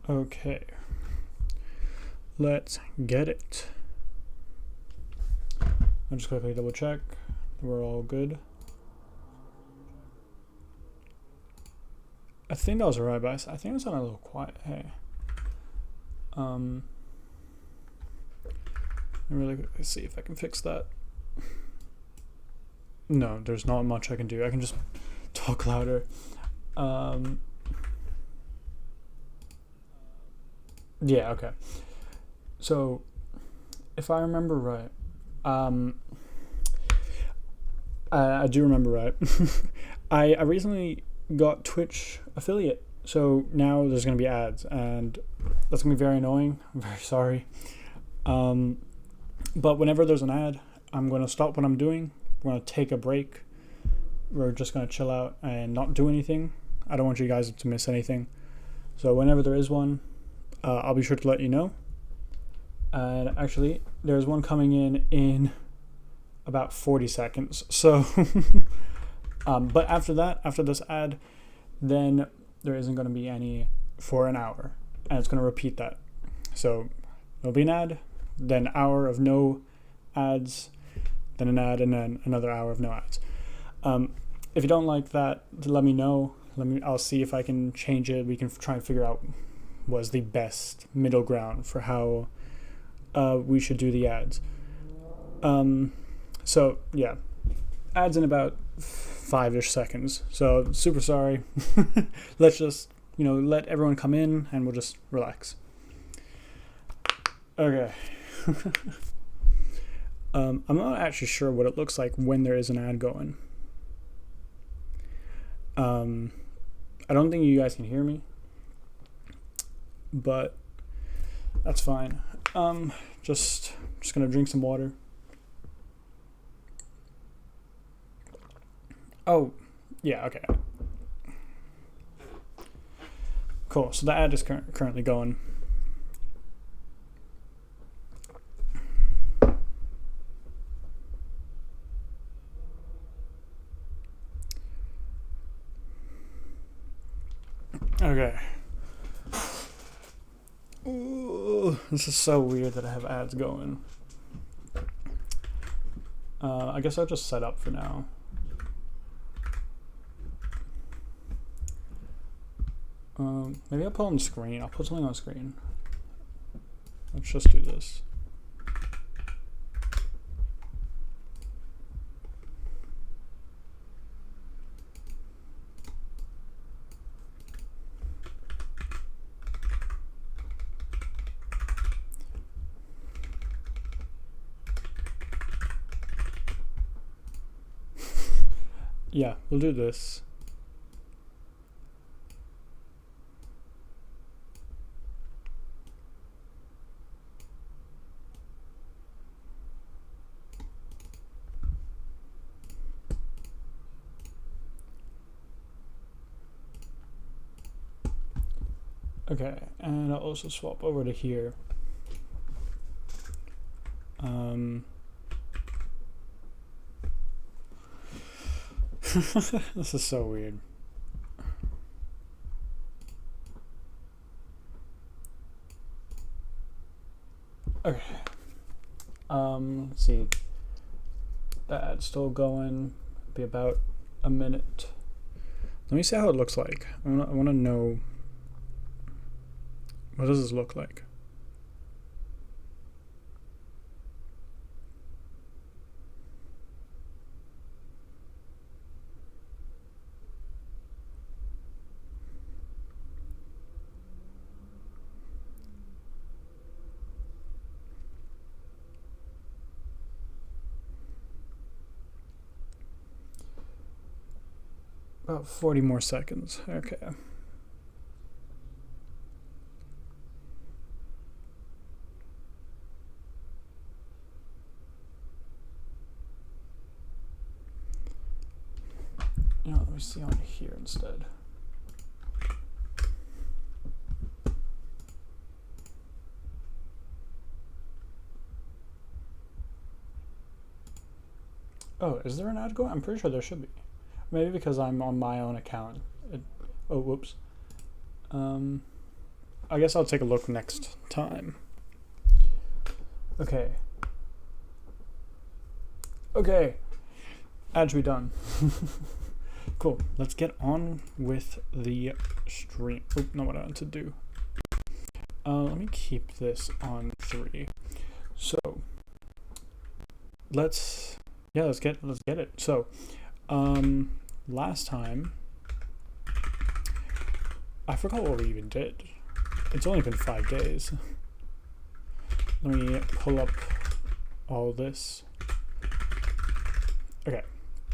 Okay, let's get it. I'll just quickly double check. We're all good. I think that was alright, but I think it was on a little quiet. Hey. Really, let's see if I can fix that. No, there's not much I can do. I can just talk louder. Yeah, okay. So, if I remember right, I do remember right. I recently got Twitch affiliate, so now there's gonna be ads, and that's gonna be very annoying. I'm very sorry. But whenever there's an ad, I'm gonna stop what I'm doing. We're gonna take a break. We're just gonna chill out and not do anything. I don't want you guys to miss anything. So whenever there is one, I'll be sure to let you know. And actually, there's one coming in about 40 seconds. So, but after that, after this ad, then there isn't going to be any for an hour, and it's going to repeat that. So there'll be an ad, then an hour of no ads, then an ad, and then another hour of no ads. If you don't like that, let me know. I'll see if I can change it. We can try and figure out what's the best middle ground for how we should do the ads. So yeah, ads in about 5-ish seconds. So super sorry. Let's just let everyone come in and we'll just relax. Okay. I'm not actually sure what it looks like when there is an ad going. I don't think you guys can hear me, but that's fine. Just gonna drink some water. Oh, yeah, okay. Cool, so the ad is currently going. Okay. Ooh, this is so weird that I have ads going. I guess I'll just set up for now. Maybe I'll put on screen. I'll put something on screen. Let's just do this. Yeah, we'll do this. Okay, and I'll also swap over to here. This is so weird. Okay. Let's see. The ad's still going. Be about a minute. Let me see how it looks like. I want to know, what does this look like? About 40 more seconds. Okay. Let me see on here instead. Oh, is there an ad going? I'm pretty sure there should be. Maybe because I'm on my own account. Oh, whoops. I guess I'll take a look next time. Okay. Okay. Ad should be done. Cool. Let's get on with the stream. Oop, not what I want to do. Let me keep this on 3. So let's get it. So last time I forgot what we even did. It's only been 5 days. Let me pull up all this. Okay,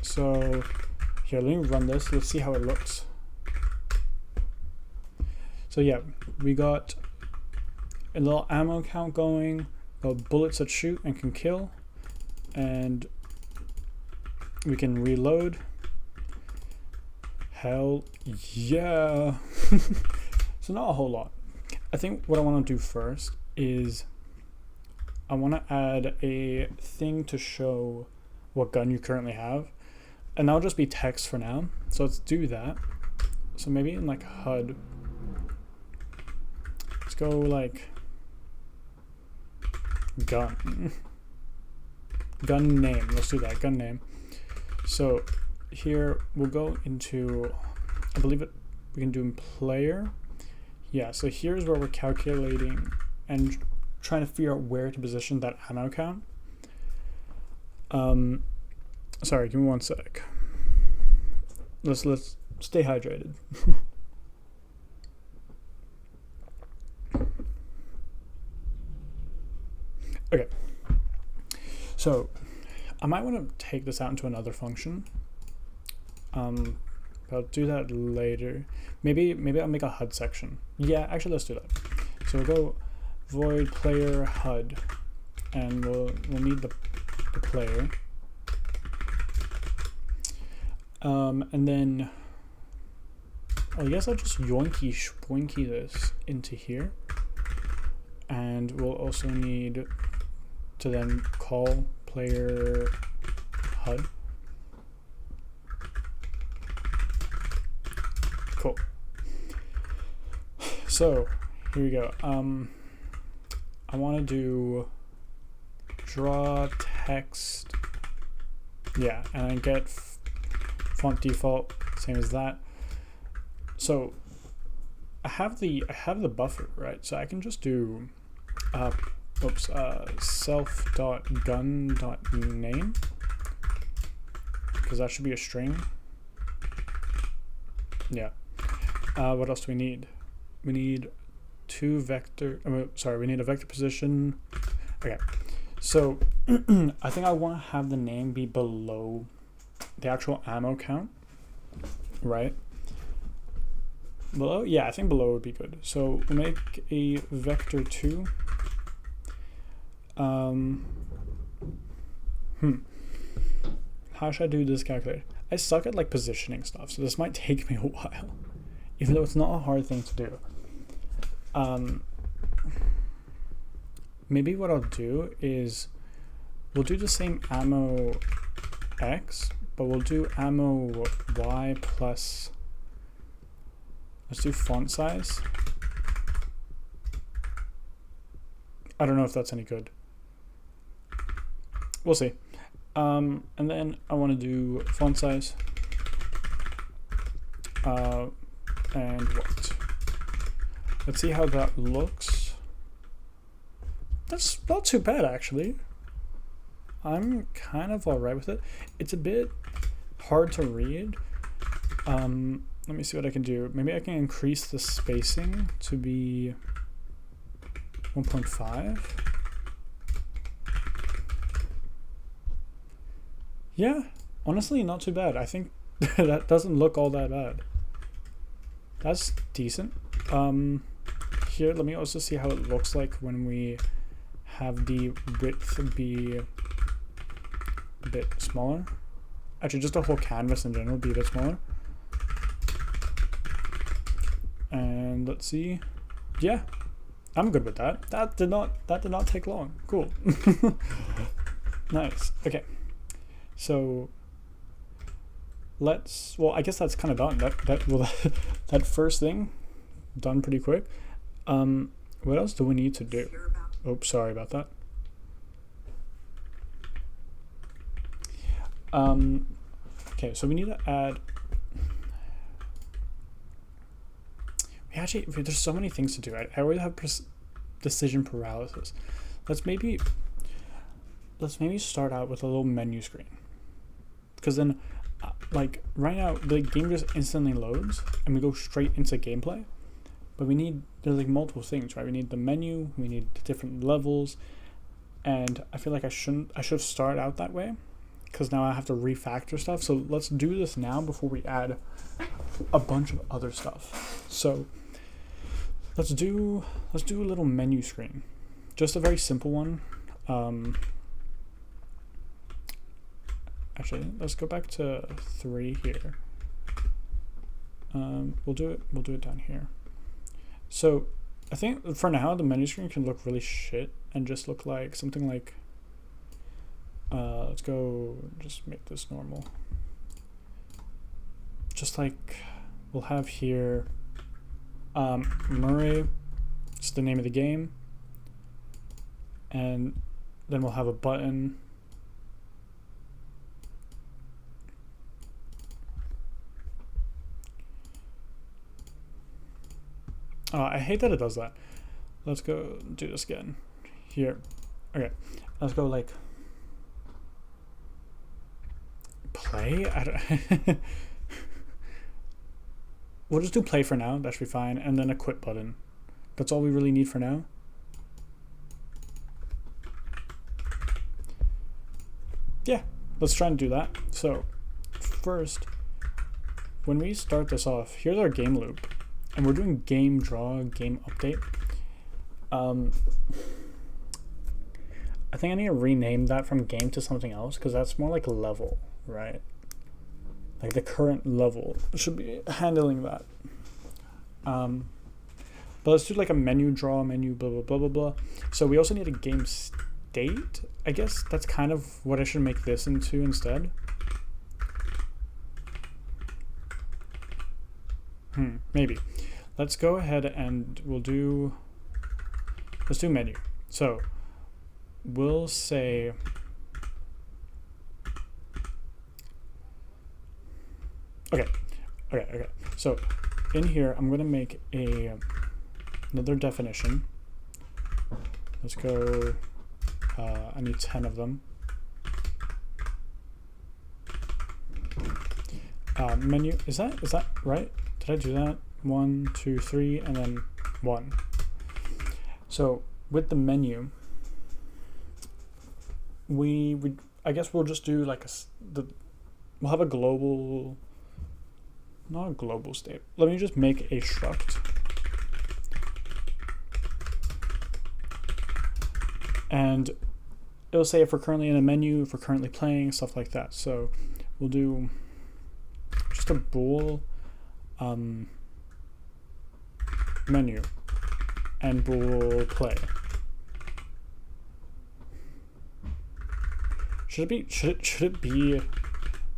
so here, let me run this. Let's see how it looks. So yeah, we got a little ammo count going, got bullets that shoot and can kill, and we can reload. Hell yeah. So not a whole lot. I think what I want to do first is I want to add a thing to show what gun you currently have, and that'll just be text for now. So let's do that. So maybe in like HUD, let's go like gun name. Let's do that, gun name. So here we'll go into, I believe it, we can do in player. Yeah, so here's where we're calculating and trying to figure out where to position that ammo count. Sorry, give me 1 sec. Let's stay hydrated. Okay. So I might want to take this out into another function. I'll do that later. Maybe I'll make a HUD section. Yeah, actually let's do that. So we'll go void player HUD, and we'll need the player. And then I guess I'll just yoinky spoinky this into here, and we'll also need to then call player HUD. Cool. So here we go. I want to do draw text. Yeah, and I get font default, same as that. So I have the buffer, right? So I can just do self.gun.name, because that should be a string. Yeah. What else do we need? We need we need a vector position. Okay. So I think I want to have the name be below the actual ammo count, right? Below? Yeah, I think below would be good. So we'll make a vector 2. How should I do this calculator? I suck at like positioning stuff, so this might take me a while, even though it's not a hard thing to do. Maybe what I'll do is we'll do the same ammo X, but we'll do ammo Y plus, let's do font size. I don't know if that's any good. We'll see. And then I want to do font size. And what? Let's see how that looks. That's not too bad, actually. I'm kind of alright with it. It's a bit hard to read. Let me see what I can do. Maybe I can increase the spacing to be 1.5. Yeah, honestly, not too bad. I think that doesn't look all that bad. That's decent. Here, let me also see how it looks like when we have the width be a bit smaller. Actually, just the whole canvas in general be a bit smaller. And let's see. Yeah, I'm good with that. That did not take long. Cool. Nice. Okay. So I guess that's kind of done. That first thing done pretty quick. What else do we need to do? Oops, sorry about that. Okay, so we need to add. There's so many things to do. I always have decision paralysis. Let's maybe start out with a little menu screen, because then, like right now, the game just instantly loads and we go straight into gameplay. But there's like multiple things, right? We need the menu, we need the different levels, and I feel like I should start out that way, because now I have to refactor stuff. So let's do this now before we add a bunch of other stuff. So let's do a little menu screen, just a very simple one. Actually, let's go back to 3 here. We'll do it down here. So I think for now the menu screen can look really shit and just look like something like let's go just make this normal. Just like we'll have here Murray, it's the name of the game, and then we'll have a button. Oh, I hate that it does that. Let's go do this again. Here. Okay. Let's go like play? I don't We'll just do play for now. That should be fine. And then a quit button. That's all we really need for now. Yeah. Let's try and do that. So first, when we start this off, here's our game loop. And we're doing game draw, game update. I think I need to rename that from game to something else, because that's more like level, right? Like the current level should be handling that. But let's do like a menu draw, menu blah blah blah blah blah. So we also need a game state. I guess that's kind of what I should make this into instead. Maybe. Let's go ahead and let's do menu. So we'll say okay. So in here, I'm going to make another definition. Let's go, I need 10 of them. Menu, is that right? Did I do that? 1, 2, 3, and then 1. So with the menu, I guess we'll just do like we'll have a global, not a global state. Let me just make a struct. And it'll say if we're currently in a menu, if we're currently playing, stuff like that. So we'll do just a bool menu and bool play. Should it be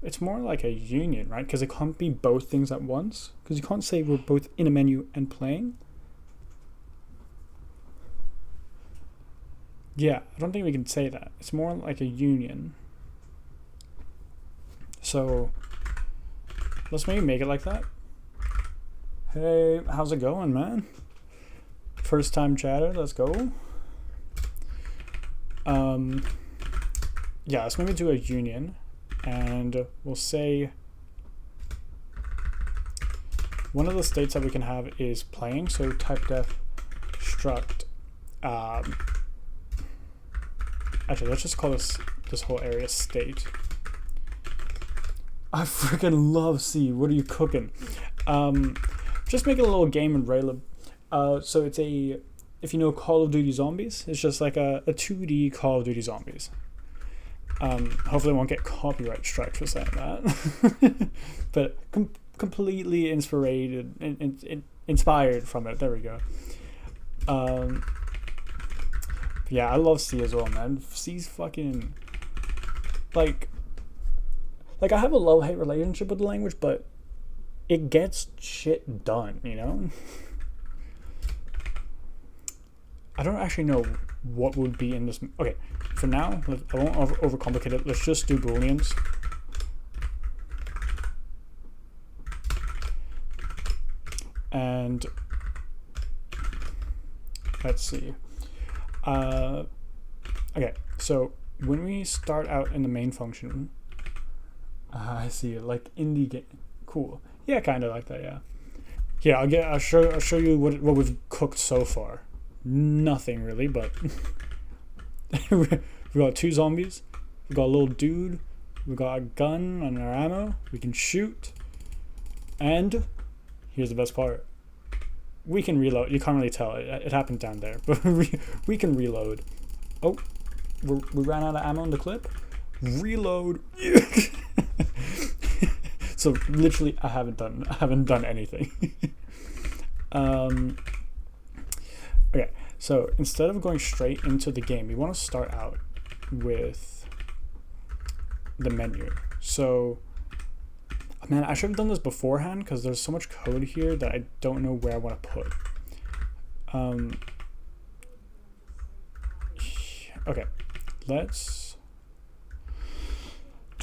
it's more like a union, right? Because it can't be both things at once, because you can't say we're both in a menu and playing. Yeah, I don't think we can say that. It's more like a union. So let's maybe make it like that. Hey, how's it going, man? First time chatter, let's go. Yeah, let's maybe do a union, and we'll say one of the states that we can have is playing. So type def struct. Actually, let's just call this whole area state. I freaking love C. What are you cooking? Just make a little game in Raylib. So it's if you know Call of Duty Zombies, it's just like a 2D Call of Duty Zombies. Hopefully I won't get copyright strike for saying that. But completely inspired from it. There we go. Yeah, I love C as well, man. C's fucking like I have a love-hate relationship with the language, but it gets shit done, you know? I don't actually know what would be in this. Okay, for now, I won't overcomplicate it. Let's just do booleans. And let's see. Okay, so when we start out in the main function, I see it like indie game. Cool. Yeah, kind of like that. Yeah. Yeah, I'll show you what we've cooked so far. Nothing really, but we got 2 zombies. We got a little dude. We got a gun and our ammo. We can shoot. And here's the best part. We can reload. You can't really tell. It happened down there, but we can reload. Oh, we ran out of ammo in the clip. Reload. So literally, I haven't done anything. Okay, so instead of going straight into the game, we want to start out with the menu. So, man, I should have done this beforehand because there's so much code here that I don't know where I want to put. Okay,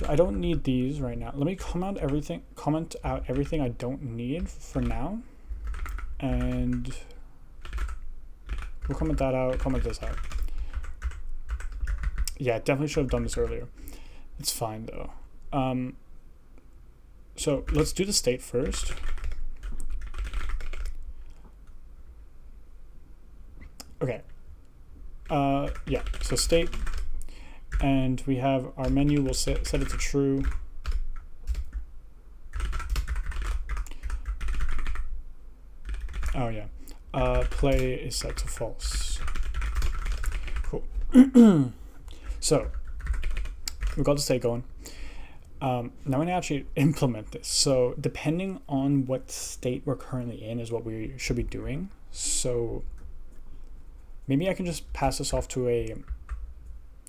I don't need these right now. Let me comment out everything I don't need for now, and we'll comment that out, comment this out. Yeah, definitely should have done this earlier. It's fine though. So let's do the state first. Okay. Yeah, so state, and we have our menu, we'll set it to true. Oh yeah. Play is set to false. Cool. So we got the state going. Now we're gonna actually implement this. So depending on what state we're currently in is what we should be doing. So maybe I can just pass this off to a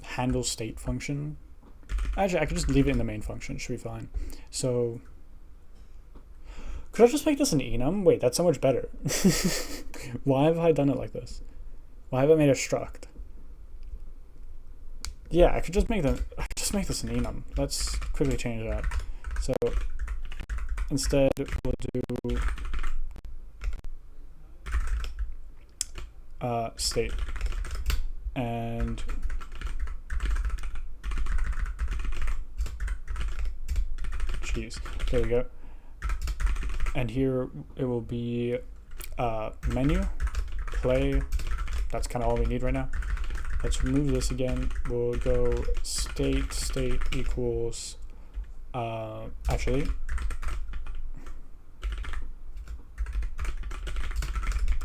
handle state function. Actually, I could just leave it in the main function. It should be fine. So could I just make this an enum? Wait, that's so much better. Why have I done it like this? Why have I made a struct? Yeah, I could just make this an enum. Let's quickly change that. So instead we'll do state, and geez, there we go. And here it will be menu, play. That's kind of all we need right now. Let's remove this again. We'll go state equals, actually,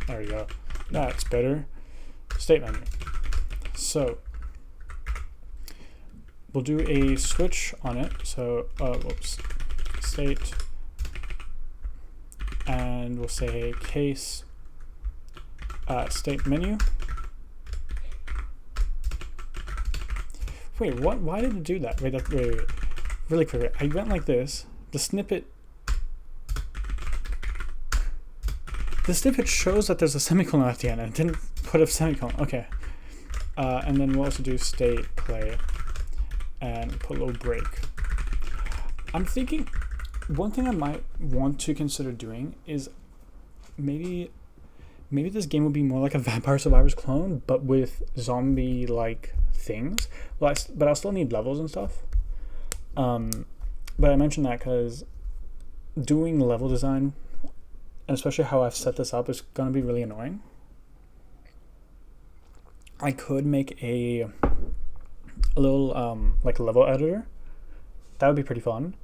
there we go. That's better. State menu. So we'll do a switch on it. So, whoops, state, and we'll say case state menu. Wait, what? Why did it do that? Wait, wait. Really quick. I went like this. The snippet shows that there's a semicolon at the end, and it didn't put a semicolon. Okay. And then we'll also do state play and put a little break. I'm thinking one thing I might want to consider doing is maybe this game would be more like a Vampire Survivors clone, but with zombie-like things. Well, but I'll still need levels and stuff. But I mentioned that because doing level design, and especially how I've set this up, is going to be really annoying. I could make a little like level editor. That would be pretty fun.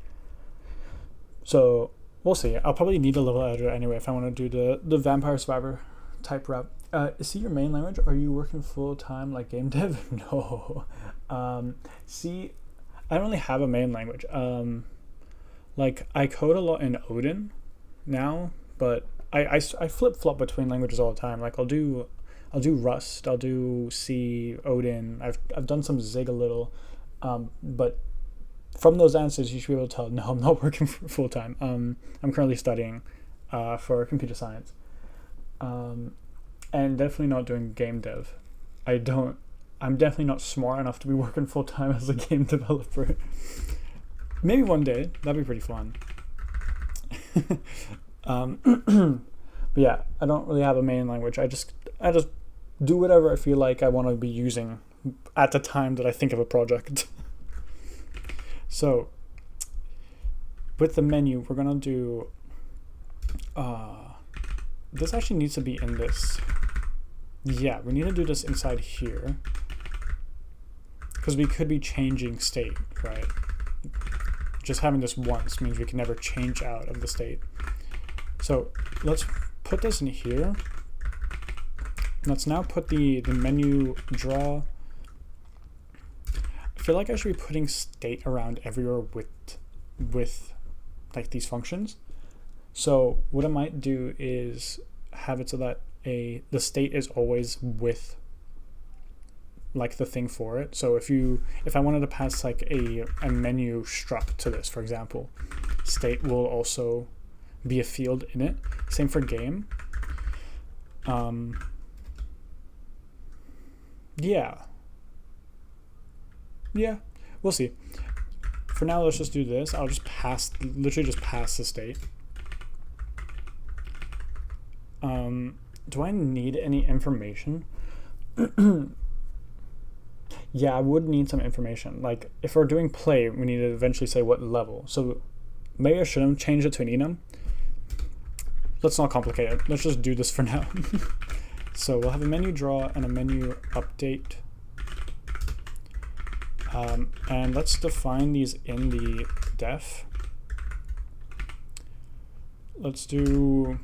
So we'll see. I'll probably need a level editor anyway if I want to do the Vampire Survivor type rep. Is C your main language? Are you working full time like game dev? No. C, I don't really have a main language. Like I code a lot in Odin now, but I flip flop between languages all the time. Like I'll do Rust, I'll do C, Odin. I've done some Zig a little, but from those answers you should be able to tell. No, I'm not working full time. I'm currently studying for computer science. and definitely not doing game dev. I'm definitely not smart enough to be working full time as a game developer. Maybe one day, that'd be pretty fun. But yeah, I don't really have a main language. I just do whatever I feel like I want to be using at the time that I think of a project. So with the menu, we're gonna do this actually needs to be in this. Yeah, we need to do this inside here because we could be changing state, right? Just having this once means we can never change out of the state. So let's put this in here. Let's now put the menu draw. I feel like I should be putting state around everywhere with like these functions. So what I might do is have it so that the state is always with like the thing for it. So if I wanted to pass like a menu struct to this, for example, state will also be a field in it. Same for game. Yeah, we'll see. For now, let's just do this. I'll just literally just pass the state. Do I need any information? Yeah, I would need some information. Like if we're doing play, we need to eventually say what level. So maybe I shouldn't change it to an enum. Let's not complicate it. Let's just do this for now. So we'll have a menu draw and a menu update. And let's define these in the def. Let's do,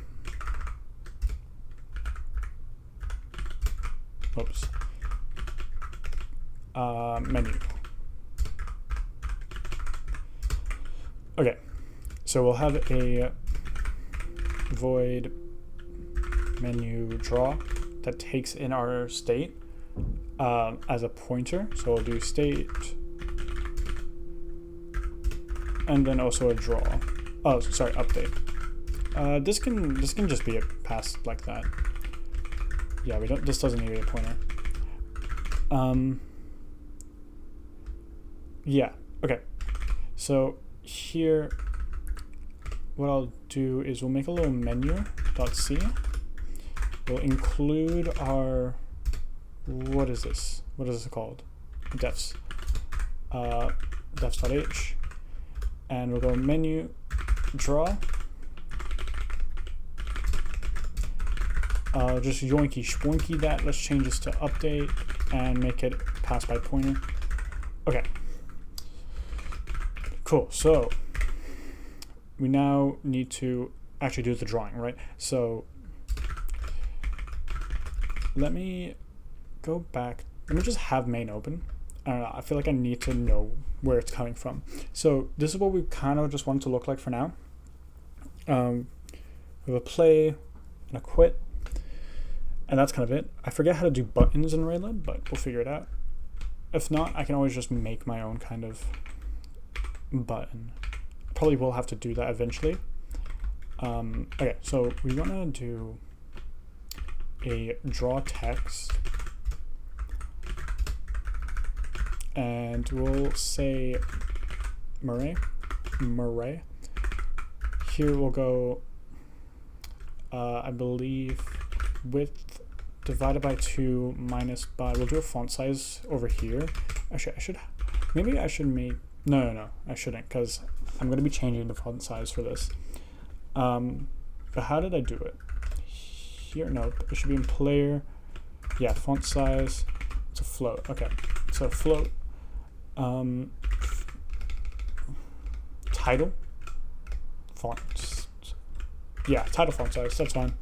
oops, menu. Okay, so we'll have a void menu draw that takes in our state as a pointer. So we'll do state and then also a draw. Oh, sorry, update. This can just be a pass like that. Yeah, this doesn't need to be a pointer. Yeah, okay. So here, what I'll do is we'll make a little menu.c. We'll include our, what is this? What is this called? Defs. Defs.h. And we'll go menu draw. Just yoinky schwoinky that. Let's change this to update and make it pass by pointer. Okay. Cool. So we now need to actually do the drawing, right? So let me go back. Let me just have main open. I don't know. I feel like I need to know where it's coming from. So this is what we kind of just want it to look like for now. We have a play and a quit. And that's kind of it. I forget how to do buttons in Raylib, but we'll figure it out. If not, I can always just make my own kind of button. Probably will have to do that eventually. Okay, so we want to do a draw text. And we'll say Murray. Here we'll go, I believe, width divided by 2 minus by, we'll do a font size over here. Actually, maybe I should make, no, I shouldn't, because I'm going to be changing the font size for this. But how did I do it? Here, no, it should be in player. Yeah, font size, it's a float. Okay, so float, title, font, yeah, title font size, that's fine.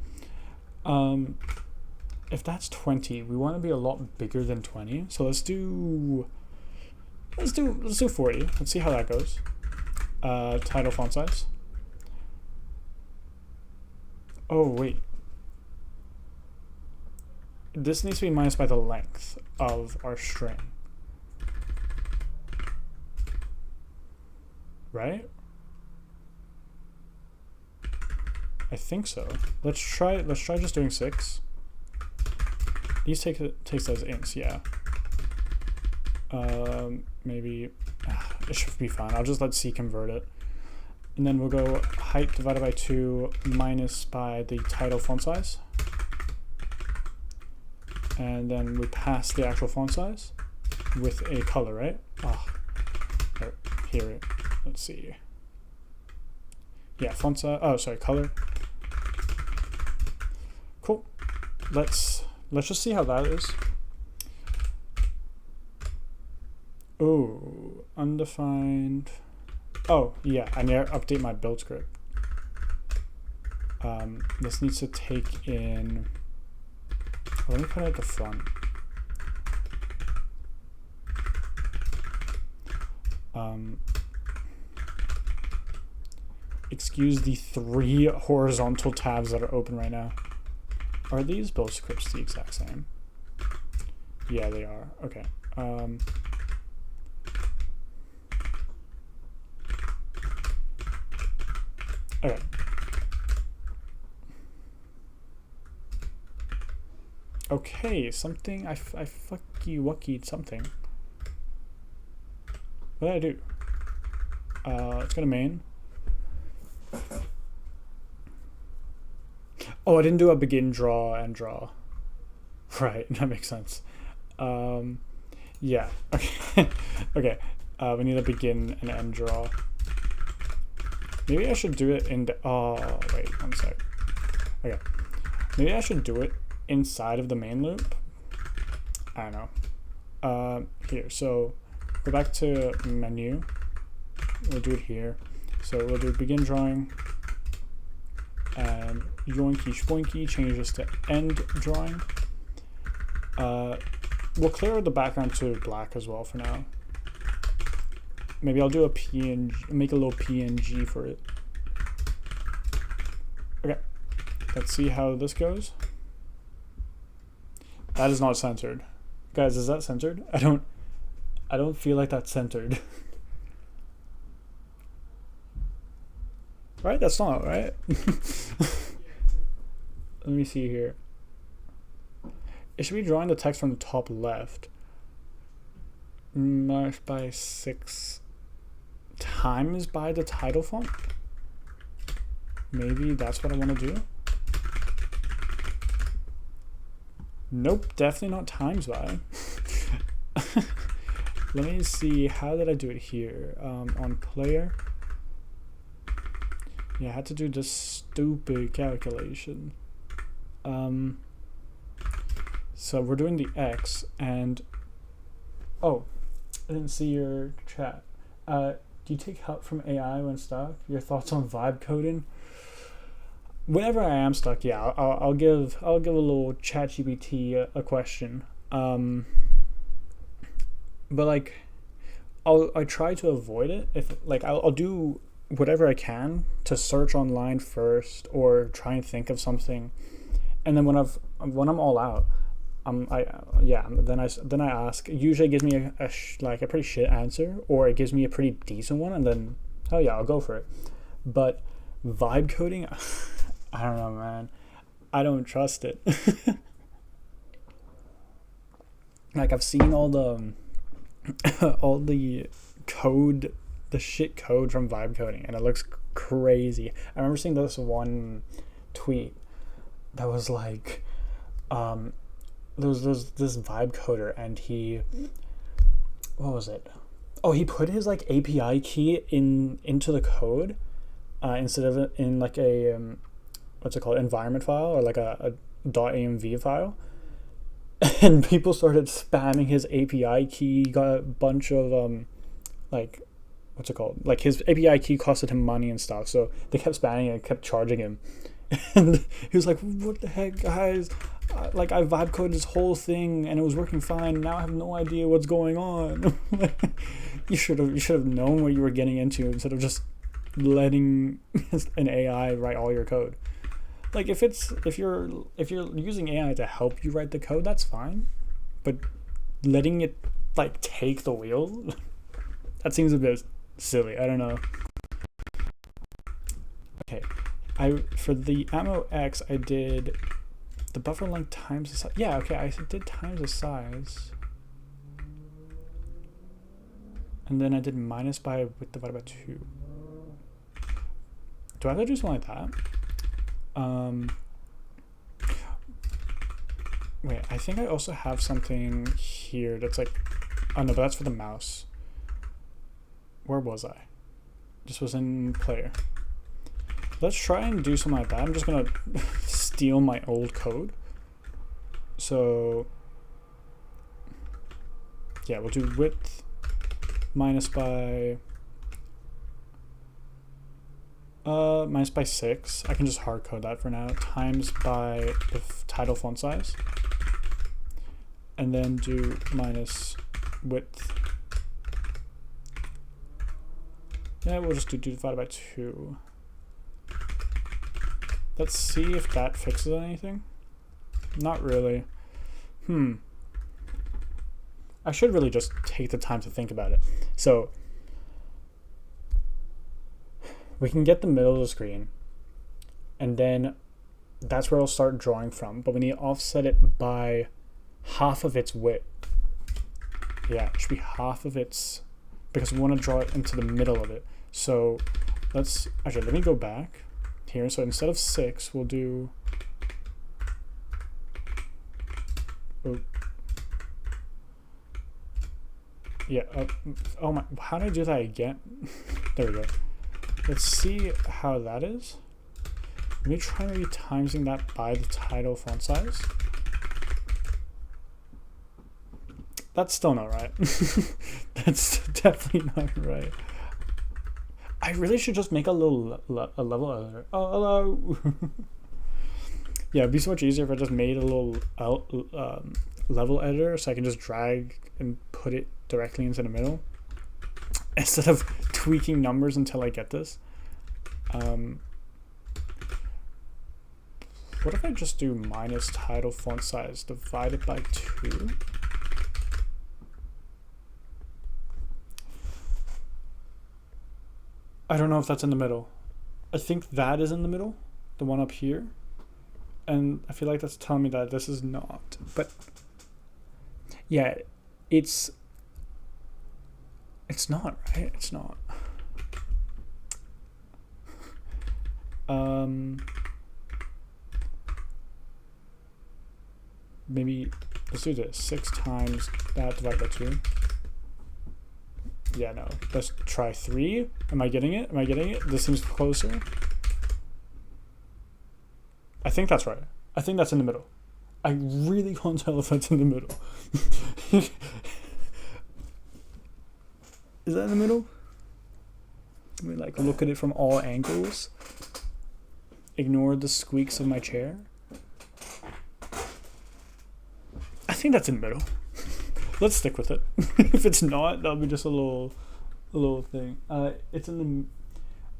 If that's 20, we want to be a lot bigger than 20. So let's do 40. Let's see how that goes. Title font size. Oh wait. This needs to be minus by the length of our string. Right? I think so. Let's try just doing 6. These takes as ints, yeah. Maybe it should be fine. I'll just let C convert it. And then we'll go height divided by 2 minus by the title font size. And then we pass the actual font size with a color, right? Here, let's see. Yeah, font size, oh, sorry, color. Cool. Let's just see how that is. Oh, undefined. Oh, yeah, I need to update my build script. This needs to take in, let me put it at the front. Excuse the 3 horizontal tabs that are open right now. Are these build scripts the exact same? Yeah, they are. Okay. Okay. Okay, something, I fucky-wuckied something. What did I do? Let's go to main. Oh, I didn't do a begin, draw, and draw. Right, that makes sense. Yeah, okay. Okay, we need a begin and end draw. Maybe I should do it in the, oh, wait, one sec. Okay, maybe I should do it inside of the main loop. I don't know. Here, so go back to menu. We'll do it here. So we'll do begin drawing and yoinky spoinky, change this to end drawing. We'll clear the background to black as well for now. Maybe I'll do a PNG, make a little PNG for it. Okay, let's see how this goes. That is not centered. Guys, is that centered? I don't feel like that's centered. Right? That's not right. Let me see here. It should be drawing the text from the top left. Marked by 6 times by the title font. Maybe that's what I want to do. Nope, definitely not times by. Let me see, how did I do it here? On player. Yeah, I had to do this stupid calculation. So we're doing the X, and oh, I didn't see your chat. Do you take help from AI when stuck? Your thoughts on vibe coding? Whenever I am stuck, yeah, I'll give a little ChatGPT a question. But like, I try to avoid it. If like I'll do whatever I can to search online first, or try and think of something, and then when I'm all out, then I ask. Usually it gives me a pretty shit answer, or it gives me a pretty decent one, and then oh yeah, I'll go for it. But vibe coding, I don't know, man. I don't trust it. Like, I've seen all the code, the shit code from vibe coding, and it looks crazy. I remember seeing this one tweet that was like, there was this vibe coder, and what was it? Oh, he put his like API key into the code instead of it in like a what's it called, environment file, or like a .amv file. And people started spamming his API key. He got a bunch of like, what's it called? Like, his API key costed him money and stuff. So they kept spamming it, kept charging him. And he was like, "What the heck, guys? Like, I vibe coded this whole thing and it was working fine. Now I have no idea what's going on." You should have known what you were getting into instead of just letting an AI write all your code. Like, if you're using AI to help you write the code, that's fine, but letting it like take the wheel, that seems a bit silly. I don't know. Okay, for the Ammo X, I did the buffer length times the size. Yeah, okay, I did times the size. And then I did minus by width divided by 2. Do I have to do something like that? Wait, I think I also have something here that's like, oh no, but that's for the mouse. Where was I? This was in player. Let's try and do something like that. I'm just gonna steal my old code. So yeah, we'll do width minus by 6. I can just hard code that for now. Times by the title font size. And then do minus width. Yeah, we'll just do divided by 2. Let's see if that fixes anything. Not really. I should really just take the time to think about it. So we can get the middle of the screen, and then that's where I'll start drawing from. But we need to offset it by half of its width. Yeah, it should be half of its, because we want to draw it into the middle of it. So let's, actually, let me go back here. So instead of 6, we'll do, yeah, oh my, how did I do that again? There we go. Let's see how that is. Let me try maybe timesing that by the title font size. That's still not right. That's definitely not right. I really should just make a little a level editor. Oh, hello. Yeah, it'd be so much easier if I just made a little level editor, so I can just drag and put it directly into the middle instead of tweaking numbers until I get this. What if I just do minus title font size divided by 2? I don't know if that's in the middle. I think that is in the middle, the one up here. And I feel like that's telling me that this is not. But yeah, it's not, right? It's not. Maybe let's do this. 6 times that divided by 2. Yeah, no. Let's try 3. Am I getting it? Am I getting it? This seems closer. I think that's right. I think that's in the middle. I really can't tell if that's in the middle. Is that in the middle? Let me like look at it from all angles. Ignore the squeaks of my chair. I think that's in the middle. Let's stick with it. If it's not, that'll be just a little thing. It's in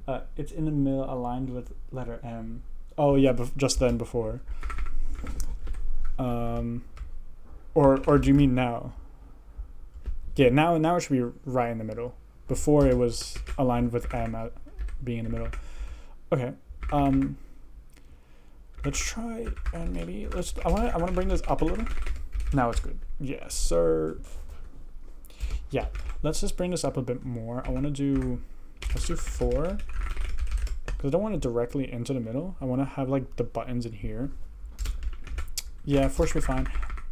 the middle, aligned with letter M. Oh yeah, just then before. Or do you mean now? Yeah, now it should be right in the middle. Before it was aligned with M being in the middle. Okay. Let's try and maybe I want to bring this up a little. Now it's good. Yes, sir. Yeah, let's just bring this up a bit more. Let's do 4. Because I don't want it directly into the middle. I want to have like the buttons in here. Yeah, 4 should be fine.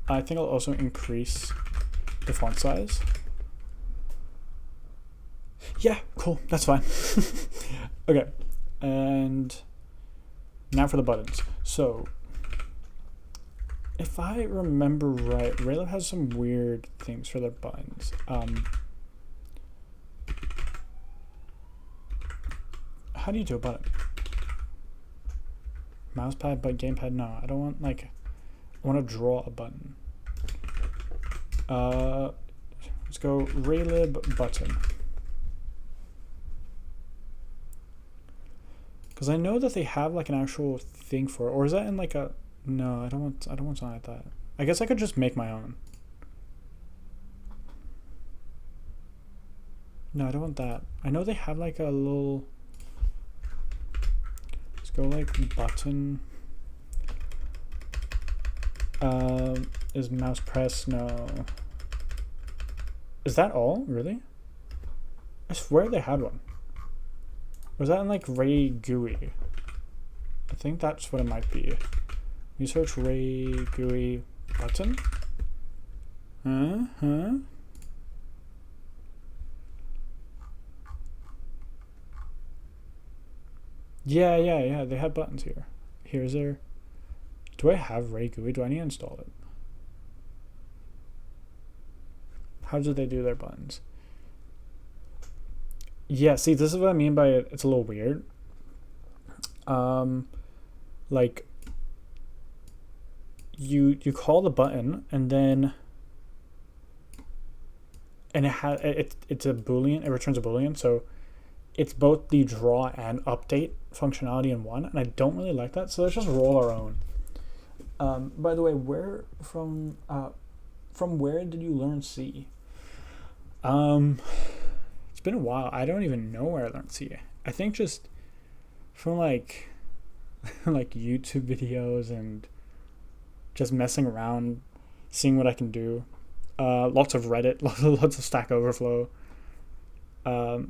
I think I'll also increase the font size. Yeah, cool. That's fine. Okay, and now for the buttons. So if I remember right, Raylo has some weird things for their buttons. How do you do a button? Mousepad, but gamepad? No, I don't want like. I want to draw a button. Let's go Raylib button. Because I know that they have like an actual thing for it, or is that in like a? No, I don't want something like that. I guess I could just make my own. No, I don't want that. I know they have like a little. Let's go like button. Is mouse press? No. Is that all? Really? I swear they had one. Was that in like Ray GUI? I think that's what it might be. You search Ray GUI button? Huh? Yeah, they had buttons here. Here's there. Do I have Ray GUI? Do I need to install it? How do they do their buttons? Yeah, see, this is what I mean by it. It's a little weird. Like you call the button and then it's a Boolean. It returns a Boolean, so it's both the draw and update functionality in one, and I don't really like that. So let's just roll our own. By the way, where from where did you learn C? It's been a while. I don't even know where I learned C. I think just from like like YouTube videos and just messing around, seeing what I can do. Lots of Reddit, lots of Stack Overflow. Yeah,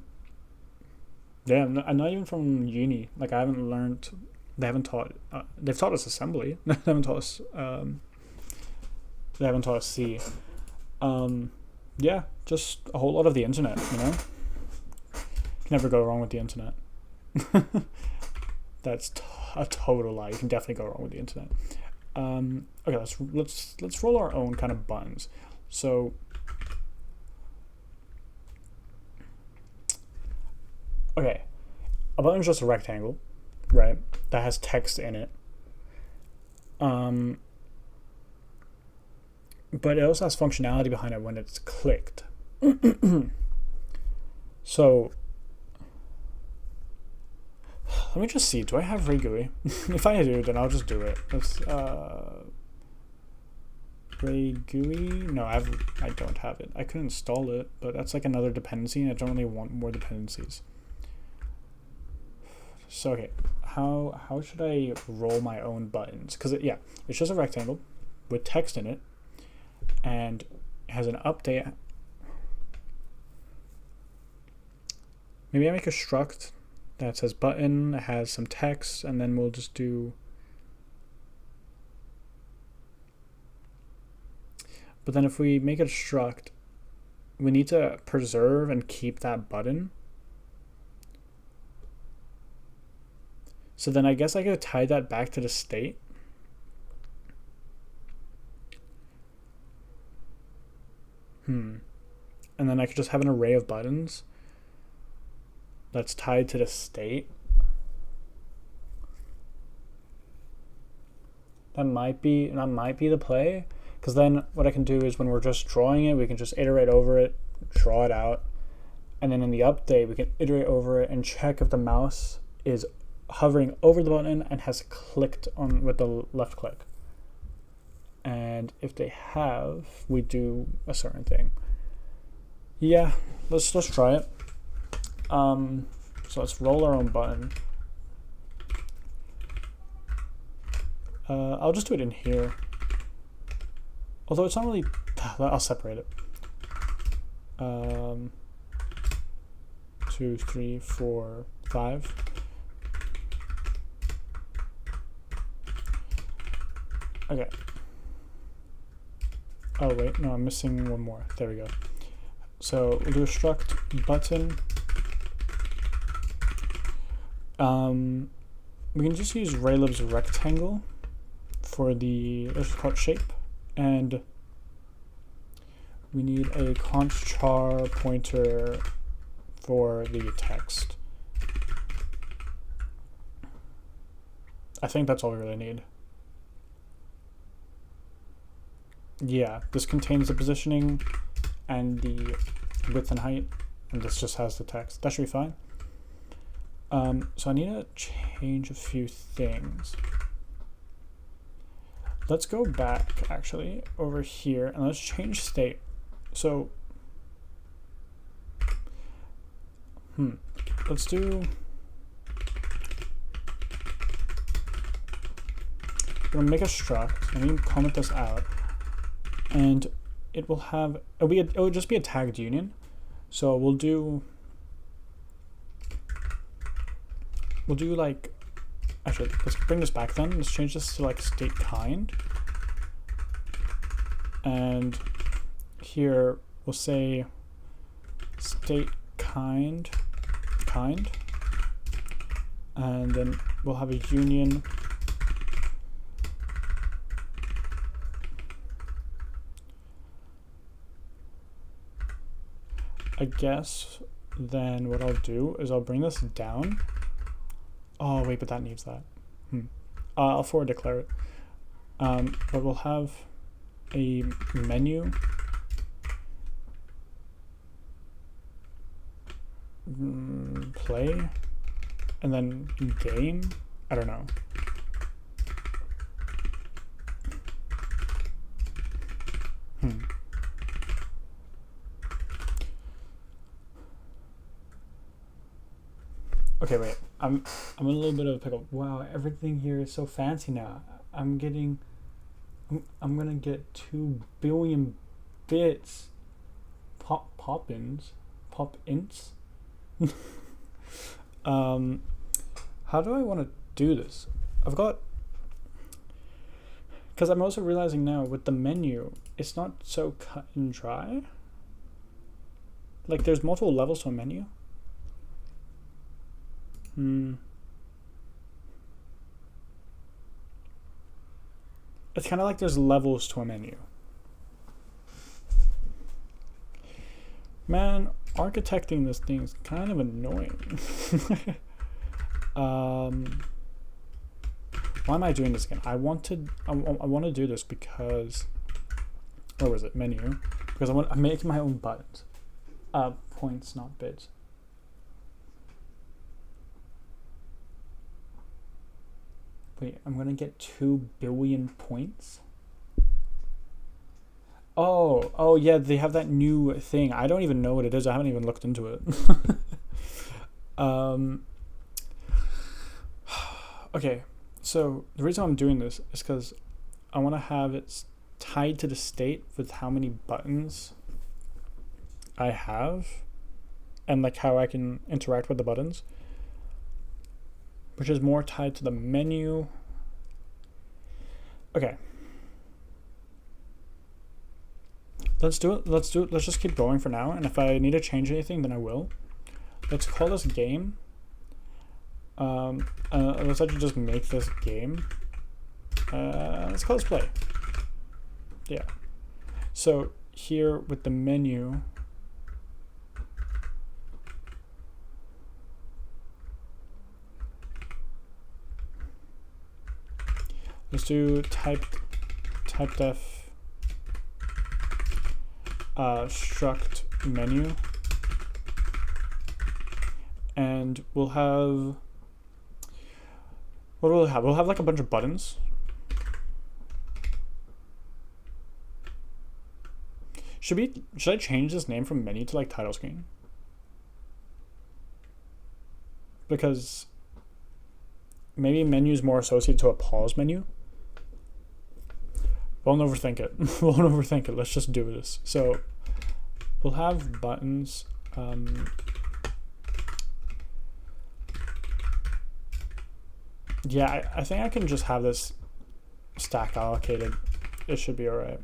I'm not even from uni. Like I haven't learned. They haven't taught. They've taught us assembly. They haven't taught us. They haven't taught us C. Yeah, just a whole lot of the internet. You know, can never go wrong with the internet. That's a total lie. You can definitely go wrong with the internet. Okay, let's roll our own kind of buttons. So, okay, a button is just a rectangle, right? That has text in it. But it also has functionality behind it when it's clicked. So, let me just see. Do I have Ray GUI? If I do, then I'll just do it. Let's Ray GUI. No, I don't have it. I could install it, but that's like another dependency, and I don't really want more dependencies. So okay, how should I roll my own buttons? Because it's just a rectangle with text in it, and it has an update. Maybe I make a struct that says button, it has some text, and then we'll just do. But then if we make it a struct, we need to preserve and keep that button. So then I guess I could tie that back to the state. And then I could just have an array of buttons that's tied to the state. That might be the play. Because then what I can do is when we're just drawing it, we can just iterate over it, draw it out. And then in the update, we can iterate over it and check if the mouse is hovering over the button and has clicked on with the left click. And if they have, we do a certain thing. Yeah, let's try it. So let's roll our own button. I'll just do it in here. Although it's not really, I'll separate it. 2, 3, 4, 5. Okay. Oh wait, no, I'm missing one more. There we go. So we'll do a struct button. We can just use Raylib's rectangle for the, let's call it shape. And we need a const char pointer for the text. I think that's all we really need. Yeah, this contains the positioning and the width and height, and this just has the text. That should be fine. So I need to change a few things. Let's go back actually over here and let's change state. So let's do gonna make a struct. Let me comment this out, and it will have it will just be a tagged union. So we'll do like, actually let's bring this back then. Let's change this to like state kind, and here we'll say state kind, and then we'll have a union I guess then what I'll do is I'll bring this down. Oh wait, but that needs that. I'll forward declare it. But we'll have a menu play and then game. I don't know. Okay, wait. I'm in a little bit of a pickle. Wow, everything here is so fancy now. I'm gonna get 2 billion bits. Pop-ins. How do I want to do this? I've got, because I'm also realizing now with the menu, it's not so cut and dry. Like there's multiple levels to a menu. It's kind of like there's levels to a menu. Man, architecting this thing is kind of annoying. Why am I doing this again? I want to do this because, where was it? Menu. Because I'm making my own buttons. Points, not bits. Wait, I'm gonna get 2 billion points? Oh yeah, they have that new thing. I don't even know what it is. I haven't even looked into it. Okay, so the reason I'm doing this is because I want to have it tied to the state with how many buttons I have and like how I can interact with the buttons, which is more tied to the menu. Okay. Let's do it. Let's just keep going for now. And if I need to change anything, then I will. Let's call this game. Let's actually just make this game. Let's call this play. Yeah. So here with the menu, let's do type def struct menu, and we'll have, what will we have? We'll have like a bunch of buttons. Should I change this name from menu to like title screen? Because maybe menu is more associated to a pause menu. Won't overthink it. Won't overthink it. Let's just do this. So we'll have buttons. Yeah, I think I can just have this stack allocated. It should be all right.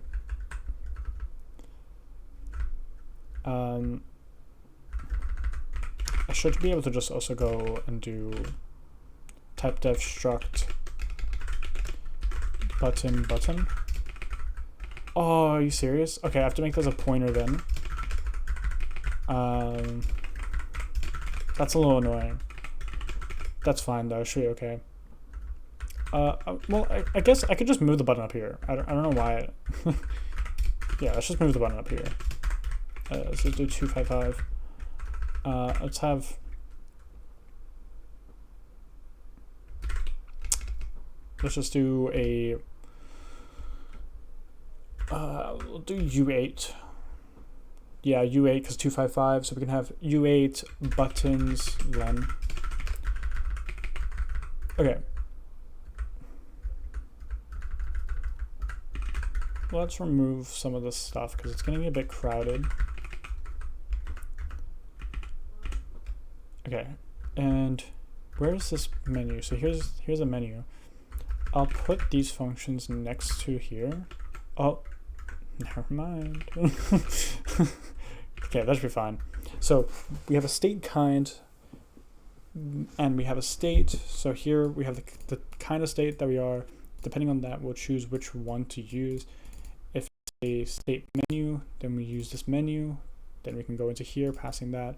I should be able to just also go and do type def struct button. Oh, are you serious? Okay, I have to make this a pointer then. That's a little annoying. That's fine though, should be okay. Well, I guess I could just move the button up here. I don't know why. Yeah, let's just move the button up here. Let's just do 255. Let's have, let's just do a, we'll do U8. Yeah, U8 because 255, so we can have U8 buttons then. Okay. let's remove some of this stuff because it's getting a bit crowded. Okay, and where's this menu? So here's a menu. I'll put these functions next to here. Oh, never mind. Okay, that should be fine. So we have a state kind, and we have a state. So here we have the kind of state that we are. Depending on that, we'll choose which one to use. If it's a state menu, then we use this menu. Then we can go into here, passing that,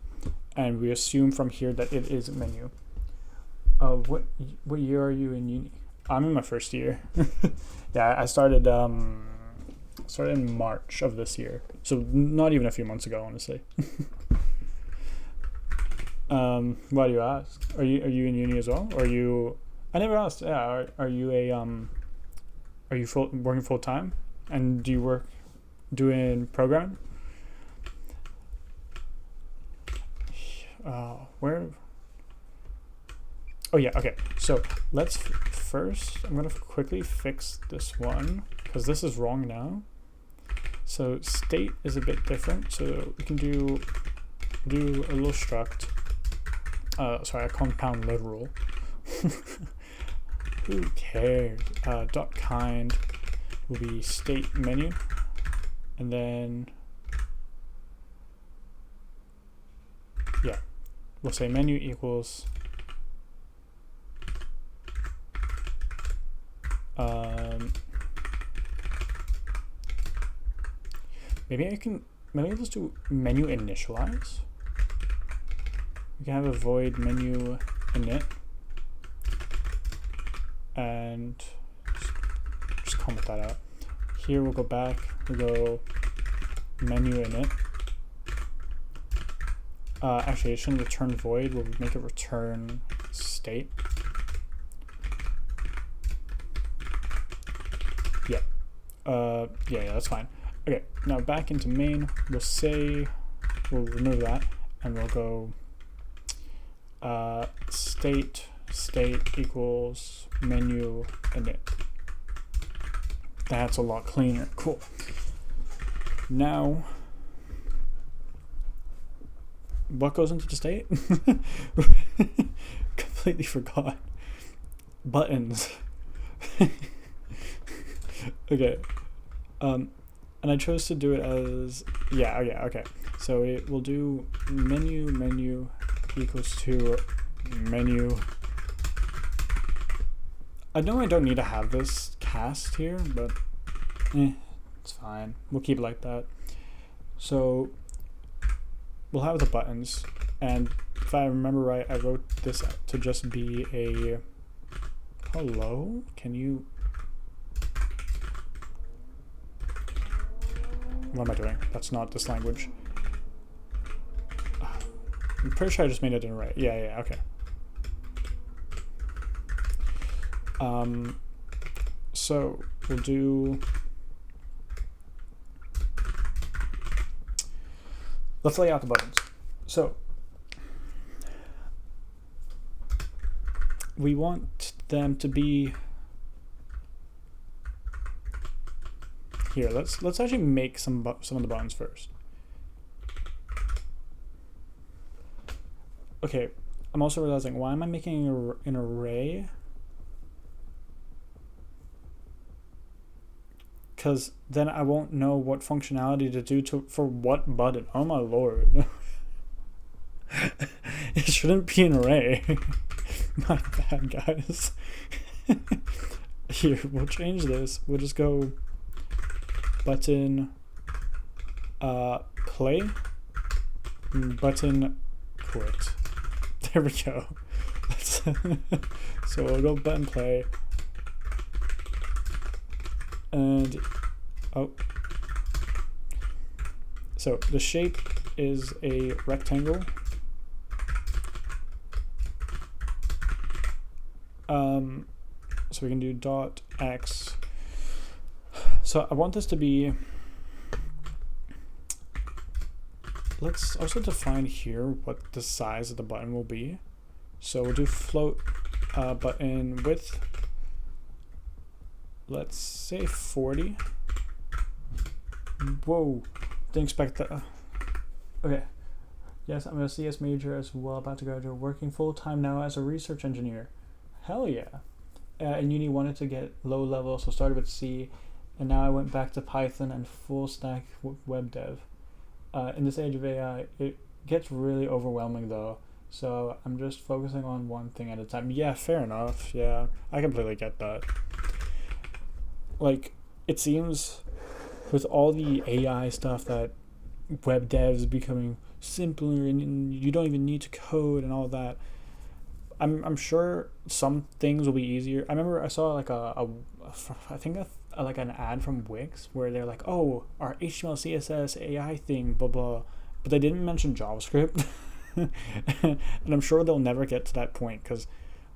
and we assume from here that it is a menu. What year are you in uni? I'm in my first year. Yeah, I started in March of this year, so not even a few months ago, honestly. Why do you ask? Are you in uni as well? Or are you? I never asked. Yeah, are you a Are you working full time? And do you work doing programming? Where? Oh yeah, okay. So let's first, I'm gonna quickly fix this one because this is wrong now. So state is a bit different. So we can do a little struct. Sorry, a compound literal. Who cares? Dot kind will be state menu, and then yeah, we'll say menu equals maybe let's do menu initialize. We can have a void menu init and just comment that out. Here we'll go back, we'll go menu init. Actually, it shouldn't return void, we'll make it return state. Yeah, that's fine. Okay, now back into main, we'll remove that, and we'll go state equals menu init. That's a lot cleaner. Cool. Now, what goes into the state? Completely forgot. Buttons. Okay. And I chose to do it as okay. So it will do menu equals to menu. I know I don't need to have this cast here, but it's fine. We'll keep it like that. So we'll have the buttons, and if I remember right, I wrote this to just be a hello. Can you? What am I doing? That's not this language. I'm pretty sure I just made it in right. Yeah, okay. So we'll do. Let's lay out the buttons. So we want them to be here. Let's actually make some of the buttons first. Okay, I'm also realizing, why am I making an array? Because then I won't know what functionality to do for what button. Oh my lord. It shouldn't be an array. My bad, guys. Here, we'll change this. We'll just go button play, button quit. There we go. So we'll go button play, and so the shape is a rectangle. So we can do dot x. So I want this to be, let's also define here what the size of the button will be. So we'll do float button width, let's say 40, Whoa, didn't expect that. Okay. Yes, I'm a CS major as well, about to graduate, working full time now as a research engineer. Hell yeah. In uni, wanted to get low level, so started with C, and now I went back to Python and full stack web dev. In this age of AI, it gets really overwhelming though, so I'm just focusing on one thing at a time. Yeah, fair enough. Yeah, I completely get that. Like, it seems with all the AI stuff that web devs becoming simpler and you don't even need to code and all that. I'm sure some things will be easier. I remember I saw like I think like an ad from Wix where they're like, oh, our HTML CSS AI thing, blah blah, but they didn't mention JavaScript, and I'm sure they'll never get to that point because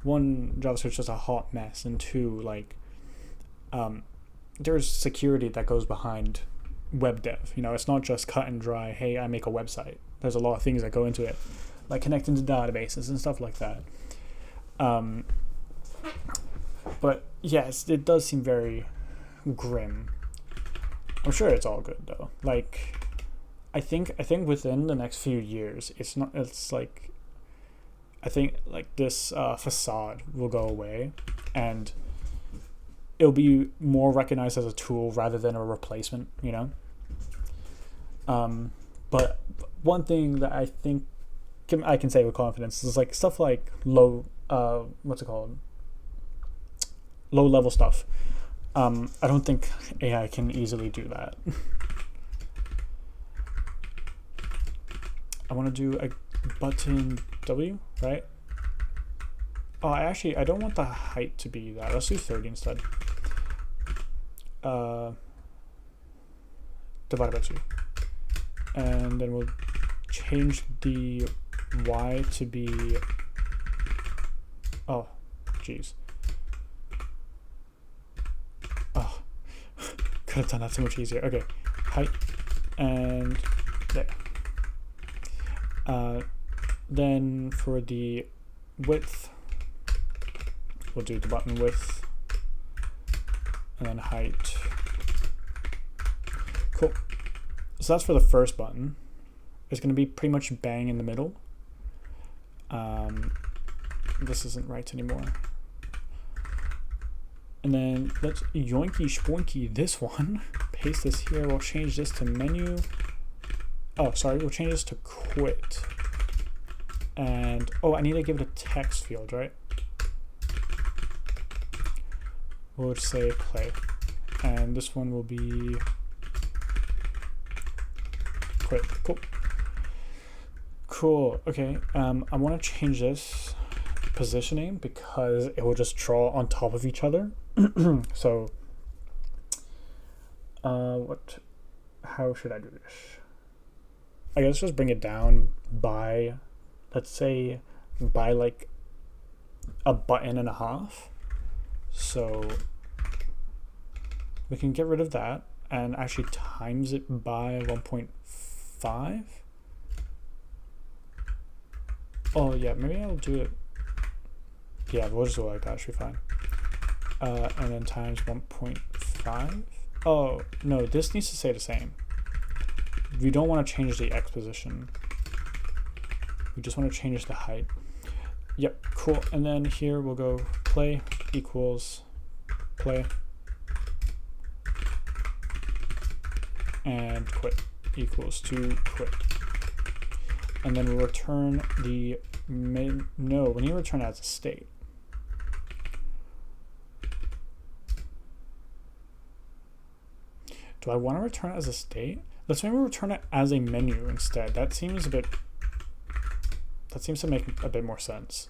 one, JavaScript's just a hot mess, and two, like, there's security that goes behind web dev. You know, it's not just cut and dry. Hey, I make a website. There's a lot of things that go into it, like connecting to databases and stuff like that. But yes, it does seem very grim. I'm sure it's all good though. Like, I think within the next few years, it's like, I think like this facade will go away, and it'll be more recognized as a tool rather than a replacement. You know. But one thing that I think I can say with confidence is like stuff like low level stuff. I don't think AI can easily do that. I want to do a button W, right? Oh, I don't want the height to be that. Let's do 30 instead. Divided by 2. And then we'll change the Y to be, oh, jeez. Oh, could have done that so much easier. Okay, height, and there. Then for the width, we'll do the button width, and then height. Cool. So that's for the first button. It's going to be pretty much bang in the middle. This isn't right anymore. And then let's yoinky spoinky this one. Paste this here. We'll change this to menu. Oh, sorry. We'll change this to quit. And, oh, I need to give it a text field, right? We'll just say play. And this one will be quit. Cool. Cool. Okay. I want to change this positioning because it will just draw on top of each other. So, how should I do this? I guess just bring it down by, let's say, by like a button and a half. So we can get rid of that and actually times it by 1.5. Oh yeah, maybe I'll do it. Yeah, we'll just do it like that, should be fine. And then times 1.5. Oh, no, this needs to stay the same. We don't want to change the X position. We just want to change the height. Yep, cool. And then here we'll go play equals play. And quit equals to quit. And then we'll return the main. No, we need to return it as a state. Do I want to return it as a state? Let's maybe return it as a menu instead. That seems to make a bit more sense.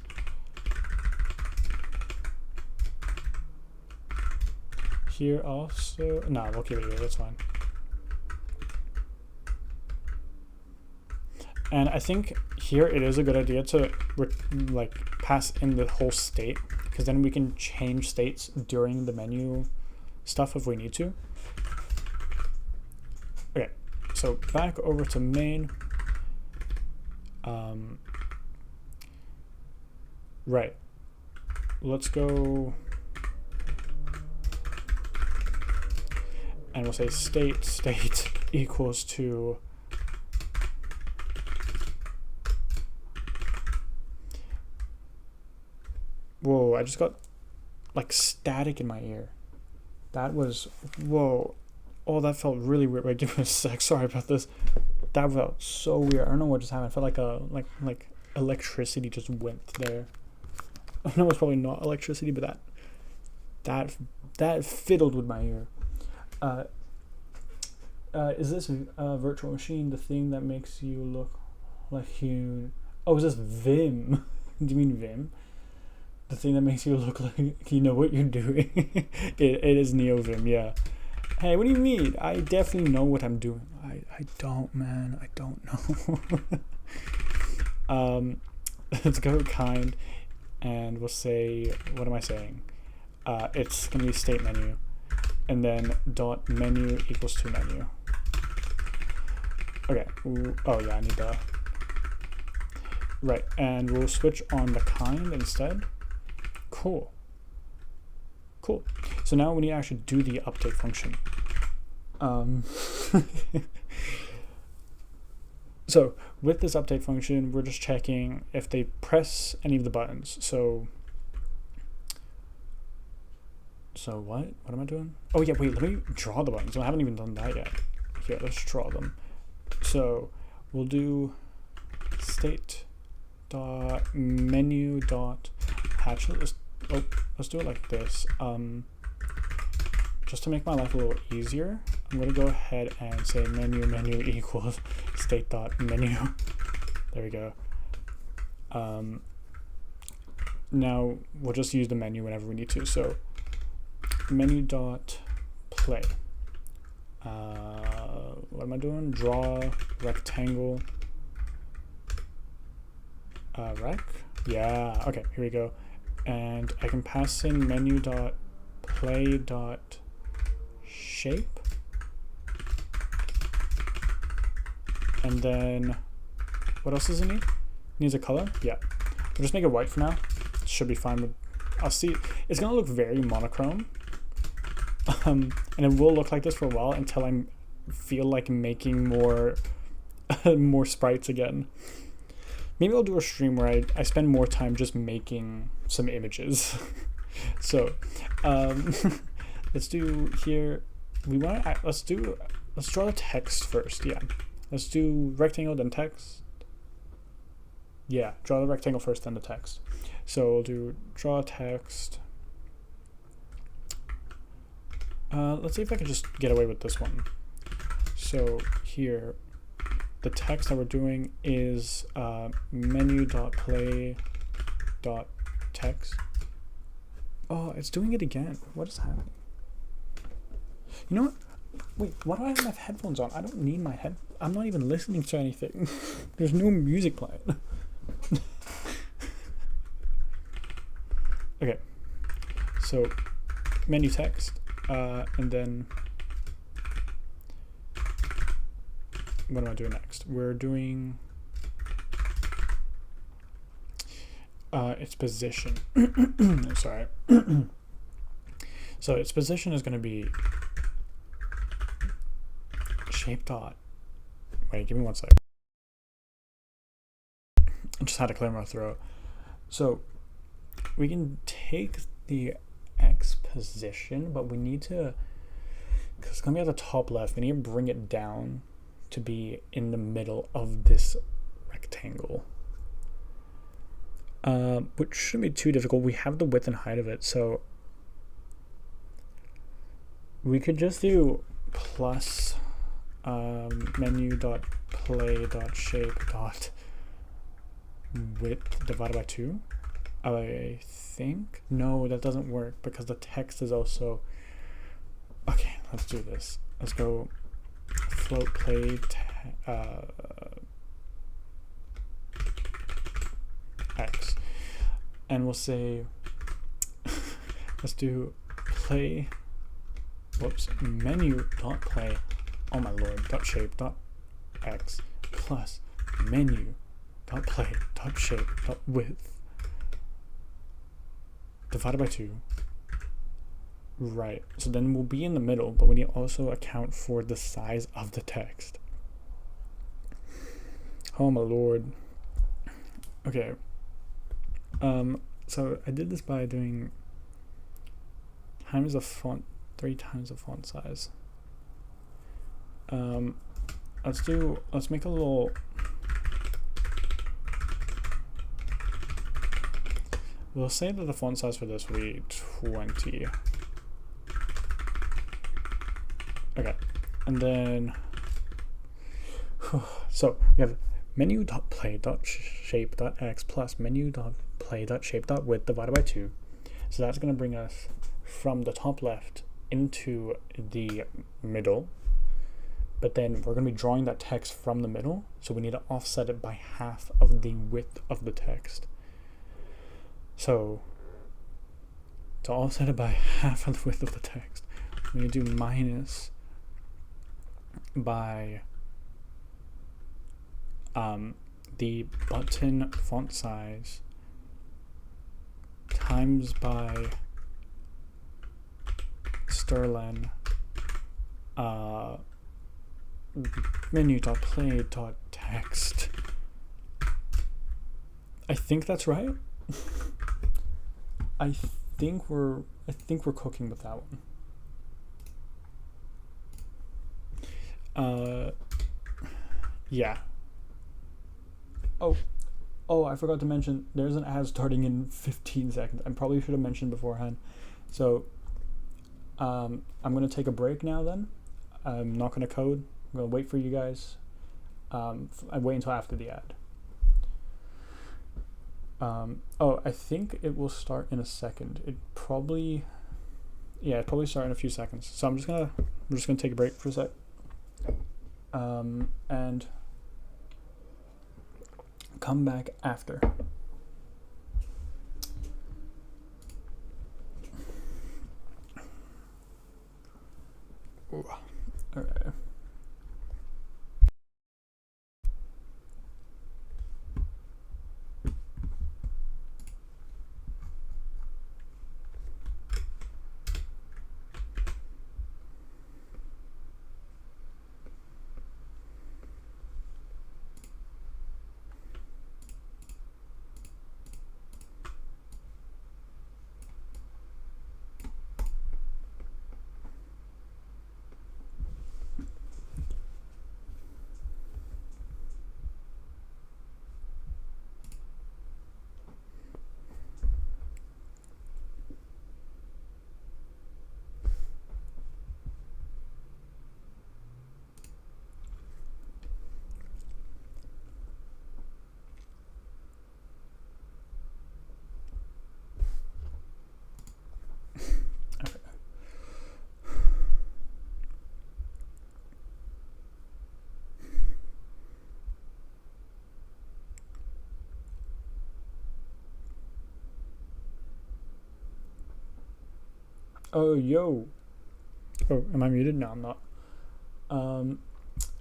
Here also, no, we'll keep it here, that's fine. And I think here it is a good idea to like pass in the whole state, because then we can change states during the menu stuff if we need to. Okay, so back over to main. Right. Let's go. and we'll say state equals to whoa, I just got like static in my ear. That was whoa. Oh, that felt really weird. Wait, give me a sec. Sorry about this. That felt so weird. I don't know what just happened. I felt like like electricity just went there. I know it's probably not electricity, but that fiddled with my ear. Is this virtual machine the thing that makes you look like you? Oh, is this Vim? Do you mean Vim? The thing that makes you look like you know what you're doing? It is NeoVim, yeah. Hey, what do you mean? I definitely know what I'm doing. I don't, man. I don't know. Let's go kind, and we'll say, what am I saying? It's gonna be state menu, and then dot menu equals to menu. Okay. Oh yeah, I need the right, and we'll switch on the kind instead. Cool. So now we need to actually do the update function. So with this update function, we're just checking if they press any of the buttons. So what am I doing? Oh yeah, wait, let me draw the buttons. I haven't even done that yet. Here, let's draw them. So we'll do state dot menu dot actually let's do it like this. Just to make my life a little easier, I'm gonna go ahead and say menu equals state dot menu. There we go. Now we'll just use the menu whenever we need to. So menu dot play. What am I doing? Draw rectangle. Rec. Yeah. Okay. Here we go. And I can pass in menu dot play dot shape, and then what else does it need? It needs a color. Yeah, we'll just make it white for now. It should be fine. I'll see. It's gonna look very monochrome, and it will look like this for a while until I feel like making more more sprites again. Maybe I'll do a stream where I spend more time just making some images. So let's do here. Let's draw the text first. Yeah, let's do rectangle then text. Yeah, draw the rectangle first then the text. So we'll do draw text. Let's see if I can just get away with this one. So here, the text that we're doing is menu.play.text. Oh, it's doing it again. What is happening? You know what? Wait, why do I have my headphones on? I don't need my head. I'm not even listening to anything. There's no music playing. Okay. So, menu text, and then what am I doing next? We're doing its position. Sorry. So its position is going to be shape dot. Wait, give me 1 sec. I just had to clear my throat. So we can take the X position, but we need to, because it's going to be at the top left, we need to bring it down to be in the middle of this rectangle. Which shouldn't be too difficult. We have the width and height of it, so we could just do plus menu.play.shape.width divided by 2. I think. No, that doesn't work because the text is also. Okay, let's do this. Let's go float play X, and we'll say let's do play menu dot play, oh my lord, dot shape dot X plus menu dot play dot shape dot width divided by 2. Right. So then we'll be in the middle, but we need to also account for the size of the text. Oh my lord. Okay. So I did this by doing times the font, 3 times the font size. Let's make a little, we'll say that the font size for this will be 20. Okay, and then so we have menu.play.shape.x plus menu.play.shape.width divided by 2. So that's going to bring us from the top left into the middle, but then we're going to be drawing that text from the middle, so we need to offset it by half of the width of the text. So to offset it by half of the width of the text, we're going to do minus by the button font size times by Sterling menu.play.text. I think that's right. I think we're cooking with that one. Yeah. Oh, I forgot to mention there's an ad starting in 15 seconds. I probably should have mentioned beforehand. So I'm going to take a break now then. I'm not going to code. I'm going to wait for you guys. I wait until after the ad. I think it will start in a second. It probably start in a few seconds. So we're just gonna take a break for a sec. And come back after. Ooh. All right. Oh, yo. Oh, am I muted? No, I'm not.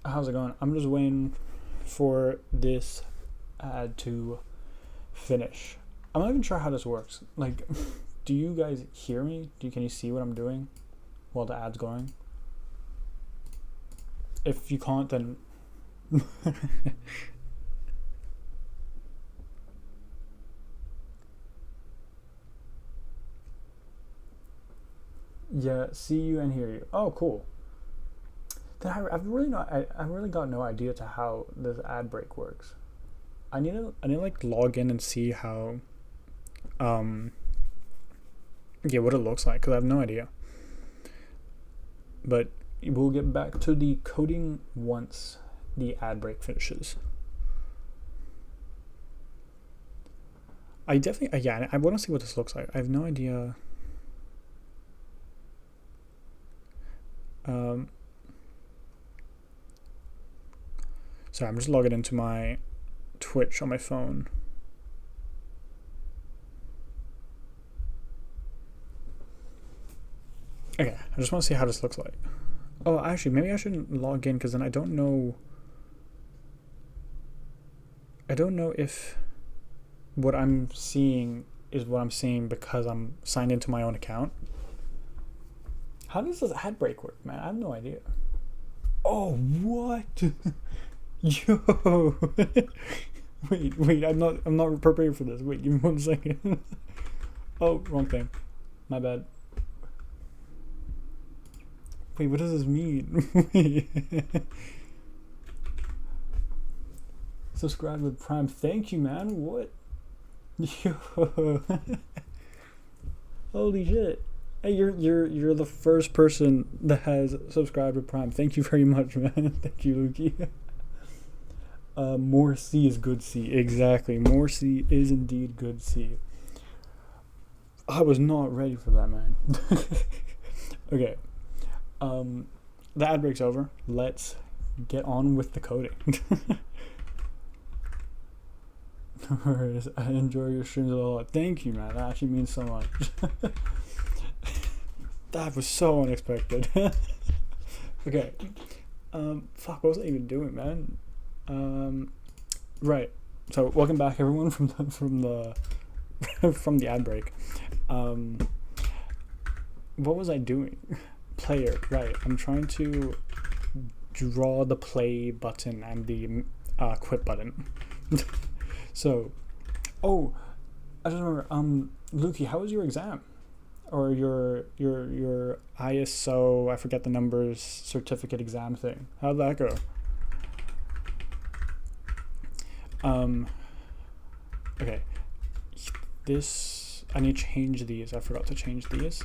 How's it going? I'm just waiting for this ad to finish. I'm not even sure how this works. Like, do you guys hear me? Can you see what I'm doing while the ad's going? If you can't, then yeah, see you and hear you. Oh, cool. Then I've really got no idea to how this ad break works. I need to like log in and see how what it looks like, because I have no idea. But we'll get back to the coding once the ad break finishes. I definitely I want to see what this looks like. I have no idea. Sorry, I'm just logging into my Twitch on my phone. Okay, I just want to see how this looks like. Oh, actually, maybe I shouldn't log in, because then I don't know if what I'm seeing is what I'm seeing because I'm signed into my own account. How does this ad break work, man? I have no idea. Oh, what? Yo. wait, I'm not prepared for this. Wait, give me 1 second. Oh, wrong thing. My bad. Wait, what does this mean? Wait. Subscribe with Prime. Thank you, man. What? Yo. Holy shit. Hey, you're the first person that has subscribed with Prime. Thank you very much, man. Thank you, Lukey. More C is good C. Exactly. More C is indeed good C. I was not ready for that, man. Okay. The ad break's over. Let's get on with the coding. I enjoy your streams a lot. Thank you, man. That actually means so much. That was so unexpected. Okay. Fuck, what was I even doing, man? Right. So welcome back, everyone, from the from the ad break. What was I doing? Player. Right. I'm trying to draw the play button and the quit button. So, oh, I just remember. Lukey, how was your exam? Or your ISO, I forget the numbers, certificate exam thing. How'd that go? Okay. This, I need to change these. I forgot to change these.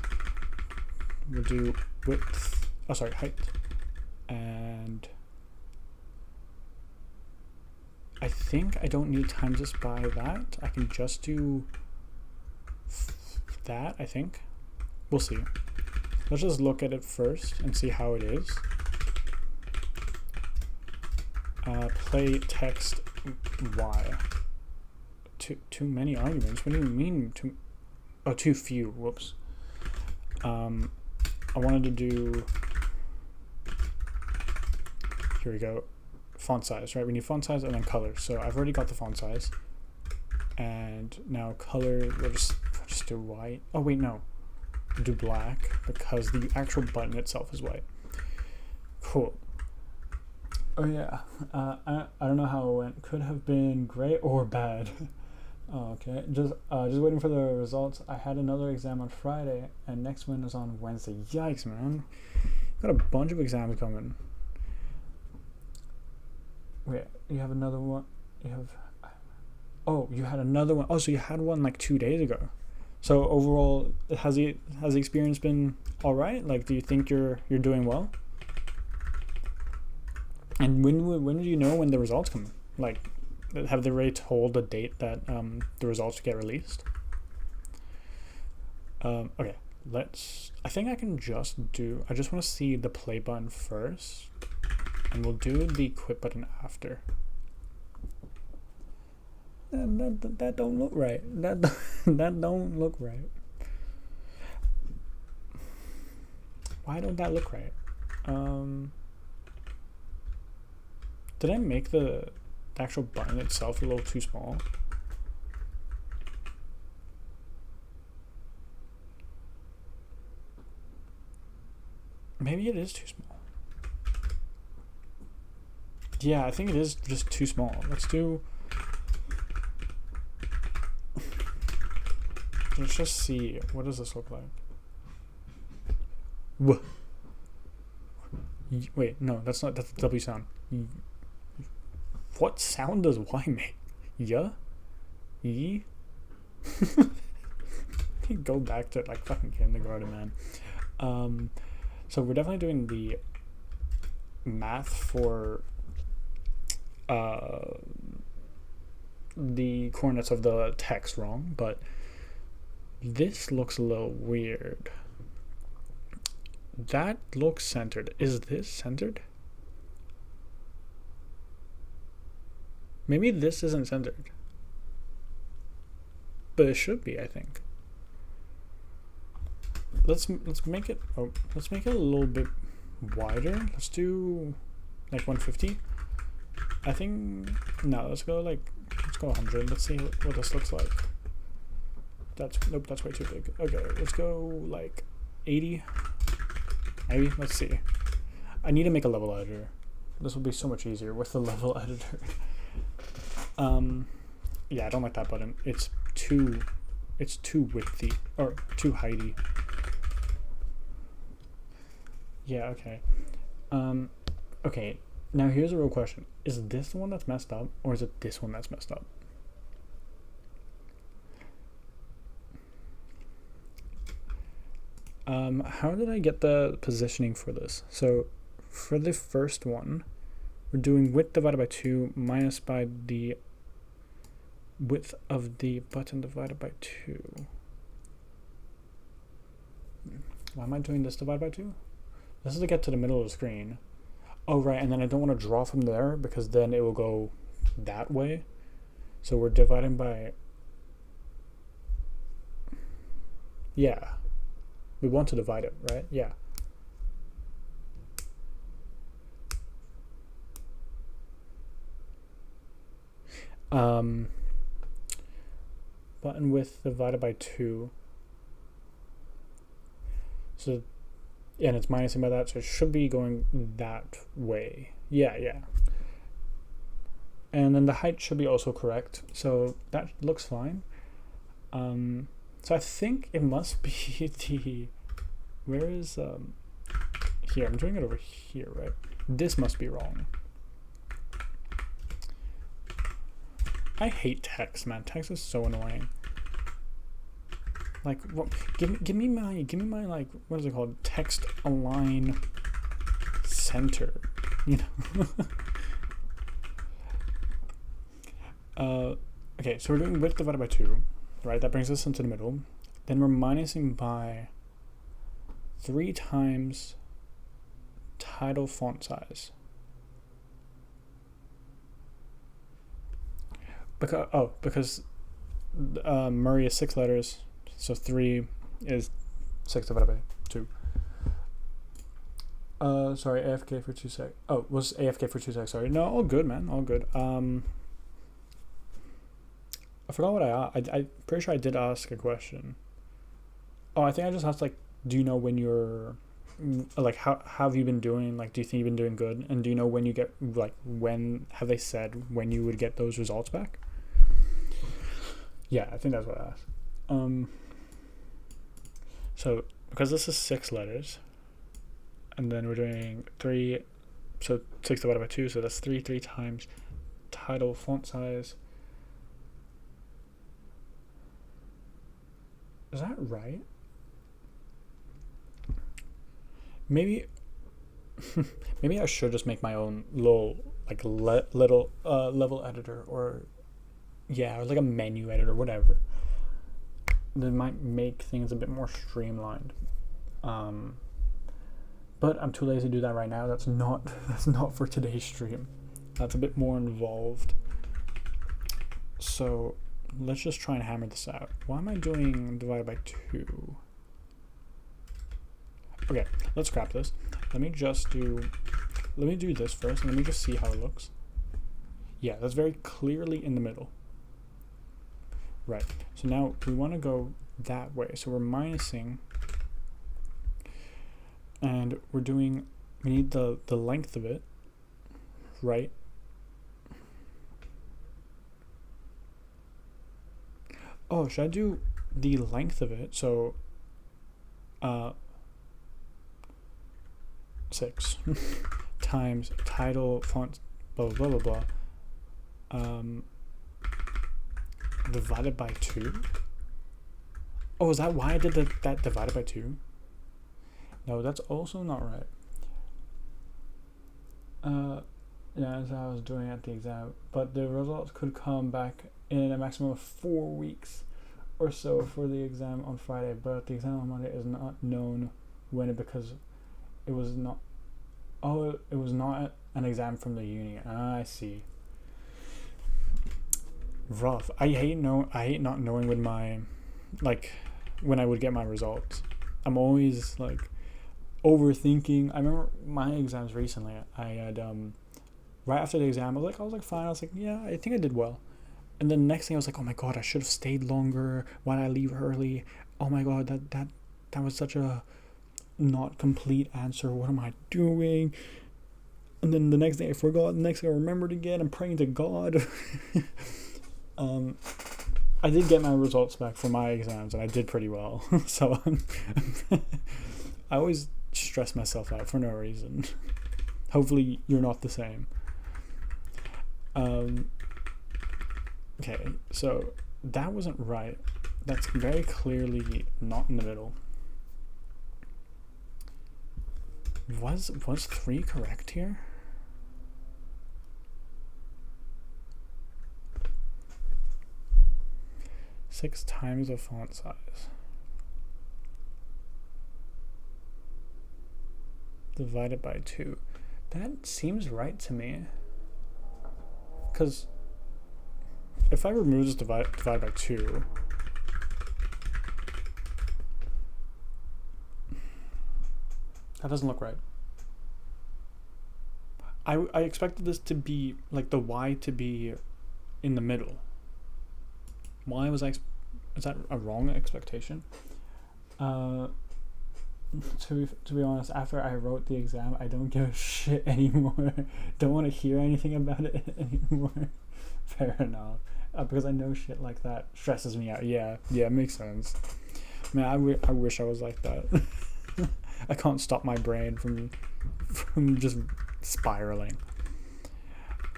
We'll do width, height. And I think I don't need times this by that. I can just do that, I think. We'll see. Let's just look at it first and see how it is. Play text y. Too many arguments. What do you mean? Too few. Whoops. I wanted to do. Here we go. Font size, right? We need font size and then color. So I've already got the font size. And now color, we'll just do white. Oh wait, no. Do black because the actual button itself is white. Cool. Oh yeah. I don't know how it went. Could have been great or bad. Oh, okay. Just waiting for the results. I had another exam on Friday and next one is on Wednesday. Yikes, man. Got a bunch of exams coming. Wait, you have another one? You had another one. Oh, so you had one like 2 days ago. So overall, has the experience been all right? Like, do you think you're doing well? And when do you know when the results come? Like, have they already told the date that the results get released? Okay, I think I can just do. I just want to see the play button first, and we'll do the quit button after. That don't look right. That don't look right. Why don't that look right? Did I make the actual button itself a little too small? Maybe it is too small. Yeah, I think it is just too small. Let's just see, what does this look like? Wait, no, that's the W sound. What sound does Y make? Yeah? Ye? Go back to like fucking kindergarten, man. So we're definitely doing the math for the coordinates of the text wrong, but this looks a little weird. That looks centered. Is this centered? Maybe this isn't centered. But it should be, I think. Let's make it a little bit wider. Let's do like 150. I think let's go 100. Let's see what this looks like. That's way too big. Okay, let's go like 80. Maybe, let's see. I need to make a level editor. This will be so much easier with the level editor. Yeah, I don't like that button. It's too widthy, or too heighty. Yeah, okay. Okay, now here's a real question. Is this the one that's messed up, or is it this one that's messed up? How did I get the positioning for this? So for the first one, we're doing width divided by 2 minus by the width of the button divided by 2. Why am I doing this divided by 2? This is to get to the middle of the screen. Oh, right, and then I don't want to draw from there because then it will go that way. So we're dividing by... Yeah. We want to divide it, right? Yeah. Button width divided by 2. So, yeah, and it's minusing by that, so it should be going that way. Yeah, yeah. And then the height should be also correct, so that looks fine. So I think it must be the... Where is... Here, I'm doing it over here, right? This must be wrong. I hate text, man. Text is so annoying. Like, what? Give me my like, what is it called? Text align center. You know. Okay, so we're doing width divided by 2, right? That brings us into the middle. Then we're minusing by 3 times title font size. Because Murray is 6 letters, so 3 is 6 divided by 2. Sorry, AFK for 2 sec. Oh, was AFK for 2 secs, sorry. No, all good, man, all good. I forgot what I'm pretty sure I did ask a question. Oh, I think I just asked, like, do you know when you're, like, how have you been doing? Like, do you think you've been doing good? And do you know when you get, like, when have they said when you would get those results back? Yeah, I think that's what I asked. So because this is 6 letters, and then we're doing 3, so 6 divided by 2, so that's 3 times title font size. Is that right? Maybe maybe I should just make my own little like little level editor, or yeah, or like a menu editor, whatever. That might make things a bit more streamlined. But I'm too lazy to do that right now. That's not for today's stream. That's a bit more involved. So let's just try and hammer this out. Why am I doing divided by 2? Okay, let's scrap this. Let me do this first, and let me just see how it looks. Yeah, that's very clearly in the middle. Right, so now we want to go that way. So we're minusing, and we need the length of it, right? Oh, should I do the length of it? So, 6 times title font blah blah blah blah divided by 2. Oh, is that why I did that divided by 2? No, that's also not right. Yeah, that's how I was doing at the exam, but the results could come back in a maximum of 4 weeks or so for the exam on Friday, but the exam on Monday is not known when, because it was not. Oh, it was not an exam from the uni. I see. Rough. I hate not knowing when when I would get my results. I'm always like overthinking. I remember my exams recently. I had right after the exam, I was like fine. I was like, yeah, I think I did well. And then next thing I was like, oh my god, I should have stayed longer. Why did I leave early? Oh my god, that was such a not complete answer. What am I doing? And then the next day I forgot. The next day I remembered again. I'm praying to God. I did get my results back for my exams, and I did pretty well. So I always stress myself out for no reason. Hopefully you're not the same. Okay, so that wasn't right. That's very clearly not in the middle. Was 3 correct here? Six times the font size. Divided by 2. That seems right to me. Because if I remove this divide by 2, that doesn't look right. I expected this to be, like, the Y to be in the middle. Why was is that a wrong expectation? To be honest, after I wrote the exam, I don't give a shit anymore. Don't want to hear anything about it anymore. Fair enough. Because I know shit like that stresses me out. Yeah, it makes sense. Man, I wish I was like that. I can't stop my brain from just spiraling.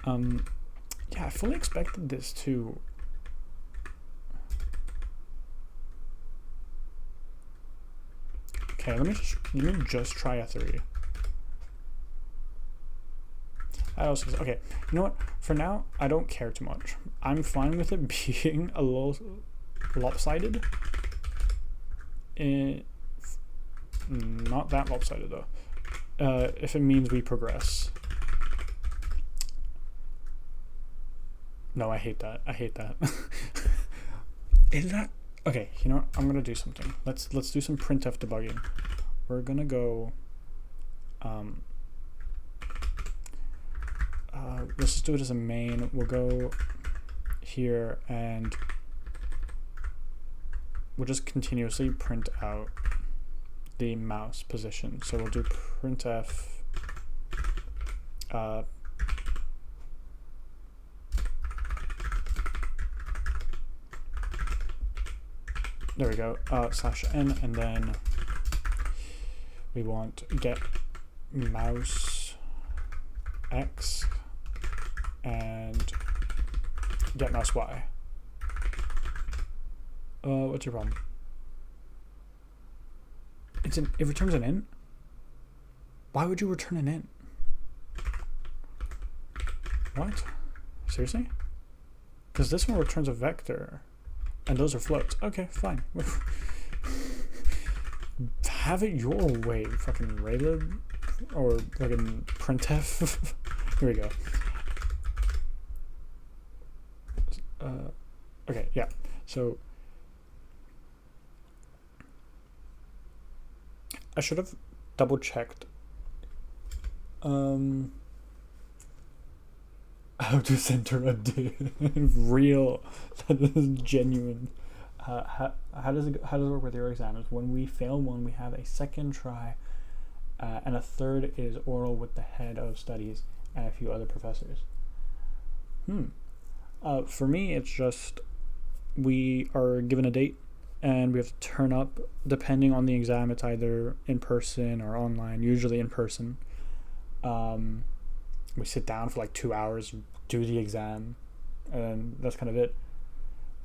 Yeah, I fully expected this to. Okay, let me just try a 3. Okay, you know what? For now, I don't care too much. I'm fine with it being a little lopsided. Not that lopsided though. If it means we progress. No, I hate that. Is that okay? You know what? I'm gonna do something. Let's do some printf debugging. We're gonna go. Let's just do it as a main. We'll go here and we'll just continuously print out the mouse position. So we'll do printf there we go, /n, and then we want get mouse x and get mouse y. What's your problem? It returns an int? Why would you return an int? What? Seriously? Because this one returns a vector. And those are floats. Okay, fine. Have it your way, fucking Raylib. Or fucking printf. Here we go. Okay, yeah. So I should have double checked how to center a dude. Real. That is genuine. How does it work with your exams? When we fail one, we have a second try, and a third is oral with the head of studies and a few other professors. For me, it's just we are given a date and we have to turn up. Depending on the exam, it's either in person or online, usually in person. We sit down for like 2 hours, do the exam, and that's kind of it.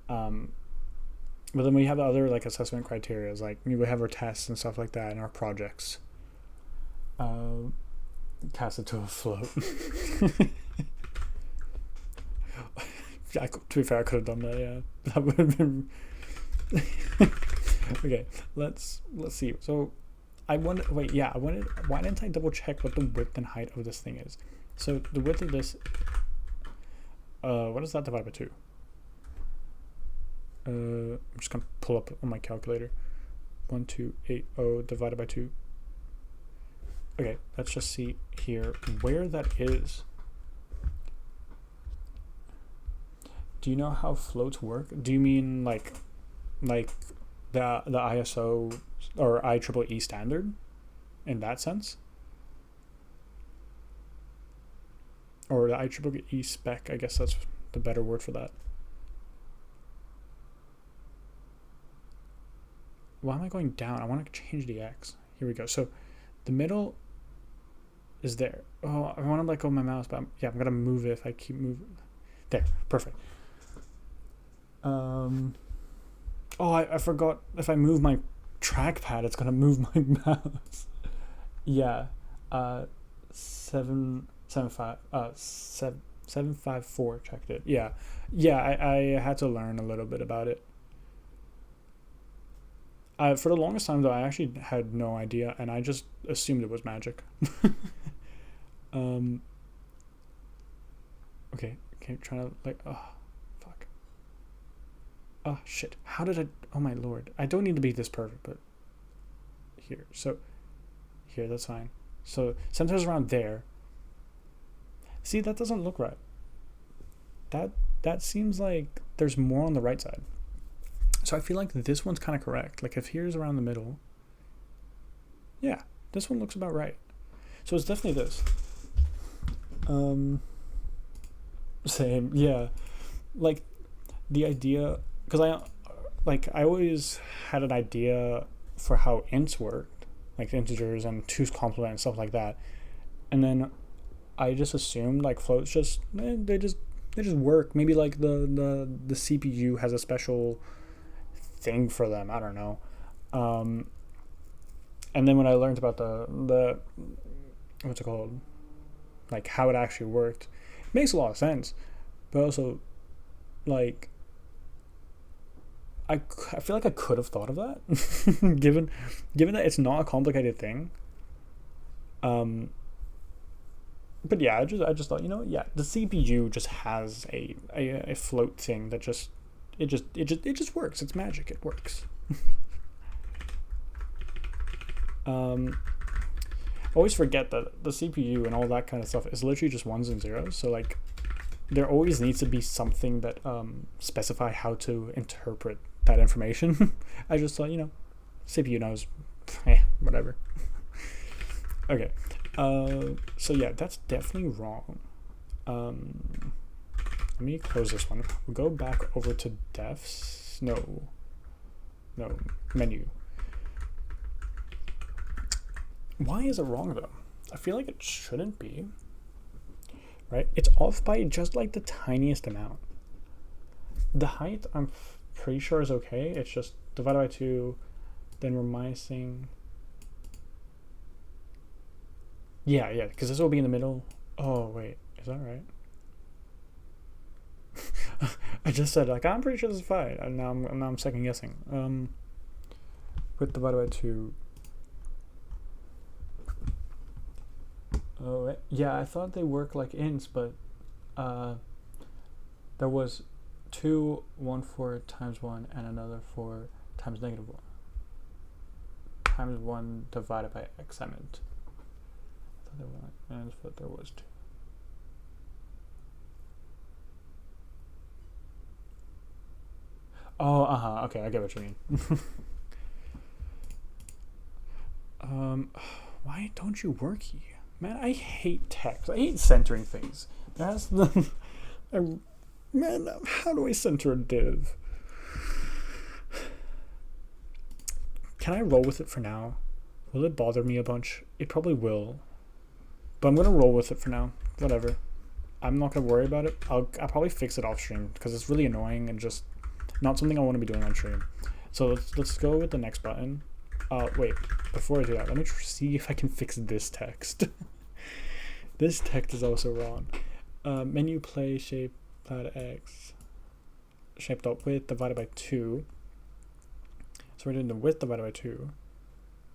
But then we have other like assessment criteria, like we have our tests and stuff like that and our projects. Cast it to a float. To be fair, I could have done that. Yeah, that would have been. Okay, let's see. So, I wanted. Why didn't I double check what the width and height of this thing is? So the width of this. What is that divided by 2? I'm just gonna pull up on my calculator. 1280 divided by 2. Okay, let's just see here where that is. Do you know how floats work? Do you mean like the ISO or IEEE standard? in that sense. Or the IEEE spec, I guess that's the better word for that. Why am I going down? I want to change the X. Here we go. So the middle is there. Oh, I want to let go of my mouse, but I'm going to move it if I keep moving. There, perfect. Oh, I forgot if I move my trackpad, it's going to move my mouse. Yeah. 754 checked it. Yeah. I had to learn a little bit about it. For the longest time though, I actually had no idea, and I just assumed it was magic. Okay, trying to like, oh, fuck. Oh shit! How did I? Oh my lord! I don't need to be this perfect, but here. So here, that's fine. So sometimes around there. See, that doesn't look right. That seems like there's more on the right side. So I feel like this one's kind of correct. Like if here's around the middle, yeah, this one looks about right. So it's definitely this. Same, yeah. Like the idea, because I always had an idea for how ints worked, like integers and two's complement and stuff like that, and then I just assumed like floats just they just work. Maybe like the CPU has a special thing for them. I don't know. And then when I learned about the what's it called, like how it actually worked, it makes a lot of sense. But also, like, I feel like I could have thought of that, given that it's not a complicated thing. But yeah, I just thought, yeah, the CPU just has a float thing that just works. It's magic. It works. I always forget that the CPU and all that kind of stuff is literally just ones and zeros. So like, there always needs to be something that specify how to interpret that information. I just thought, CPU knows. Whatever. Okay. So yeah, that's definitely wrong. Let me close this one. We'll go back over to defs. No, menu. Why is it wrong though? I feel like it shouldn't be. Right? It's off by just like the tiniest amount. The height, I'm pretty sure is okay. It's just divided by 2, then we're minusing. Yeah, because this will be in the middle. Oh, wait. Is that right? I just said, like, I'm pretty sure this is fine. And now I'm second guessing. Width divided by 2. Oh, yeah, I thought they work like ints, but there was 2, 1 for times 1, and another for times -1. Times 1 divided by x, I meant. I thought there were like ends, but there was 2. Oh, okay, I get what you mean. Why don't you work here? Man, I hate text. I hate centering things. Man, how do I center a div? Can I roll with it for now? Will it bother me a bunch? It probably will. But I'm going to roll with it for now. Whatever. I'm not going to worry about it. I'll probably fix it off stream because it's really annoying and just not something I want to be doing on stream. So let's go with the next button. Wait, before I do that, let me see if I can fix this text. This text is also wrong. Menu play shape plat x shape dot width divided by 2. So we're doing the width divided by 2.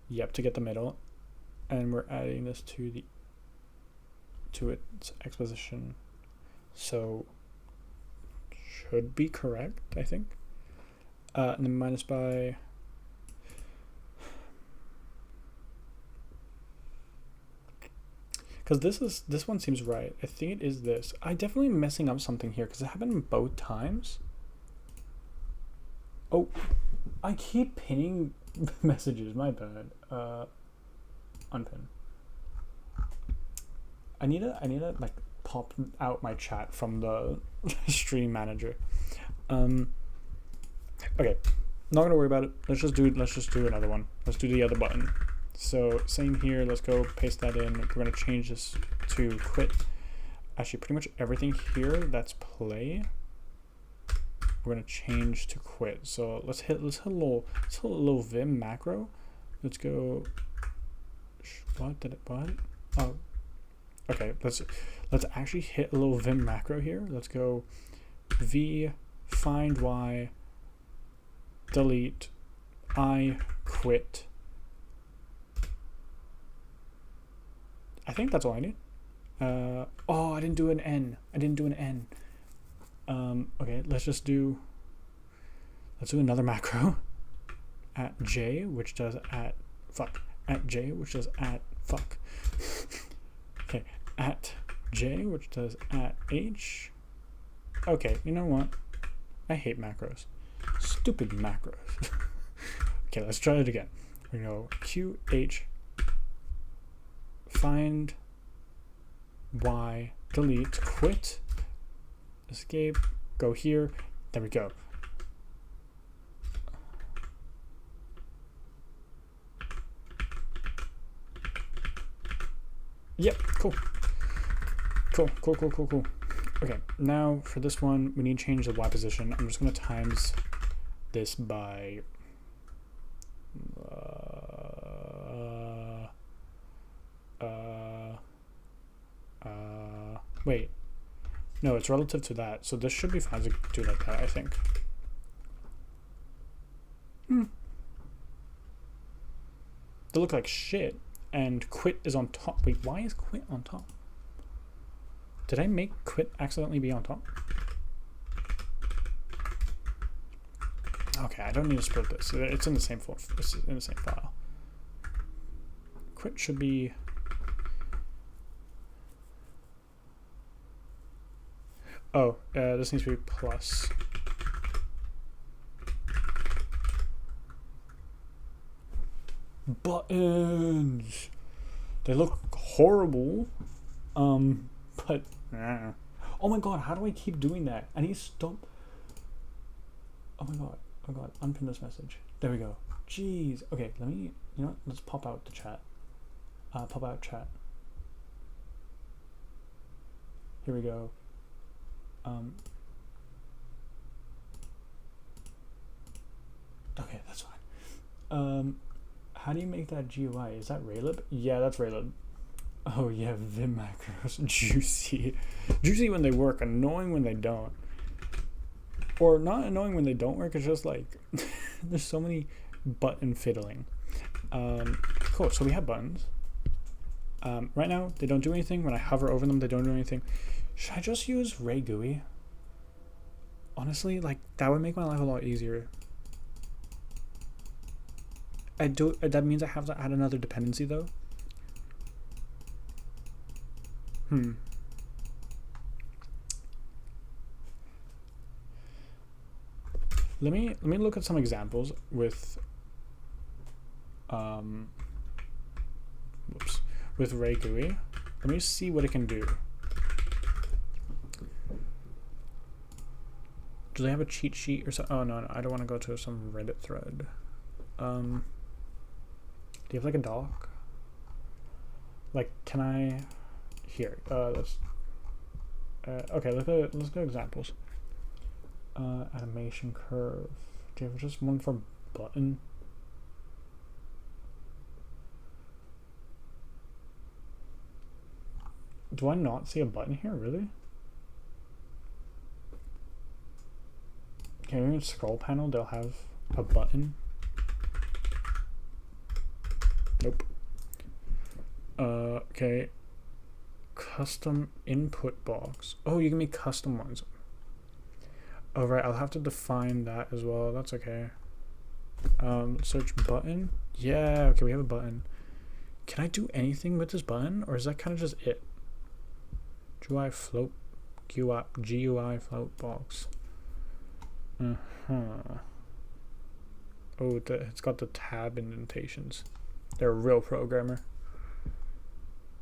Yep, to get the middle, and we're adding this to its x position. So should be correct, I think. And then minus by. Because this one seems right. I think it is this. I definitely am messing up something here because it happened both times. Oh, I keep pinning messages. My bad. unpin. I need to like pop out my chat from the stream manager. Okay, not gonna worry about it. Let's just do another one. Let's do the other button. So same here. Let's go paste that in. We're gonna change this to quit. Actually, pretty much everything here that's play, we're gonna change to quit. So let's hit a little Vim macro. Let's go. What? Oh, okay. Let's actually hit a little Vim macro here. Let's go v find y delete I quit. I think that's all I need. Oh, I didn't do an N. Okay, let's do another macro at j, which does at fuck. At j, which does at fuck. Okay, at j, which does at h. Okay, you know what? I hate macros. Stupid macros. Okay, let's try it again. We go qh find y delete quit escape, go here, there we go. Yep, cool. Okay, now for this one we need to change the y position. I'm just going to times this by wait, no, it's relative to that, so this should be fine to do like that, I think. They look like shit, and quit is on top. Wait, why is quit on top? Did I make quit accidentally be on top? Okay, I don't need to split this. It's in the same file. It's in the same file. Quit should be. Oh, this needs to be plus. Buttons. They look horrible. But oh my god, how do I keep doing that? I need to stop. Oh my god, unpin this message. There we go. Jeez. Okay, let me, you know what? Let's pop out the chat. Pop out chat. Here we go. Okay, that's fine. How do you make that GUI? Is that Raylib? Yeah, that's Raylib. Oh yeah, Vim macros. Juicy. Juicy when they work, annoying when they don't. Or not annoying when they don't work, it's just like there's so many button fiddling. Cool, so we have buttons. Right now, they don't do anything. When I hover over them, they don't do anything. Should I just use Ray GUI? Honestly, like, that would make my life a lot easier. That means I have to add another dependency, though. Let me look at some examples with with Ray GUI. Let me see what it can do. Do they have a cheat sheet or something? Oh no, I don't want to go to some Reddit thread. Do you have like a doc? Like, can I? Here, let's. Okay, let's go examples. Animation curve. Do you have just one for button? Do I not see a button here? Really? Okay, maybe in scroll panel they'll have a button. Nope. Okay. Custom input box. Oh, you can make custom ones. Oh, right, I'll have to define that as well. That's okay. Search button. Yeah, okay, we have a button. Can I do anything with this button, or is that kind of just it? GUI float, GUI float box. Oh, it's got the tab indentations. They're a real programmer.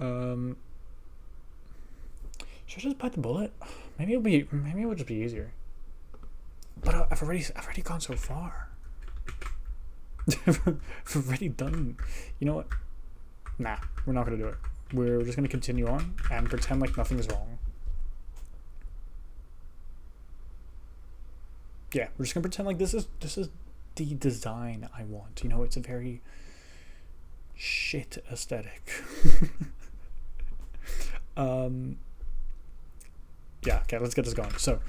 Should I just bite the bullet? Maybe it'll just be easier. But I've already gone so far. I've already done. You know what? Nah, we're not gonna do it. We're just gonna continue on and pretend like nothing's wrong. Yeah, we're just gonna pretend like this is the design I want. You know, it's a very shit aesthetic. Yeah, okay, let's get this going. So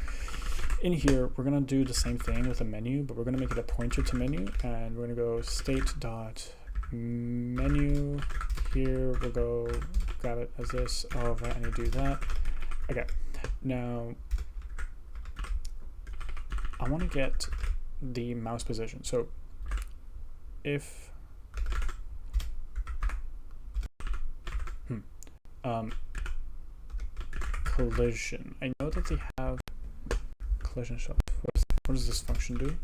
in here, we're gonna do the same thing with a menu, but we're gonna make it a pointer to menu, and we're gonna go state dot menu. Here we'll go grab it as this. Oh, right, I need to do that. Okay, now I want to get the mouse position. So if collision, I know that they have collision stuff. What does this function do?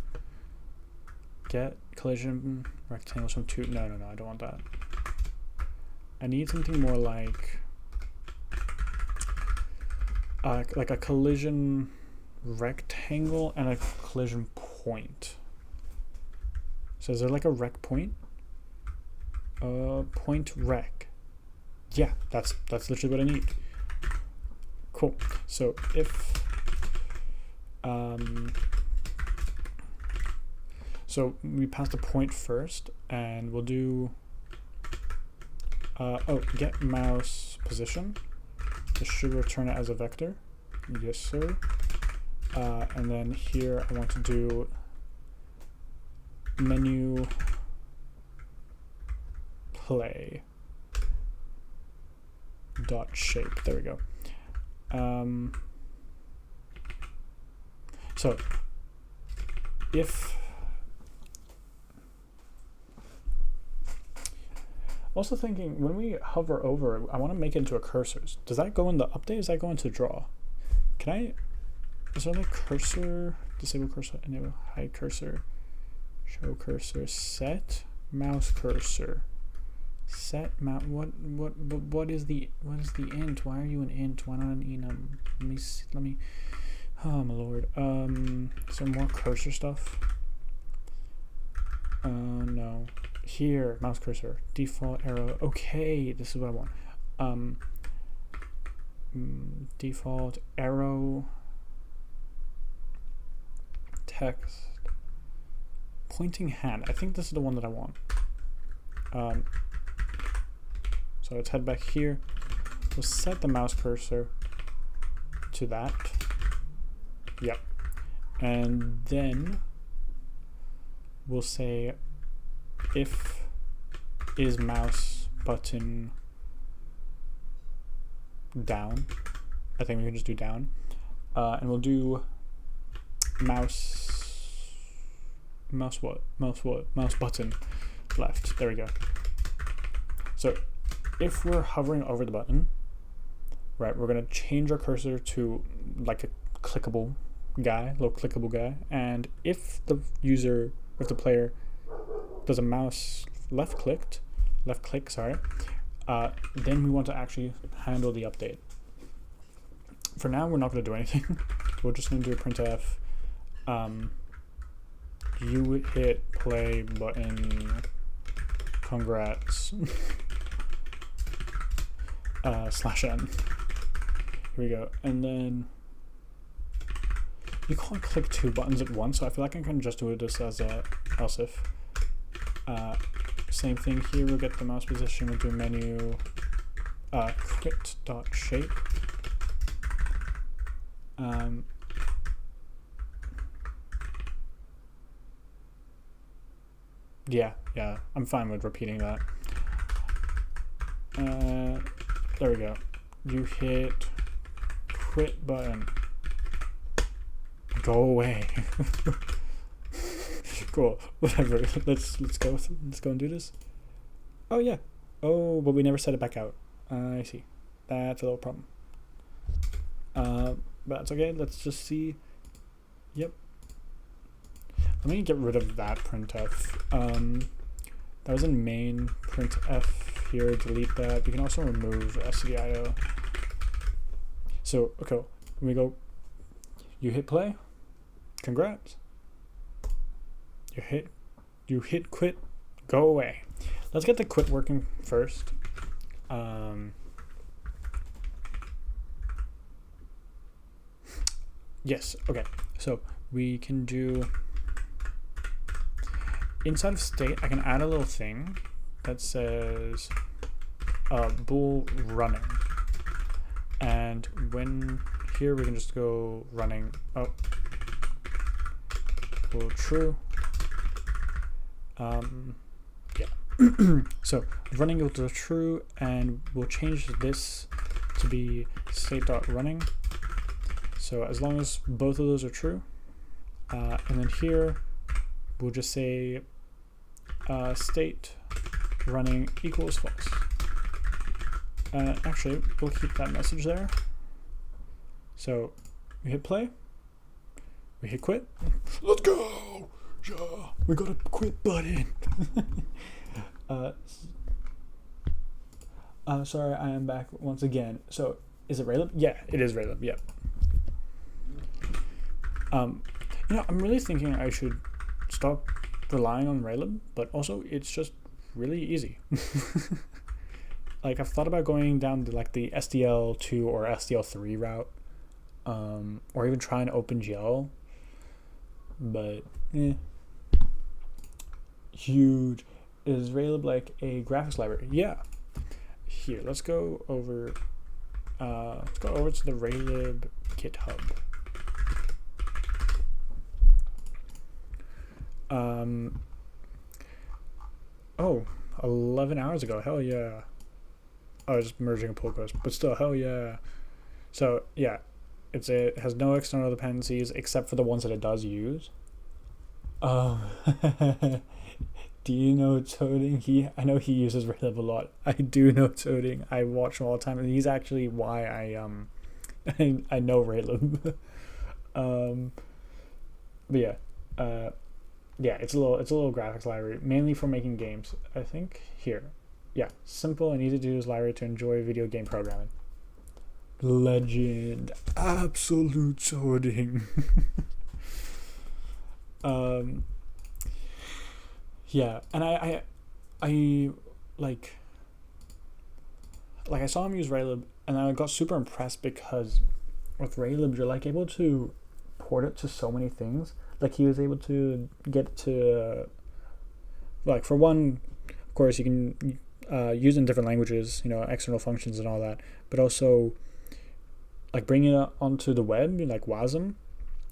Get collision rectangles from 2. No, I don't want that. I need something more like a collision rectangle and a collision point. So is there like a rec point? Point rec. Yeah, that's literally what I need. Cool. So if so we pass the point first, and we'll do get mouse position. This should return it as a vector. Yes, sir. And then here I want to do menu play dot shape. There we go. So if also thinking when we hover over, I want to make it into a cursor. Does that go in the update? Does that go into draw? Can I? Is there like cursor? Disable cursor. Enable hide cursor. Show cursor. Set mouse cursor. Set mouse. What is the int? Why are you an int? Why not an enum? Let me see, let me. Oh my lord. Is there more cursor stuff? No. Here, mouse cursor, default arrow. Okay, this is what I want. Default arrow, text, pointing hand. I think this is the one that I want. So let's head back here. We'll set the mouse cursor to that. Yep. And then we'll say if is mouse button down. I think we can just do down. And we'll do mouse button left. There we go. So if we're hovering over the button, right, we're gonna change our cursor to like a clickable guy, little clickable guy. And if the player does a mouse left click, then we want to actually handle the update. For now, we're not going to do anything. We're just going to do a printf. You hit play button. Congrats. /n. Here we go. And then you can't click 2 buttons at once, so I feel like I can just do this as a else if. Same thing here, we'll get the mouse position, we'll do menu quit.shape. Yeah, I'm fine with repeating that. There we go. You hit quit button. Go away. Cool. Whatever. Let's go and do this. Oh yeah. Oh, but we never set it back out. I see. That's a little problem. But that's okay. Let's just see. Yep. Let me get rid of that printf. That was in main printf here, delete that. You can also remove stdio. So, okay, when we go, you hit play, congrats. You hit quit, go away. Let's get the quit working first. Yes, okay, so we can do, inside of state, I can add a little thing that says bool running. And when here we can just go running, bool true. Yeah. So running equals to true, and we'll change this to be state.running. So as long as both of those are true, and then here we'll just say state running equals false. Actually, we'll keep that message there. So we hit play, we hit quit. Let's go! Yeah, we got a quit button. Sorry, I am back once again. So is it Raylib? Yeah, it is Raylib. Yep. You know, I'm really thinking I should stop relying on Raylib, but also it's just really easy. Like, I've thought about going down to like the SDL2 or SDL3 route, or even trying OpenGL, but huge. Is Raylib like a graphics library? Yeah. Here, let's go over to the Raylib GitHub. 11 hours ago. Hell yeah. I was just merging a pull request, but still, hell yeah. So yeah, it has no external dependencies except for the ones that it does use. Do you know Toading? I know he uses Raylib a lot. I do know Toading. I watch him all the time, and he's actually why I know Raylib. But yeah, yeah, it's a little graphics library, mainly for making games. I think here, yeah, simple and easy to use library to enjoy video game programming. Legend, absolute Toading. Yeah, and I like I saw him use Raylib, and I got super impressed because with Raylib you're like able to port it to so many things. Like, he was able to get to like, for one, of course, you can use in different languages, you know, external functions and all that, but also like bringing it onto the web, like WASM,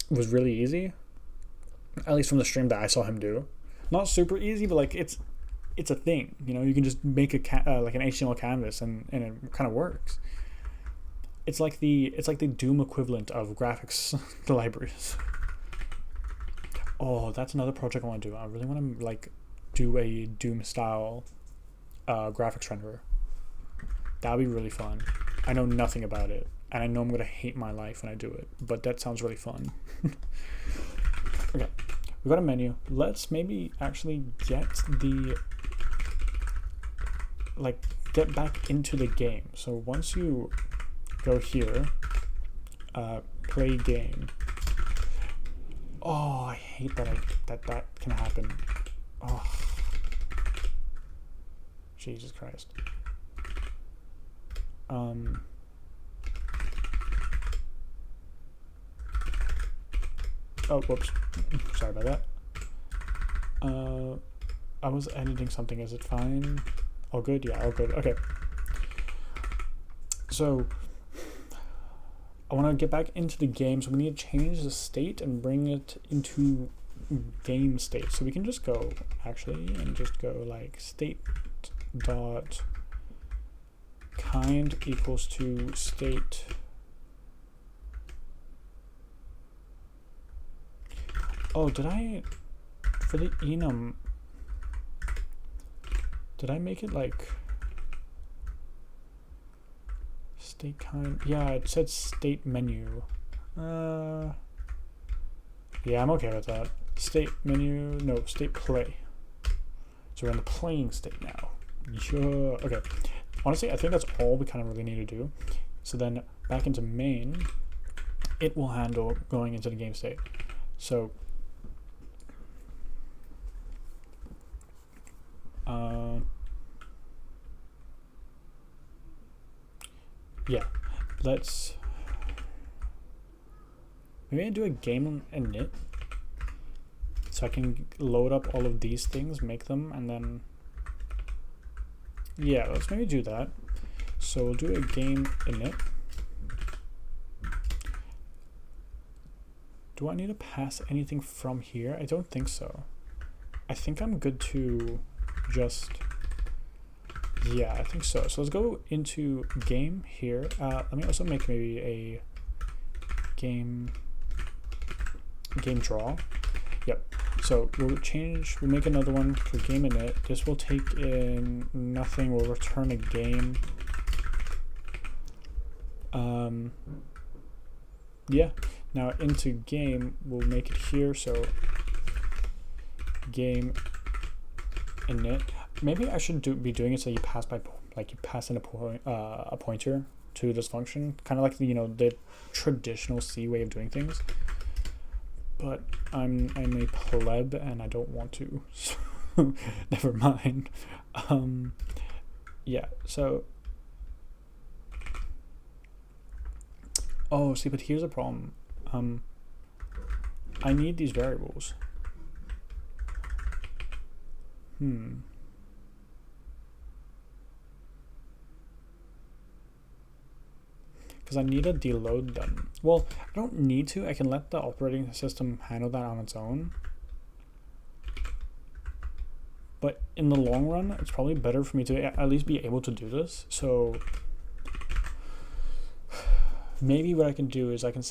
was really easy. At least from the stream that I saw him do. Not super easy, but like it's a thing, you know. You can just make like an HTML canvas, and it kind of works. It's like the Doom equivalent of graphics libraries. Oh, that's another project I want to do. I really want to like do a Doom style graphics renderer. That'd be really fun. I know nothing about it, and I know I'm gonna hate my life when I do it, but that sounds really fun. Okay, we've got a menu. Let's maybe actually get back into the game. So once you go here, play game. Oh, I hate that can happen. Oh, Jesus Christ. Oh, whoops. Sorry about that. I was editing something. Is it fine? All good? Yeah, all good. Okay. So, I want to get back into the game, so we need to change the state and bring it into game state. So we can just go, actually, and just go like state dot kind equals to state. Oh, did I, for the enum, did I make it like state kind? Yeah, it said state menu. Yeah, I'm okay with that. State menu, no, state play. So we're in the playing state now. Yeah. Okay. Honestly, I think that's all we kind of really need to do. So then back into main, it will handle going into the game state. So yeah, let's maybe I do a game init so I can load up all of these things, make them, and then yeah, let's maybe do that. So we'll do a game init. Do I need to pass anything from here? I don't think so. I think I'm good to just, yeah, I think so. So let's go into game here. Let me also make maybe a game draw. Yep. So we'll make another one for game init. This will take in nothing. We'll return a game. Yeah. Now into game, we'll make it here. So game init. Maybe I should be doing it so you pass in a pointer to this function, kind of like the traditional C way of doing things. But I'm a pleb and I don't want to, so never mind. Yeah. So. Oh, see, but here's a problem. I need these variables. Because I need to deload them. Well, I don't need to. I can let the operating system handle that on its own. But in the long run, it's probably better for me to at least be able to do this. So maybe what I can do is I can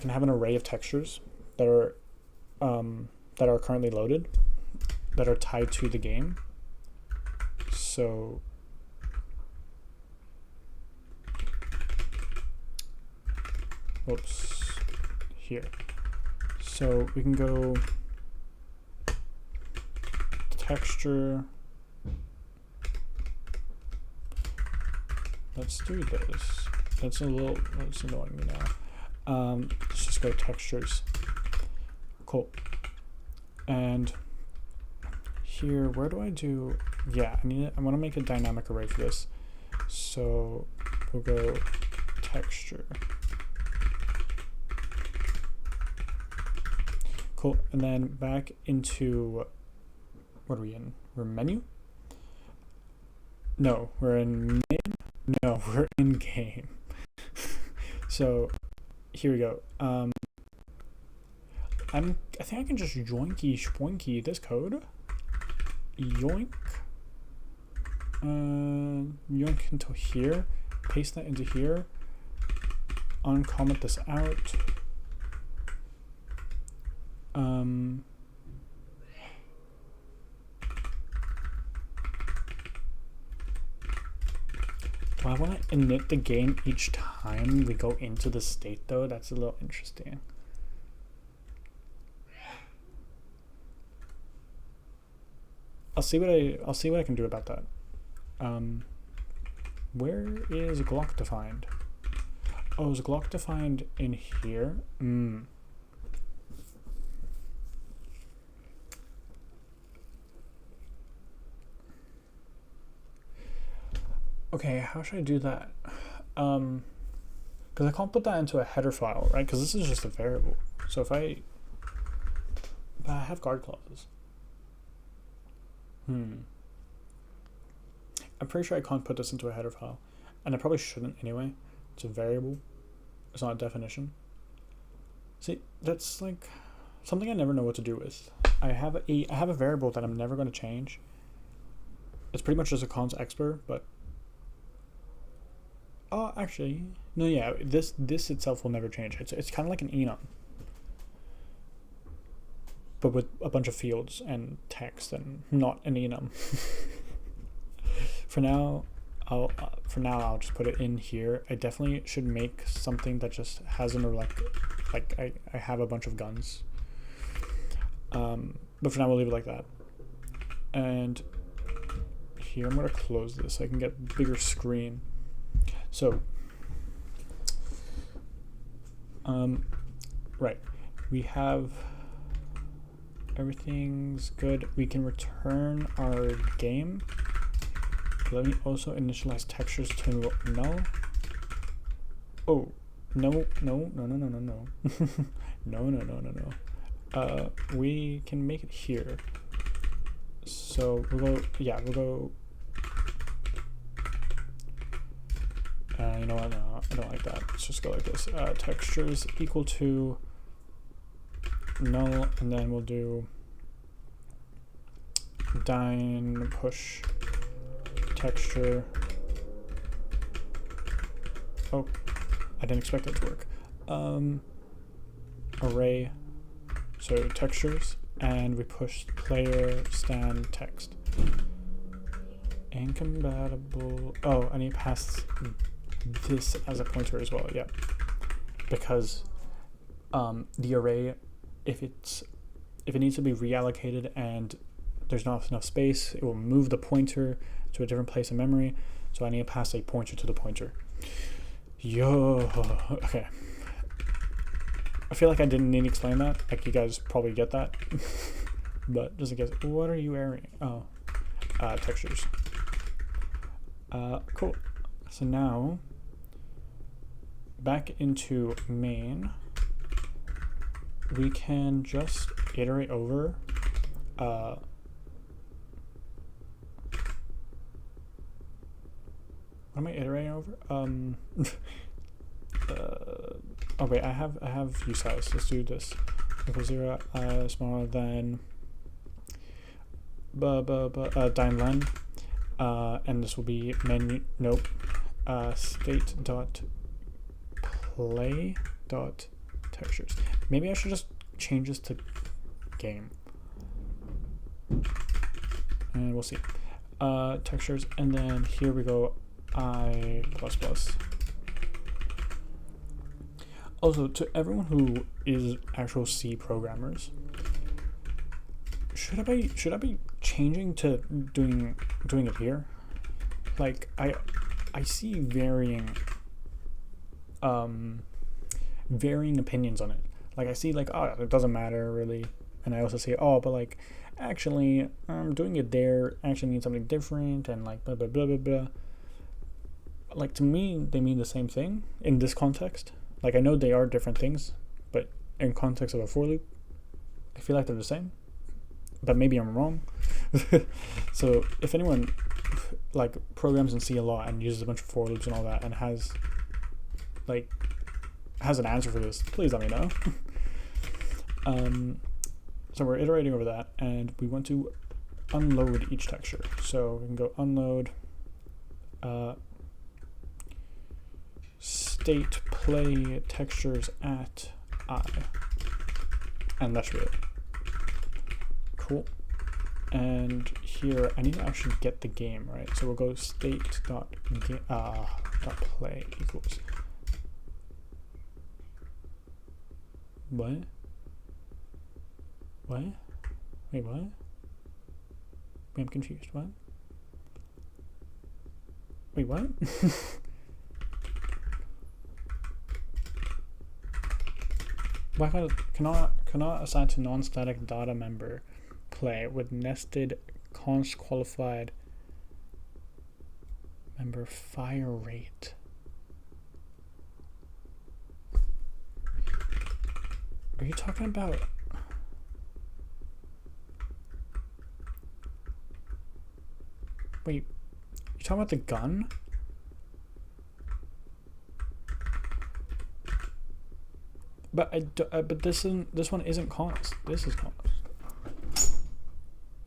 have an array of textures that are currently loaded, that are tied to the game. So oops, here. So we can go texture. Let's do this. That's annoying me now. Let's just go textures. Cool. And here, where do I do? Yeah, I want to make a dynamic array for this. So we'll go texture. Cool. And then back into, what are we in? We're menu? No, we're in main. No, we're in game. So here we go. I think I can just yoinky schwoinky this code. Yoink. Yoink into here. Paste that into here. Uncomment this out. Do I want to init the game each time we go into the state though? That's a little interesting. I'll see what I can do about that. Where is Glock defined? Oh, is Glock defined in here? Okay, how should I do that? Because I can't put that into a header file, right? Because this is just a variable. So if I have guard clauses. I'm pretty sure I can't put this into a header file, and I probably shouldn't anyway. It's a variable. It's not a definition. See, that's like something I never know what to do with. I have a variable that I'm never going to change. It's pretty much just a cons expr, but oh, actually, no, yeah, this itself will never change. It's kind of like an enum, but with a bunch of fields and text, and not an enum. For now, I'll just put it in here. I definitely should make something that just has an like I have a bunch of guns. But for now, we'll leave it like that. And here. I'm gonna close this so I can get bigger screen. So, right, we have everything's good. We can return our game. Let me also initialize textures to null. Oh, no. No. We can make it here. So we'll go, you know what, no, I don't like that. Let's just go like this. Textures equal to null, and then we'll do dyn push texture. Oh, I didn't expect it to work. Array, so textures, and we push player stand text. Incompatible. Oh, I need to pass this as a pointer as well. Yeah, because the array, if it needs to be reallocated and there's not enough space, it will move the pointer to a different place in memory. So I need to pass a pointer to the pointer. Okay. I feel like I didn't need to explain that. Like, you guys probably get that. But just in case, what are you airing? Oh, textures. Cool. So now, back into main, we can just iterate over what am I iterating over? Oh wait, I have view size. Let's do this. Equals 0, smaller than dyn len, and this will be menu. Nope. State dot play dot textures. Maybe I should just change this to game, and we'll see. Textures, and then here we go. I++. Also, to everyone who is actual C programmers, should I be changing to doing it here? Like, I see varying opinions on it. Like, I see like, oh, it doesn't matter really, and I also say, oh, but like, actually, doing it there actually means something different, and like blah blah blah blah blah. Like, to me, they mean the same thing in this context. Like, I know they are different things, but in context of a for loop, I feel like they're the same. But maybe I'm wrong. So if anyone like programs in C a lot and uses a bunch of for loops and all that and has an answer for this, please let me know. So we're iterating over that, and we want to unload each texture. So we can go unload state play textures at I, and that's it. Cool. And here I need to actually get the game, right? So we'll go state dot play equals what? Wait, what? Wait, I'm confused. What? Wait, what? Why cannot assign to non-static data member play with nested const qualified member fire rate? Are you talking about? Wait, you talking about the gun? But this one isn't const. This is const.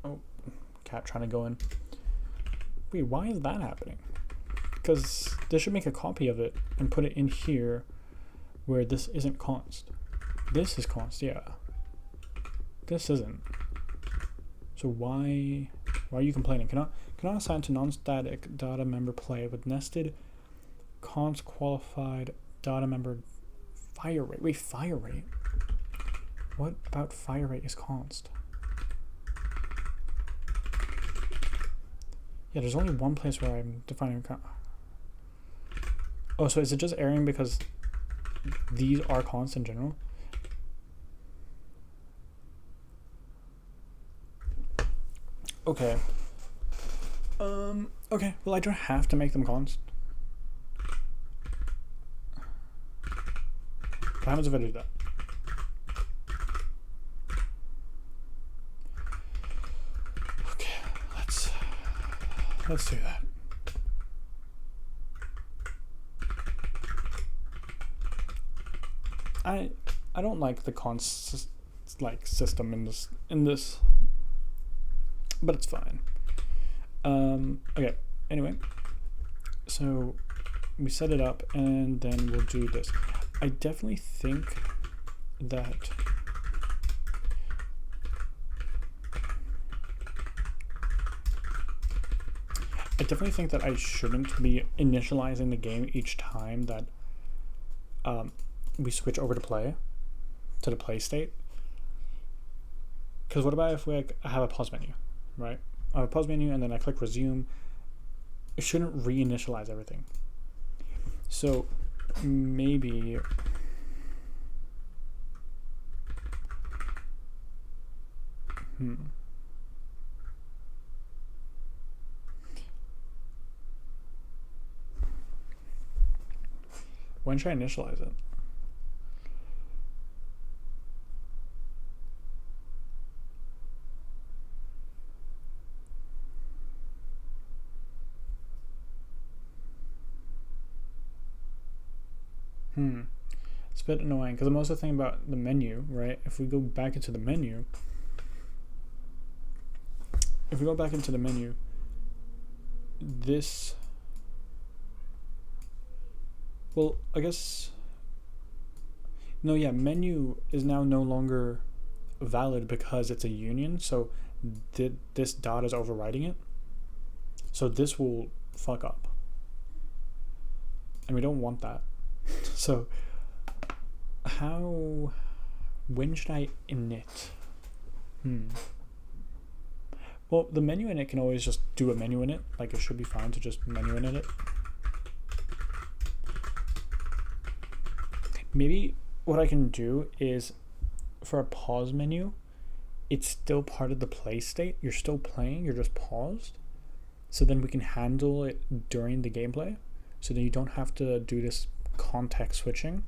Oh, cat trying to go in. Wait, why is that happening? Because this should make a copy of it and put it in here, where this isn't const. This is const, yeah. This isn't. So why are you complaining? Cannot assign to non-static data member play with nested const qualified data member fire rate. Wait, fire rate? What about fire rate is const? Yeah, there's only one place where I'm defining. Oh, so is it just erroring because these are consts in general? Okay. Okay, well I don't have to make them const. What happens if I do that? Okay, let's do that. I don't like the const like system in this, but it's fine. Okay. Anyway, so we set it up, and then we'll do this. I definitely think that I shouldn't be initializing the game each time that we switch over to the play state. Because what about if we have a pause menu, right? I have a pause menu and then I click resume. It shouldn't reinitialize everything. So maybe when should I initialize it? It's a bit annoying because I'm also thinking about the menu, right? If we go back into the menu, this, well, I guess, no, yeah, menu is now no longer valid because it's a union, so this dot is overriding it. So this will fuck up. And we don't want that. So when should I init? Well, the menu init can always just do a menu init. Like, it should be fine to just menu init it. Maybe what I can do is, for a pause menu, it's still part of the play state. You're still playing, you're just paused. So then we can handle it during the gameplay. So then you don't have to do this context switching.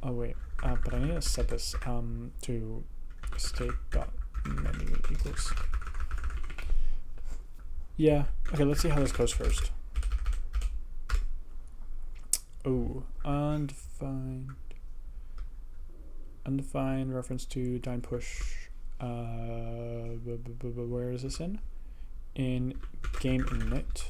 Oh wait, but I need to set this to state.menu equals. Yeah, okay, let's see how this goes first. Oh, undefined reference to dyn push. Where is this in? In game init.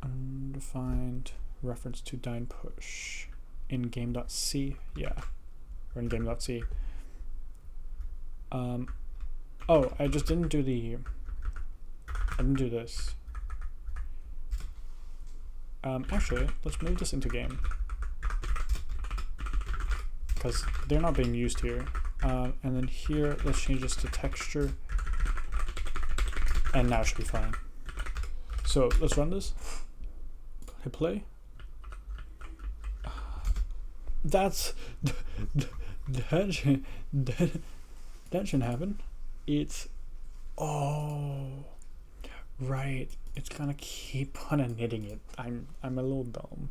Undefined reference to dyn push in game.c. Yeah, or in game.c. Oh, I just didn't do this. Actually, let's move this into game because they're not being used here. And then here, let's change this to texture, and now it should be fine. So let's run this. Hit play. That shouldn't happen. It's, oh, right. It's gonna keep on knitting it. I'm a little dumb.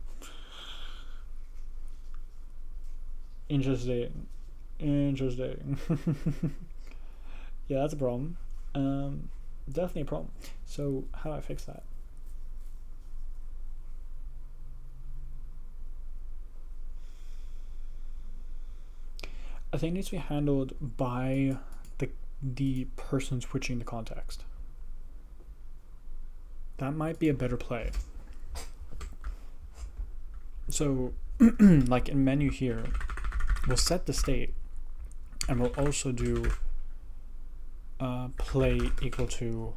Interesting. Yeah, that's a problem. Definitely a problem. So how do I fix that? I think it needs to be handled by the person switching the context. That might be a better play. So, like in menu here, we'll set the state, and we'll also do play equal to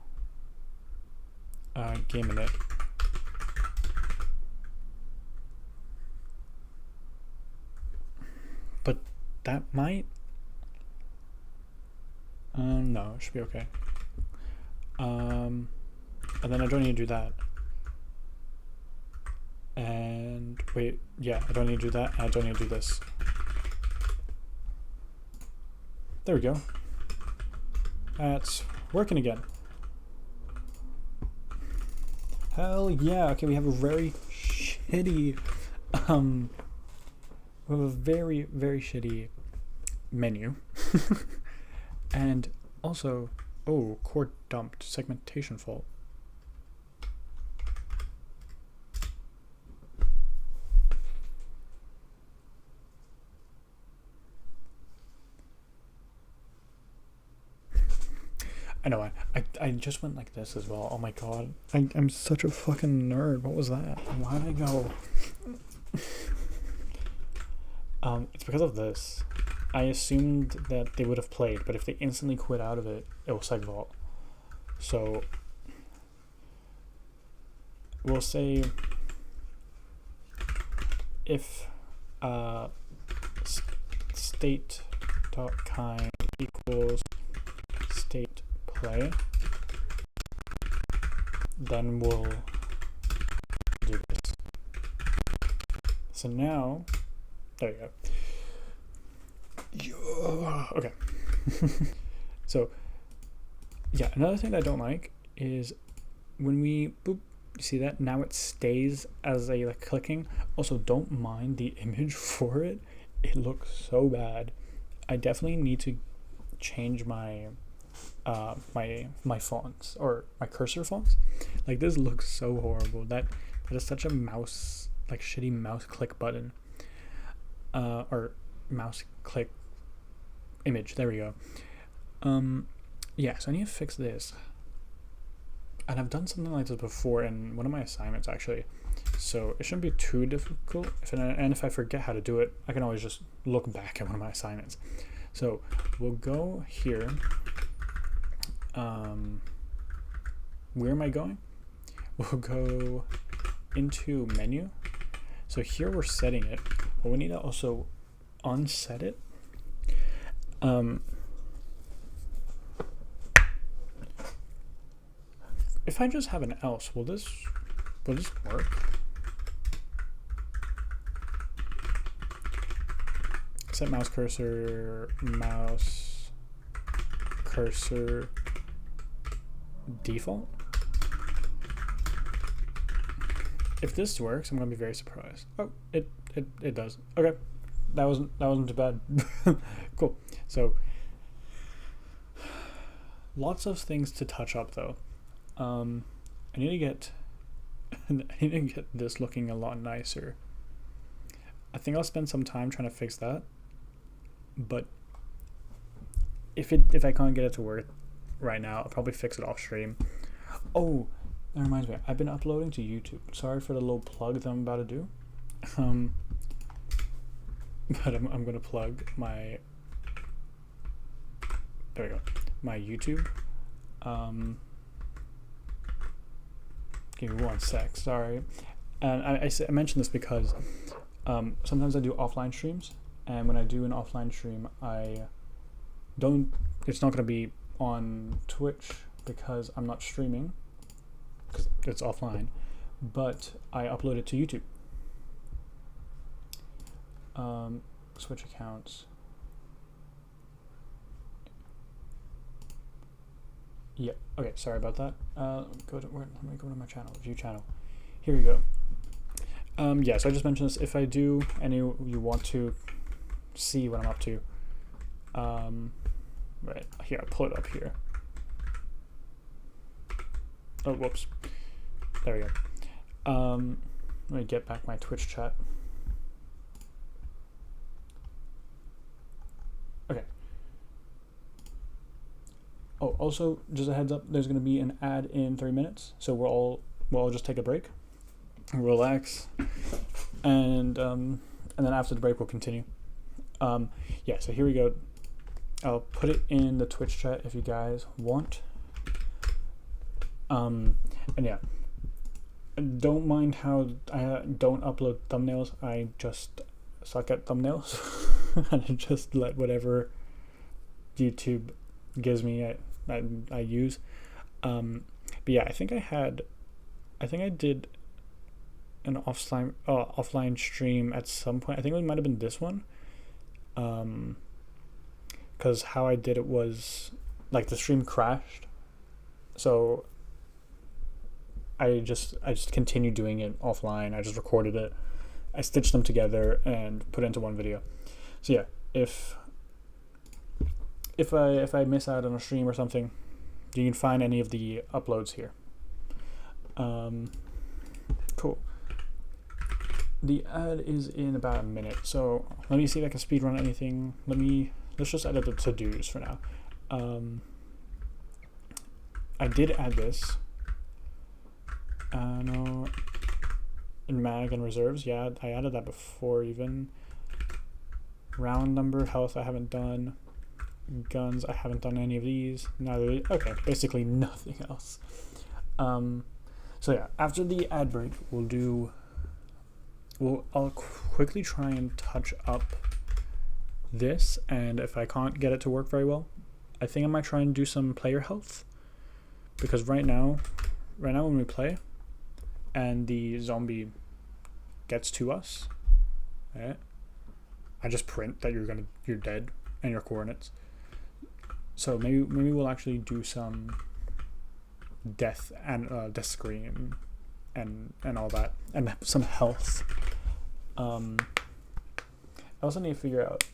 game init. But that might No, it should be okay. And then I don't need to do that. And wait, yeah, I don't need to do that. I don't need to do this. There we go. That's working again. Hell yeah. Okay, we have a very shitty we have a very, very shitty menu. And also, oh, core dumped, segmentation fault. I know, I just went like this as well. Oh my god. I'm such a fucking nerd. What was that? Why did I go? It's because of this. I assumed that they would have played, but if they instantly quit out of it, it will seg vault. So we'll say if state.kind equals state play, then we'll do this. So now, there you go. Okay. So, yeah, another thing that I don't like is when we boop, you see that? Now it stays as a like clicking. Also, don't mind the image for it. It looks so bad. I definitely need to change my my fonts or my cursor fonts. Like this looks so horrible. That is such a mouse, like shitty mouse click button. Or mouse click image. There we go. Yeah, so I need to fix this. And I've done something like this before in one of my assignments actually. So it shouldn't be too difficult. And if I forget how to do it, I can always just look back at one of my assignments. So we'll go here. Where am I going? We'll go into menu. So here we're setting it, but we need to also unset it. If I just have an else, will this work? Set mouse cursor default. If this works, I'm gonna be very surprised. Oh, it does. Okay, that wasn't too bad. Cool. So lots of things to touch up though. I need to get this looking a lot nicer. I think I'll spend some time trying to fix that. But if I can't get it to work right now, I'll probably fix it off stream. Oh, that reminds me, I've been uploading to YouTube. Sorry for the little plug that I'm about to do. But I'm gonna plug my, there we go, my YouTube. Give me one sec, sorry. And I mentioned this because sometimes I do offline streams, and when I do an offline stream, it's not gonna be on Twitch because I'm not streaming, because it's offline, but I upload it to YouTube. Switch accounts. Yeah, okay, sorry about that. Let me go to my channel, view channel. Here we go. Yeah, so I just mentioned this. If I do, and you want to see what I'm up to, right here, I'll pull it up here. Oh, whoops. There we go. Let me get back my Twitch chat. Okay. Oh, also, just a heads up, there's going to be an ad in 3 minutes, so we'll all just take a break, relax, and then after the break we'll continue. Yeah, so here we go. I'll put it in the Twitch chat if you guys want. And yeah, don't mind how I don't upload thumbnails. I just suck at thumbnails, and I just let whatever YouTube gives me I use. But yeah, I think I did an offline stream at some point. I think it might have been this one. Because how I did it was like the stream crashed, so I just continued doing it offline. I just recorded it, I stitched them together and put it into one video. So yeah, if I miss out on a stream or something, you can find any of the uploads here. Cool. The ad is in about a minute, so let me see if I can speedrun anything. Let's just edit the to-dos for now. I did add this. No, in mag and reserves, yeah, I added that before even. Round number, health, I haven't done. Guns, I haven't done any of these. Neither. Okay, basically nothing else. So yeah, after the ad break, I'll quickly try and touch up this, and if I can't get it to work very well, I think I might try and do some player health, because right now when we play and the zombie gets to us, right, I just print that you're dead and your coordinates. So maybe we'll actually do some death and death screen and all that, and some health. I also need to figure out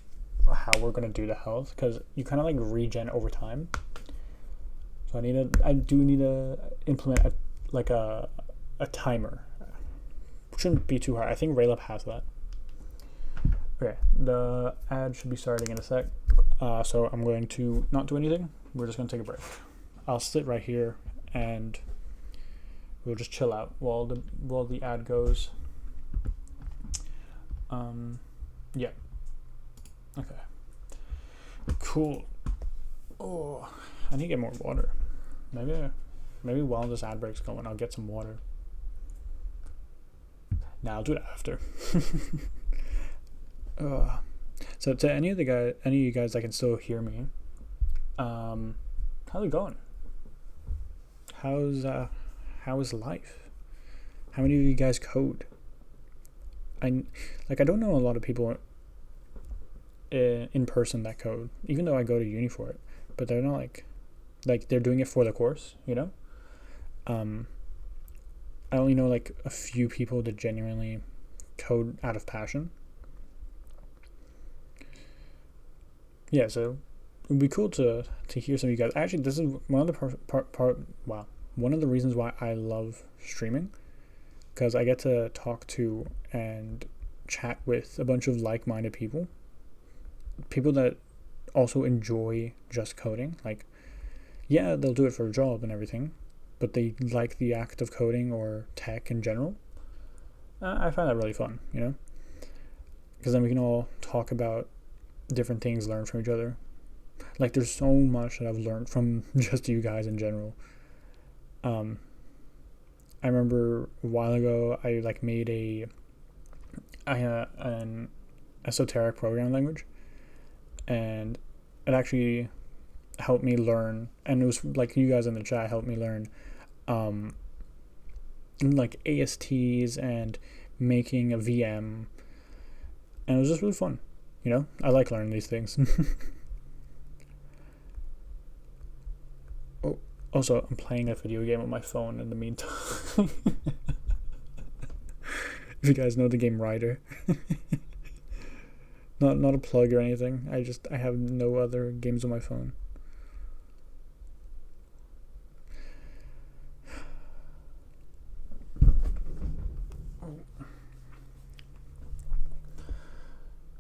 how we're gonna do the health, because you kind of like regen over time. So I do need to implement a timer. Shouldn't be too hard. I think Raylab has that. Okay, the ad should be starting in a sec. So I'm going to not do anything. We're just gonna take a break. I'll sit right here and we'll just chill out while the ad goes. Yeah. Okay. Cool. Oh, I need to get more water. Maybe while this ad break's going, I'll get some water. Nah, I'll do it after. So to any of you guys that can still hear me, how's it going? How is life? How many of you guys code? I don't know a lot of people in person that code, even though I go to uni for it, but they're not like they're doing it for the course, you know. I only know like a few people that genuinely code out of passion. Yeah, so it'd be cool to hear some of you guys. Actually, this is one of the one of the reasons why I love streaming, because I get to talk to and chat with a bunch of like-minded people that also enjoy just coding. Like, yeah, they'll do it for a job and everything, but they like the act of coding or tech in general. I find that really fun, you know, because then we can all talk about different things, learn from each other. Like, there's so much that I've learned from just you guys in general. I remember a while ago I like made an esoteric programming language, and it actually helped me learn, and it was like you guys in the chat helped me learn like ASTs and making a VM, and it was just really fun, you know. I like learning these things. Oh, also I'm playing a video game on my phone in the meantime. If you guys know the game Ryder. Not a plug or anything. I have no other games on my phone.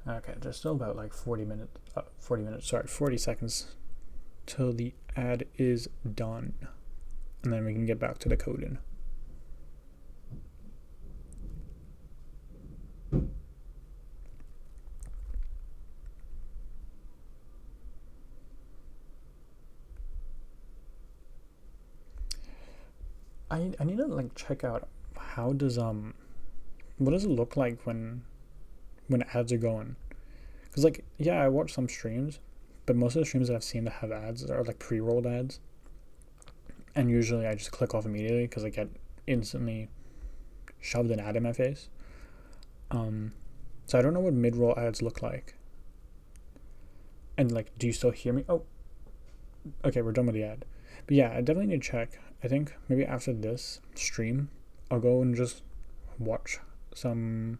Okay, there's still about like 40 seconds till the ad is done, and then we can get back to the coding. I need to like check out how does what does it look like when ads are going, because like, yeah, I watch some streams, but most of the streams that I've seen that have ads are like pre-rolled ads, and usually I just click off immediately because I get instantly shoved an ad in my face. So I don't know what mid-roll ads look like. And like, do you still hear me? Oh, okay, we're done with the ad. But yeah, I definitely need to check. I think maybe after this stream, I'll go and just watch some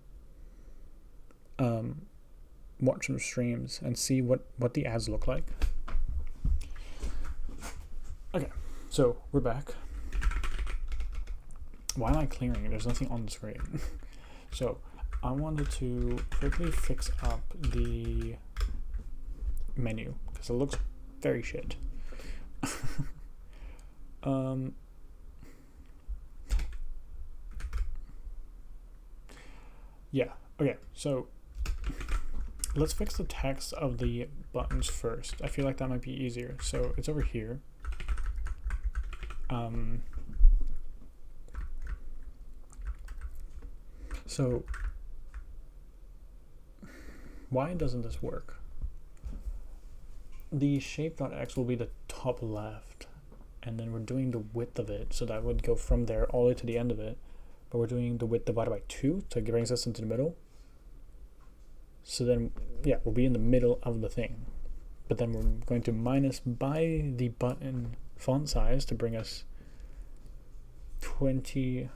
streams and see what the ads look like. Okay, so we're back. Why am I clearing? There's nothing on the screen. So I wanted to quickly fix up the menu because it looks very shit. Yeah, okay, so let's fix the text of the buttons first. I feel like that might be easier. So it's over here. So why doesn't this work? The shape.x will be the top left, and then we're doing the width of it, so that would go from there all the way to the end of it, but we're doing the width divided by 2 to bring us into the middle. So then, yeah, we'll be in the middle of the thing, but then we're going to minus by the button font size to bring us 20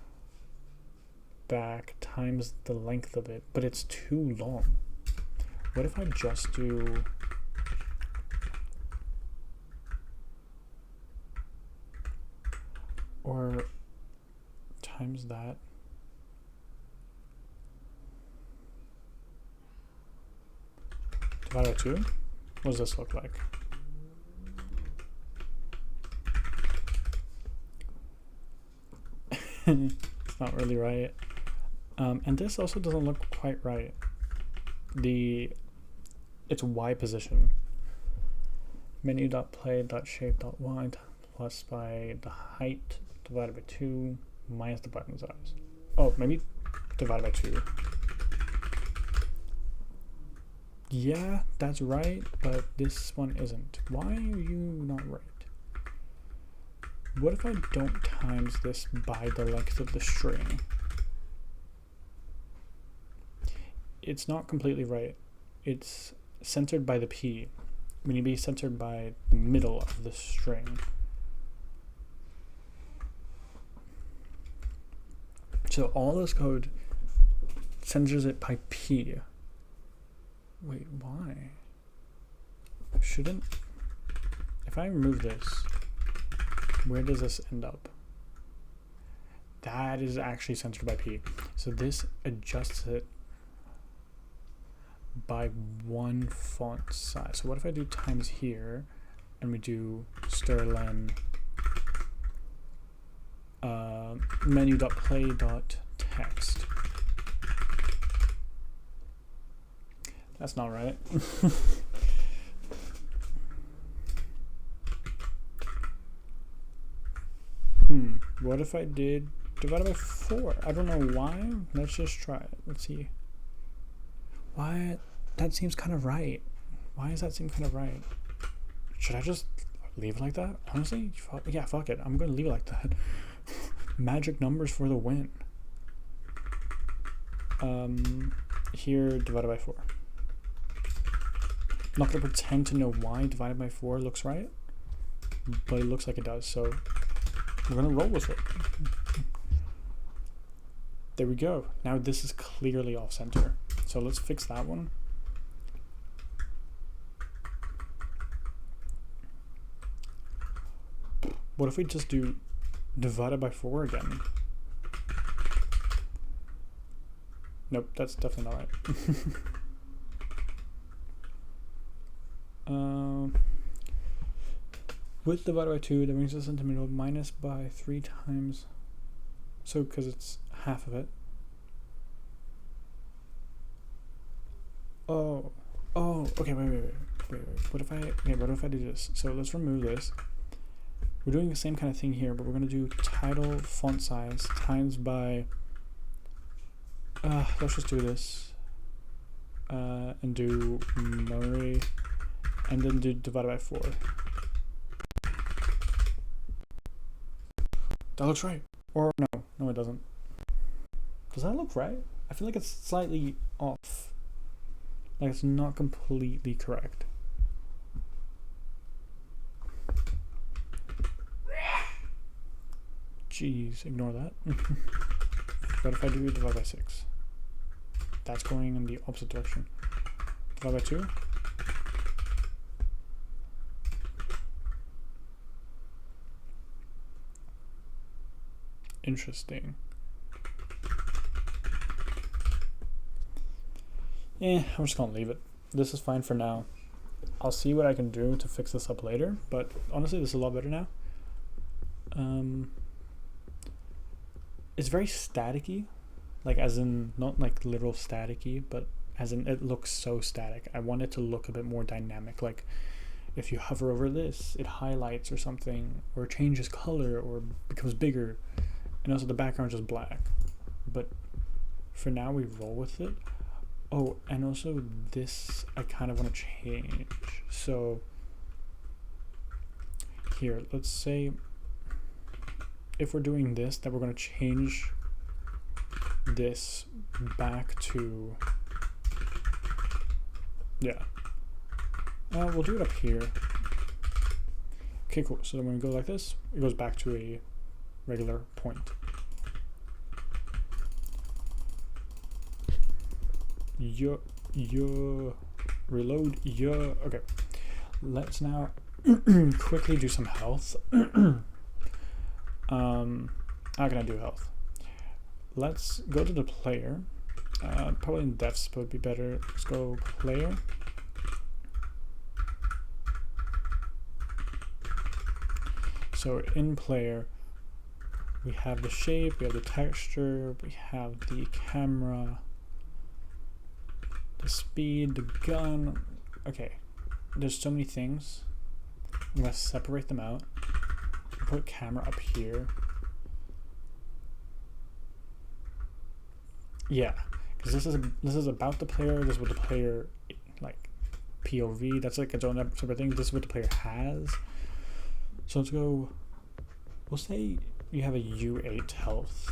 back times the length of it, but it's too long. What if I just do or times that? Divided by 2? What does this look like? It's not really right. And this also doesn't look quite right. It's Y position. Menu.play.shape.y plus by the height divided by 2 minus the button size. Oh, maybe divided by 2. Yeah, that's right, but this one isn't. Why are you not right? What if I don't times this by the length of the string? It's not completely right. It's centered by the P. We need to be centered by the middle of the string. So all this code centers it by P. Wait, why? Shouldn't... If I remove this, where does this end up? That is actually centered by P. So this adjusts it by 1 font size. So what if I do times here and we do sterlen menu.play.text. That's not right. What if I did divided by 4? I don't know why. Let's just try it. Let's see. Why? That seems kind of right. Why does that seem kind of right? Should I just leave it like that? Honestly? Yeah, fuck it. I'm going to leave it like that. Magic numbers for the win. Here, divided by 4. I'm not going to pretend to know why divided by 4 looks right, but it looks like it does, so we're going to roll with it. There we go. Now this is clearly off center. So let's fix that one. What if we just do divided by 4 again? Nope, that's definitely not right. Width divided by 2, that brings us into the middle, minus by 3 times. So, because it's half of it. Oh, okay, wait. What if I do this? So let's remove this. We're doing the same kind of thing here, but we're going to do title font size times by, let's just do this, and do Murray and then do divided by 4. That looks right. Or no, it doesn't. Does that look right? I feel like it's slightly off. Like it's not completely correct. Jeez, ignore that. What if I do divide by 6? That's going in the opposite direction. Divide by 2? Interesting. I'm just gonna leave it. This is fine for now. I'll see what I can do to fix this up later, but honestly this is a lot better now. It's very staticky, like as in not like literal staticky, but as in it looks so static. I want it to look a bit more dynamic, like if you hover over this, it highlights or something, or changes color or becomes bigger, and also the background is just black. But for now we roll with it. Oh, and also this I kind of want to change. So here, let's say if we're doing this, that we're going to change this back to, yeah. We'll do it up here. Okay, cool. So then when we go like this, it goes back to a regular point. Reload. Okay. Let's now quickly do some health. How can I do health? Let's go to the player. Probably in deaths would be better. Let's go player. So in player, we have the shape, we have the texture, we have the camera, the speed, the gun. Okay, there's so many things. I'm gonna separate them out. Put camera up here. Yeah, because this is about the player. This is what the player, like POV. That's like its own separate thing. This is what the player has. So let's go. We'll say you have a U8 health.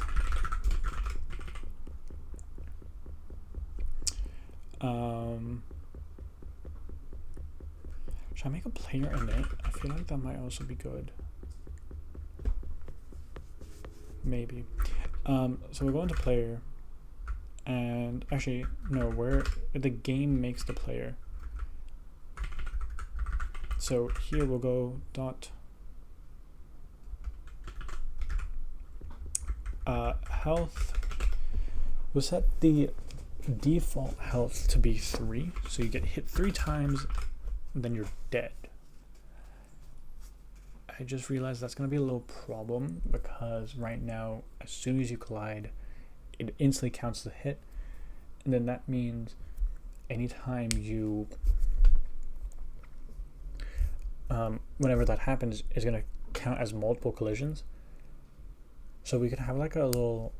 Should I make a player in it? I feel like that might also be good. Maybe. So we'll go into player, and actually no, where the game makes the player. So here we'll go dot health. We'll set the default health to be 3, so you get hit 3 times, and then you're dead. I just realized that's going to be a little problem, because right now, as soon as you collide, it instantly counts the hit, and then that means anytime you, whenever that happens, is going to count as multiple collisions. So we could have like a little,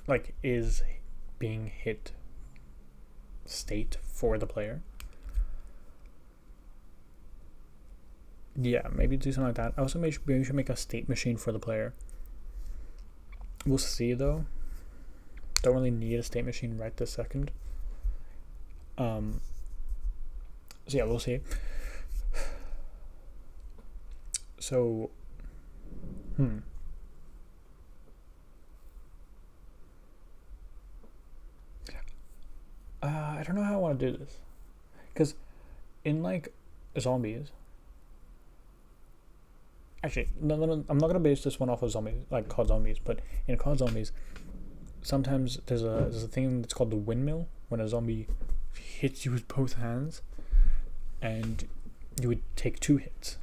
like, is being hit state for the player. Yeah, maybe do something like that. Also, maybe we should make a state machine for the player. We'll see though. Don't really need a state machine right this second. So yeah, we'll see. So, I don't know how I want to do this, because in like zombies. Actually, no, I'm not gonna base this one off of zombies, like COD Zombies, but in COD Zombies, sometimes there's a thing that's called the windmill, when a zombie hits you with both hands, and you would take 2 hits.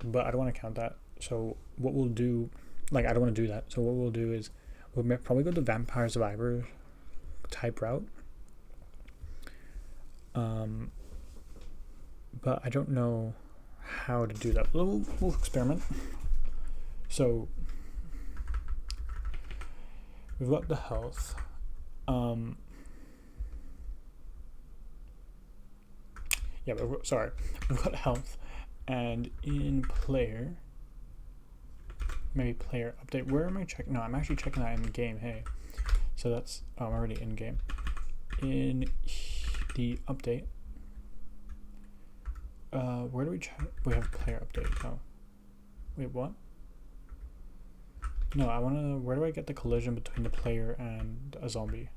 But I don't want to count that. So what we'll do, like, I don't want to do that. So what we'll do is we'll probably go the Vampire Survivor type route. But I don't know how to do that. We'll experiment. So we've got the health. Yeah, but sorry, we've got health, and in player, maybe player update. Where am I checking? No, I'm actually checking that in game. Hey, so that's I'm already in game. In the update, where do we check? We have player update. Oh, wait, what? No, I wanna. Where do I get the collision between the player and a zombie?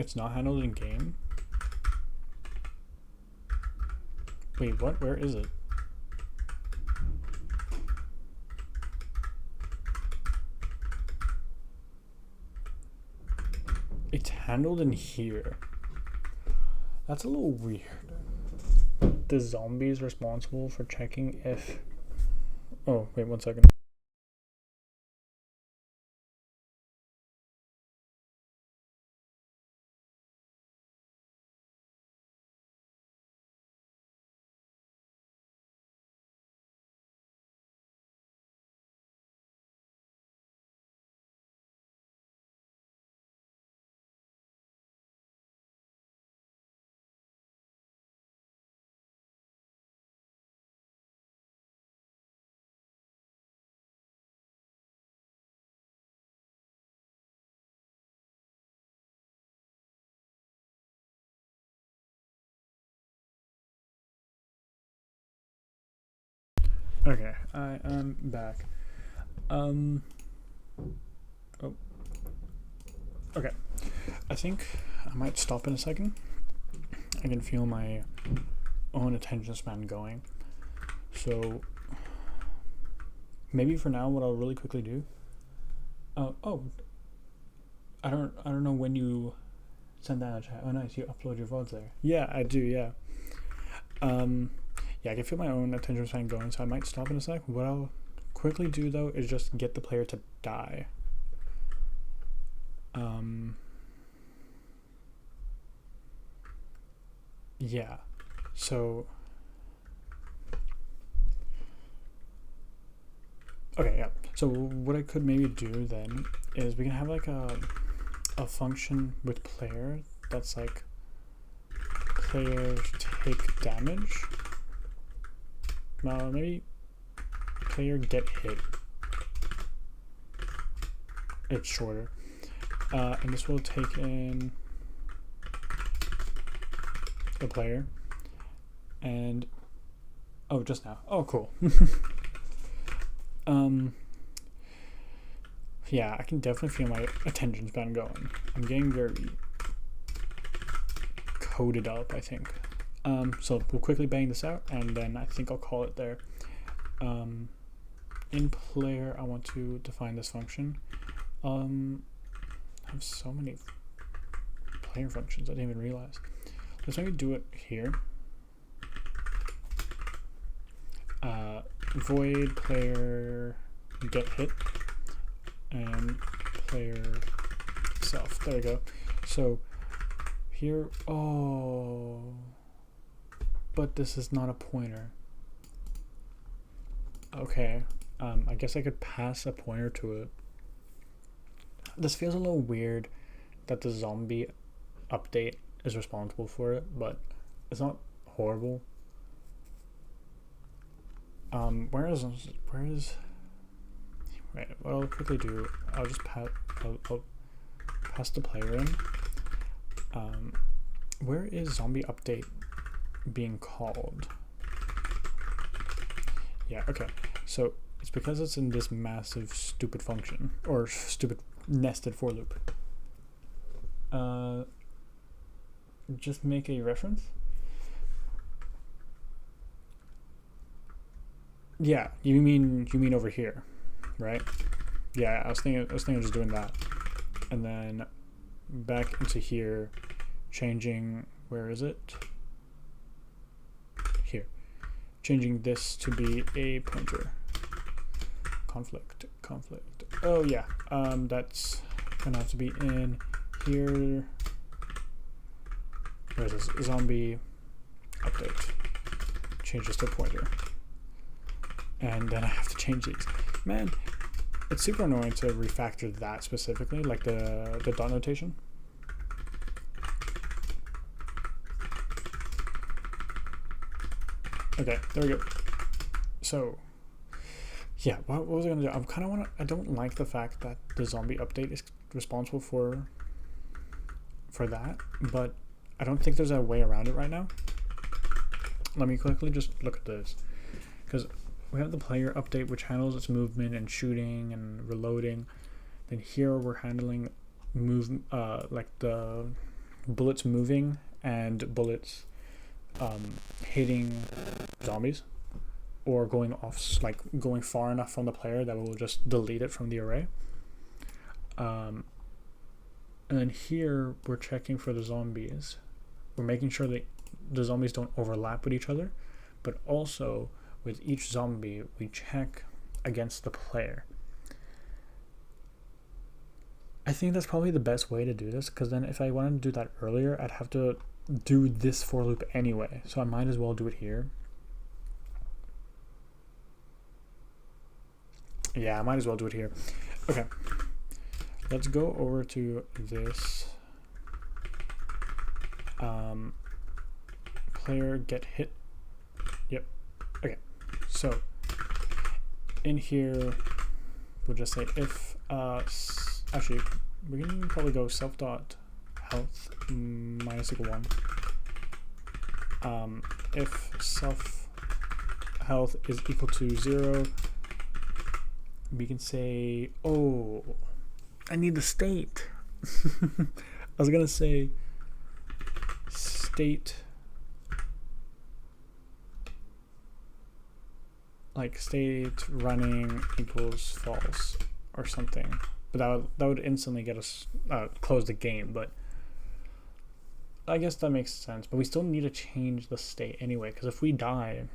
It's not handled in game. Wait, what? Where is it? It's handled in here. That's a little weird. The zombie is responsible for checking if... Oh, wait 1 second. Okay, I am back. Oh. Okay. I think I might stop in a second. I can feel my own attention span going. So maybe for now what I'll really quickly do. Oh. I don't know when you send that in the chat. Oh nice, you upload your VODs there. Yeah, I do, yeah. Yeah, I can feel my own attention span going, so I might stop in a sec. What I'll quickly do though is just get the player to die. Yeah, so okay, yeah. So what I could maybe do then is we can have like a function with player that's like player take damage. No, maybe player get hit. It's shorter. And this will take in the player. And oh, just now. Oh, cool. Yeah, I can definitely feel my attention span going. I'm getting very coded up, I think. So we'll quickly bang this out, and then I think I'll call it there. In player, I want to define this function. I have so many player functions I didn't even realize. Let's maybe do it here. Void player get hit and player self. There we go. So here, oh, but this is not a pointer. Okay, I guess I could pass a pointer to it. This feels a little weird that the zombie update is responsible for it, but it's not horrible. Where is wait, what I'll quickly do, I'll just I'll pass the player in. Where is zombie update being called? Yeah, okay, so it's because it's in this massive stupid function, or stupid nested for loop. Just make a reference. Yeah, you mean over here, right? Yeah, I was thinking of just doing that, and then back into here, changing, where is it? Here, changing this to be a pointer. Conflict. Oh yeah, that's gonna have to be in here. Where's this? Zombie update. Change this to pointer. And then I have to change these. Man, it's super annoying to refactor that specifically, like the dot notation. Okay, there we go. So yeah, what was I gonna do? I don't like the fact that the zombie update is responsible for that, but I don't think there's a way around it right now. Let me quickly just look at this, because we have the player update, which handles its movement and shooting and reloading. Then here we're handling like the bullets moving and bullets hitting zombies, or going off, like going far enough from the player that will just delete it from the array. And then here we're checking for the zombies. We're making sure that the zombies don't overlap with each other, but also with each zombie we check against the player. I think that's probably the best way to do this, because then if I wanted to do that earlier, I'd have to do this for loop anyway, so I might as well do it here. Yeah, I might as well do it here. Okay, let's go over to this player get hit. Yep. Okay, so in here we'll just say if actually we can probably go self dot health minus equal 1. If self health is equal to 0, we can say, oh, I need the state. I was gonna say state, like state running equals false or something, but that would instantly get us close the game. But I guess that makes sense. But we still need to change the state anyway, because if we die,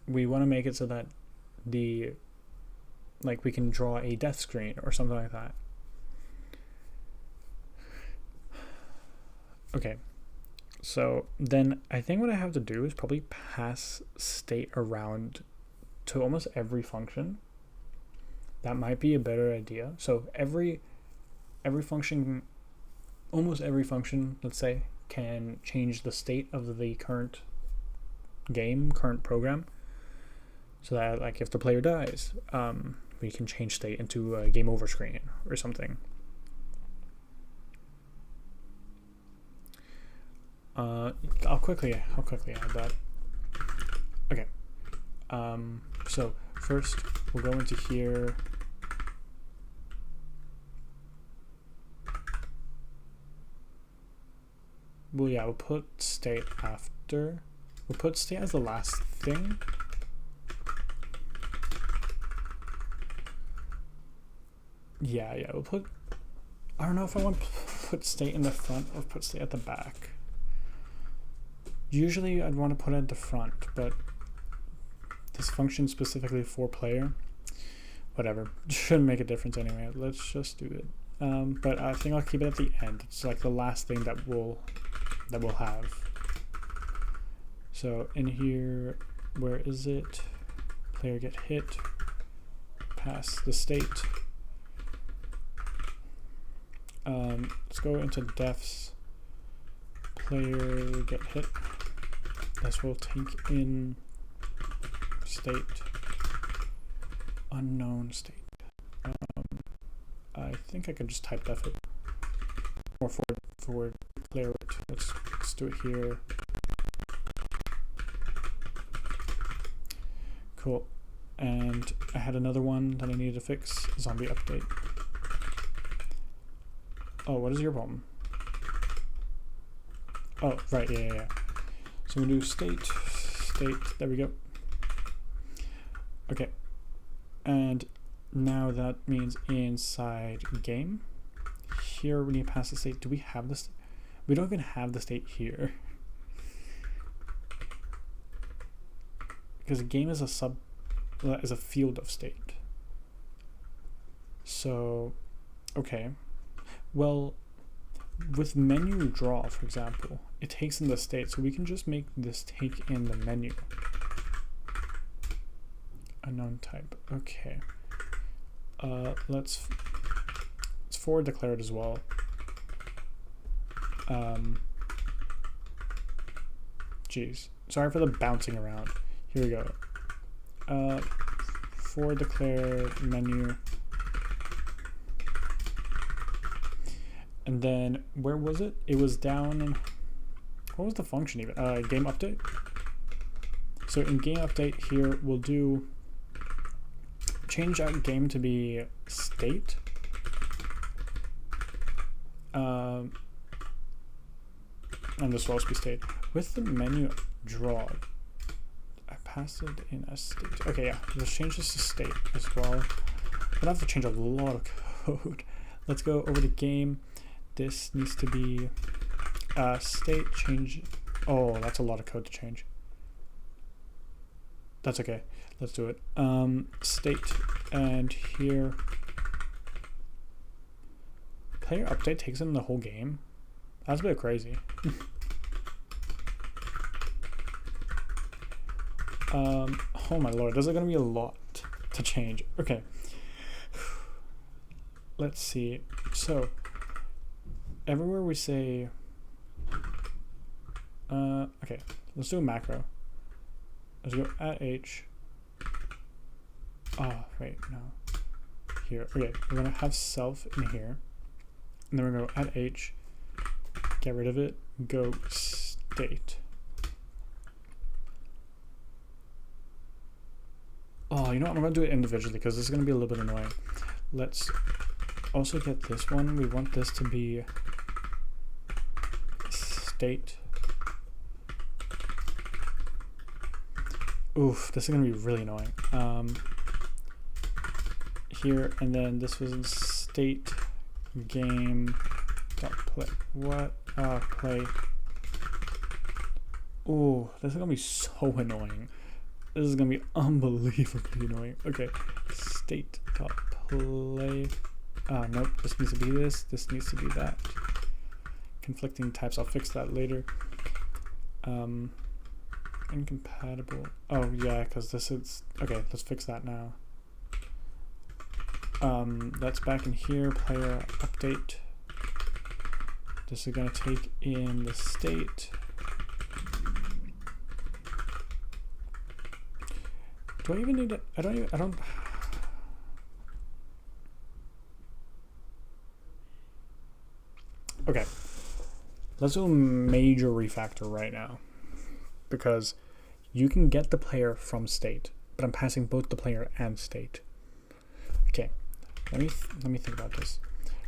we want to make it so that we can draw a death screen or something like that. Okay, so then I think what I have to do is probably pass state around to almost every function. That might be a better idea. So every function, almost every function, let's say, can change the state of the current program, so that, like, if the player dies, we can change state into a game over screen or something. I'll quickly add that. Okay. So first we'll go into here. We'll put state after. We'll put state as the last thing. Yeah, we'll put, I don't know if I want to put state in the front or put state at the back. Usually I'd want to put it at the front, but this function specifically for player, whatever, shouldn't make a difference anyway. Let's just do it. But I think I'll keep it at the end. It's like the last thing that we'll have. So in here, where is it? Player get hit, pass the state. Let's go into defs, player get hit. This will take in state, unknown state. I think I can just type def it, or forward player it. Let's do it here. Cool. And I had another one that I needed to fix, zombie update. Oh, what is your problem? Oh, right, yeah. So we do state, there we go. Okay, and now that means inside game, here we need to pass the state. Do we have the state? We don't even have the state here. Because game is a field of state. So, okay. Well, with menu draw, for example, it takes in the state, so we can just make this take in the menu. Unknown type. Okay. let's forward declare it as well. Geez, sorry for the bouncing around. Here we go. Forward declare menu. And then where was it? It was down in, what was the function even? Game update. So in game update here, we'll do change out game to be state. And this will also be state. With the menu draw, I passed it in as state. Okay, yeah, let's change this to state as well. I'm gonna have to change a lot of code. Let's go over to game. This needs to be state change. Oh, that's a lot of code to change. That's okay. Let's do it. State, and here player update takes in the whole game. That's a bit crazy. Oh my lord, there's gonna be a lot to change. Okay. Let's see. So everywhere we say okay, let's do a macro. Let's go at h. Oh wait, no. Here. Okay, we're gonna have self in here. And then we're gonna go at h, get rid of it, go state. Oh, you know what? I'm gonna do it individually because this is gonna be a little bit annoying. Let's also get this one. We want this to be state. Oof, this is gonna be really annoying. Here, and then this was in state game dot play. What? Play. Ooh, this is gonna be so annoying. This is gonna be unbelievably annoying. Okay, state dot play. Nope. This needs to be this. This needs to be that. Conflicting types. I'll fix that later. Incompatible. Oh yeah, because this is okay. Let's fix that now. That's back in here. Player update. This is gonna take in the state. Do I even need it? I don't. Okay. Let's do a major refactor right now. Because you can get the player from state, but I'm passing both the player and state. Okay. Let me think about this.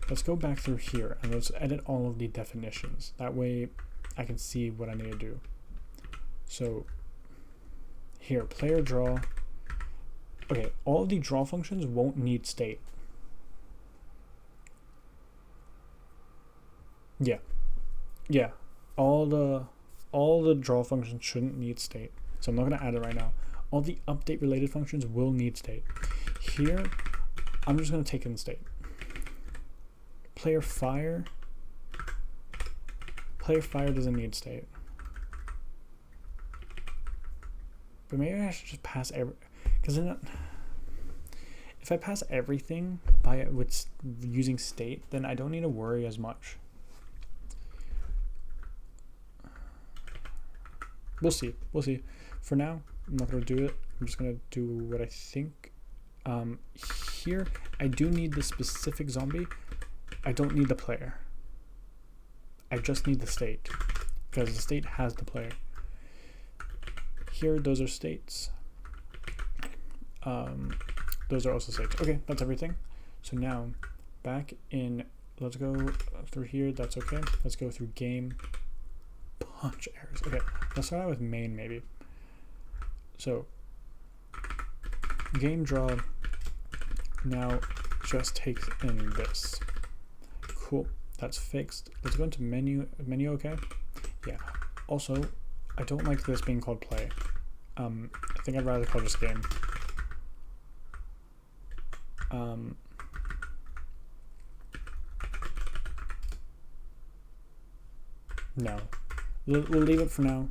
Let's go back through here and let's edit all of the definitions. That way I can see what I need to do. So here, player draw. Okay, all of the draw functions won't need state. Yeah. Yeah. All the draw functions shouldn't need state. So I'm not going to add it right now. All the update related functions will need state. Here, I'm just going to take in state. Player fire doesn't need state. But maybe I should just pass every, because if I pass everything by it with using state, then I don't need to worry as much. We'll see. We'll see. For now, I'm not going to do it. I'm just going to do what I think. Here, I do need the specific zombie. I don't need the player. I just need the state because the state has the player. Here, those are states. Those are also states. Okay, that's everything. So now, back in, let's go through here. That's okay. Let's go through game. Punch errors. Okay, let's start out with main maybe. So, game draw now just takes in this. Cool, that's fixed. Let's go into menu. Menu, okay? Yeah. Also, I don't like this being called play. I think I'd rather call this game. No. We'll leave it for now.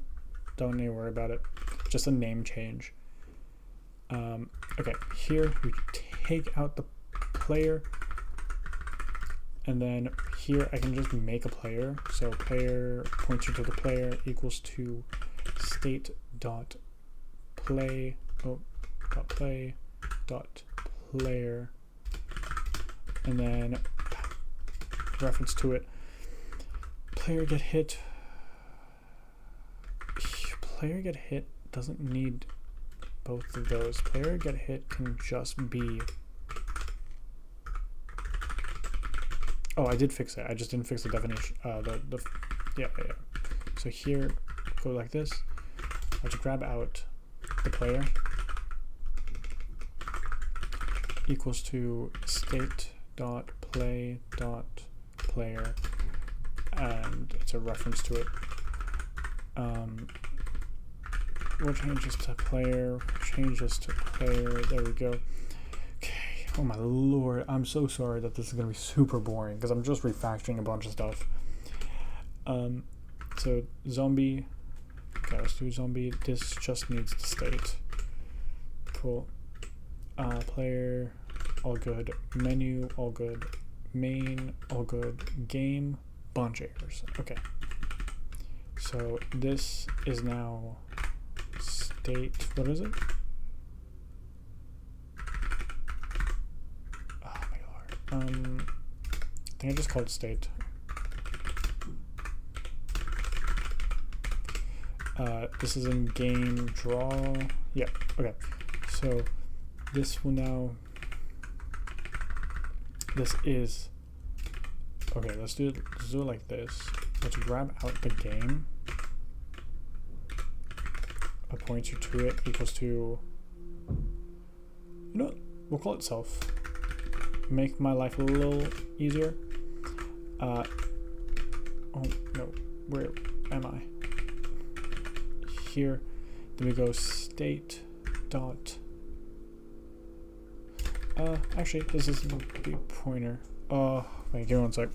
Don't need to worry about it. Just a name change. Okay, here we take out the player, and then here I can just make a player. So player pointer to the player equals to state dot play dot play dot player, and then reference to it. Player get hit. Player get hit doesn't need both of those. Player get hit can just be. Oh, I did fix it. I just didn't fix the definition. Yeah. So here, go like this. I'll just grab out the player equals to state dot play dot player, and it's a reference to it. We'll change this to player. Change this to player. There we go. Okay. Oh my lord, I'm so sorry that this is gonna be super boring because I'm just refactoring a bunch of stuff. So zombie. Okay, let's do zombie. This just needs the state. Cool. Player, all good. Menu, all good. Main, all good. Game, bunch errors. Okay. So this is now state. What is it? Oh my lord. I think I just called it state. This is in game draw. Yeah. Okay. So this will now. This is. Okay. Let's do it like this. Let's grab out the game. A pointer to it equals to. You know what? We'll call it self. Make my life a little easier. Oh no. Where am I? Here. Then we go state dot. Actually, this is the pointer. Wait, give me 1 sec.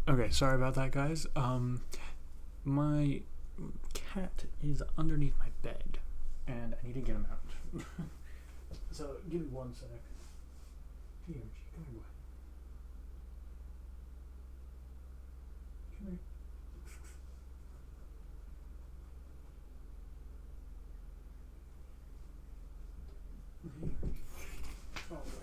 Okay, sorry about that, guys. My cat is underneath my bed, and I need to get him out. So, give me 1 sec. Here, come here, boy. Come here. Oh, wait.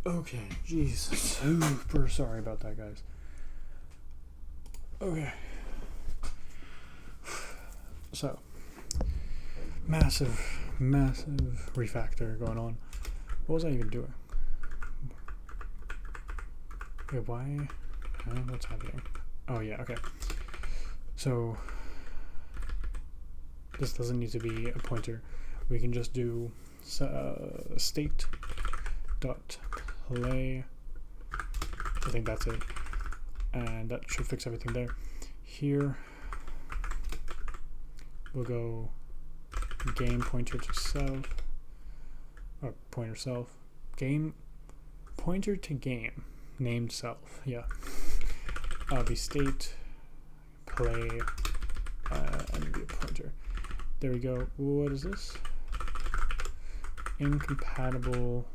Okay, jeez, super sorry about that, guys. Okay. So, massive refactor going on. What was I even doing? Wait, why? What's happening? Oh yeah, okay. So, this doesn't need to be a pointer. We can just do state dot play. I think that's it, and that should fix everything there. Here we'll go game pointer to self, or pointer self, game, pointer to game, named self, yeah. Be state, play, and be a pointer. There we go. What is this? Incompatible,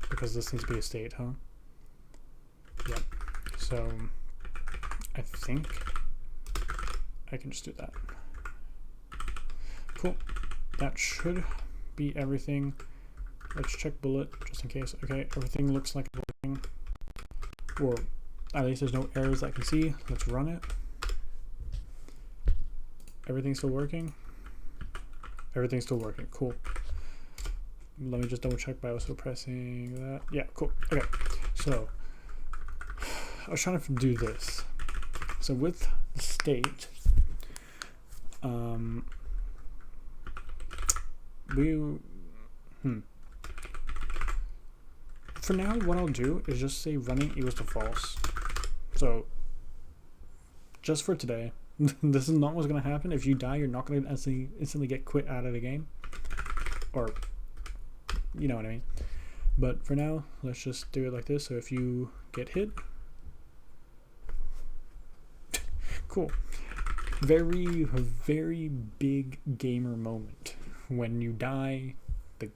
because this needs to be a state, huh? Yep. So I think I can just do that. Cool. That should be everything. Let's check bullet just in case. Okay, everything looks like it's working. Or at least there's no errors that I can see. Let's run it. Everything's still working. Everything's still working. Cool. Let me just double check by also pressing that. Yeah, cool. Okay, so I was trying to do this. So with the state, for now, what I'll do is just say running equals to false. So just for today, this is not what's going to happen. If you die, you're not going to instantly get quit out of the game, or you know what I mean. But for now, let's just do it like this. So if you get hit, cool. Very, very big gamer moment. When you die, the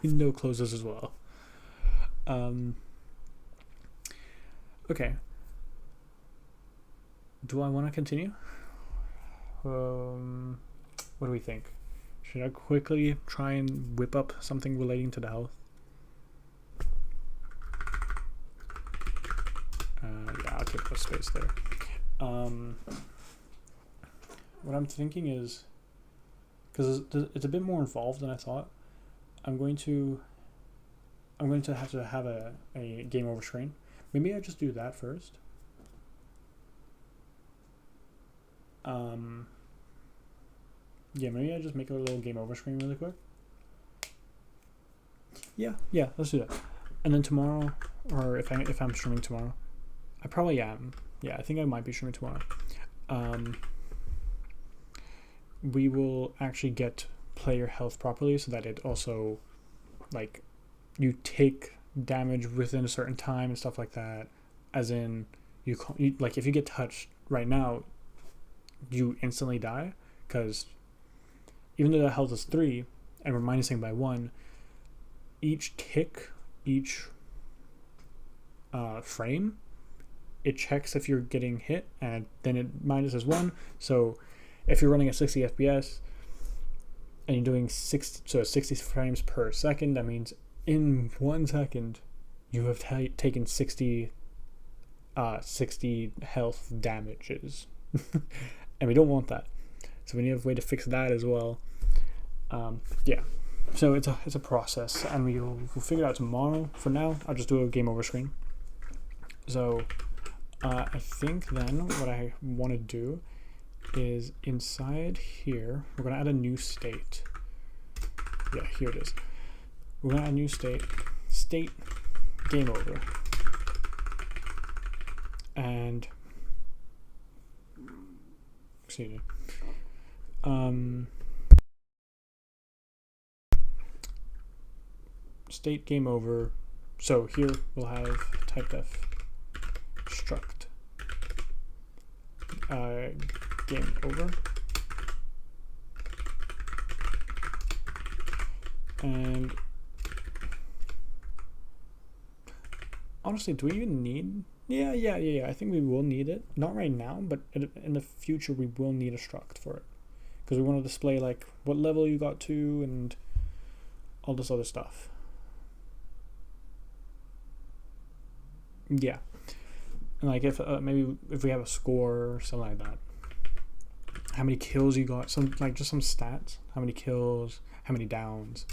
window closes as well. Okay. Do I want to continue? What do we think? Should I quickly try and whip up something relating to the health? Yeah, I'll take the space there. What I'm thinking is, because it's a bit more involved than I thought, I'm going to have to have a game over screen. Maybe I just do that first. Yeah, maybe I just make a little game over screen really quick. Yeah, let's do that. And then tomorrow, or if I'm streaming tomorrow, I probably am. Yeah, I think I might be streaming tomorrow. We will actually get player health properly, so that it also, like, you take damage within a certain time and stuff like that. As in, you like, if you get touched right now, you instantly die, because even though the health is 3 and we're minusing by 1, each tick, each frame, it checks if you're getting hit, and then it minuses 1. So if you're running at 60 FPS and you're doing 60 frames per second, that means in 1 second you have taken 60 health damages. And we don't want that, so we need a way to fix that as well. Yeah, so it's a process, and we'll figure it out tomorrow. For now, I'll just do a game over screen. So I think then what I want to do is inside here, we're going to add a new state. Yeah, here it is. We're going to add a new state game over, and excuse me, state game over. So here we'll have typedef struct game over, and honestly, do we even need? Yeah. I think we will need it. Not right now, but in the future we will need a struct for it, because we want to display like what level you got to and all this other stuff. Yeah, and like if maybe if we have a score or something like that, how many kills you got, just some stats, how many kills, how many downs.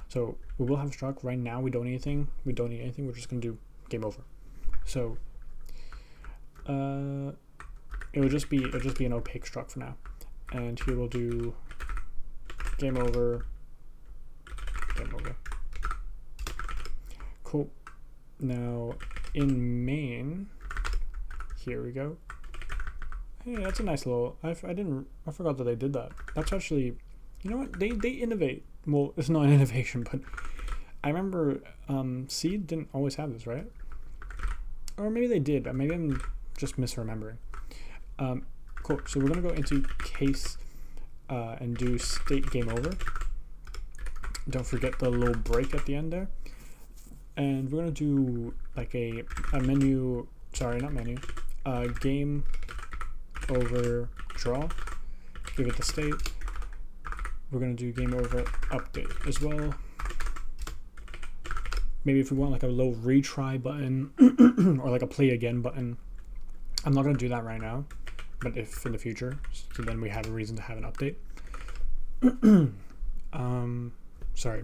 So we will have a struct. Right now we don't need anything. We're just gonna do game over. So it'll just be an opaque struct for now, and here we'll do game over. Cool. Now in main, here we go. Hey, that's a nice little. I forgot that they did that. That's actually, you know what, they innovate. Well, it's not an innovation, but I remember Seed didn't always have this, right? Or maybe they did, but maybe I'm just misremembering. Cool. So we're gonna go into case and do state game over. Don't forget the little break at the end there. And we're gonna do like a menu. Sorry, not menu. Game over draw. Give it the state. We're gonna do game over update as well. Maybe if we want like a little retry button or like a play again button. I'm not gonna do that right now, but if in the future, so then we have a reason to have an update. Sorry.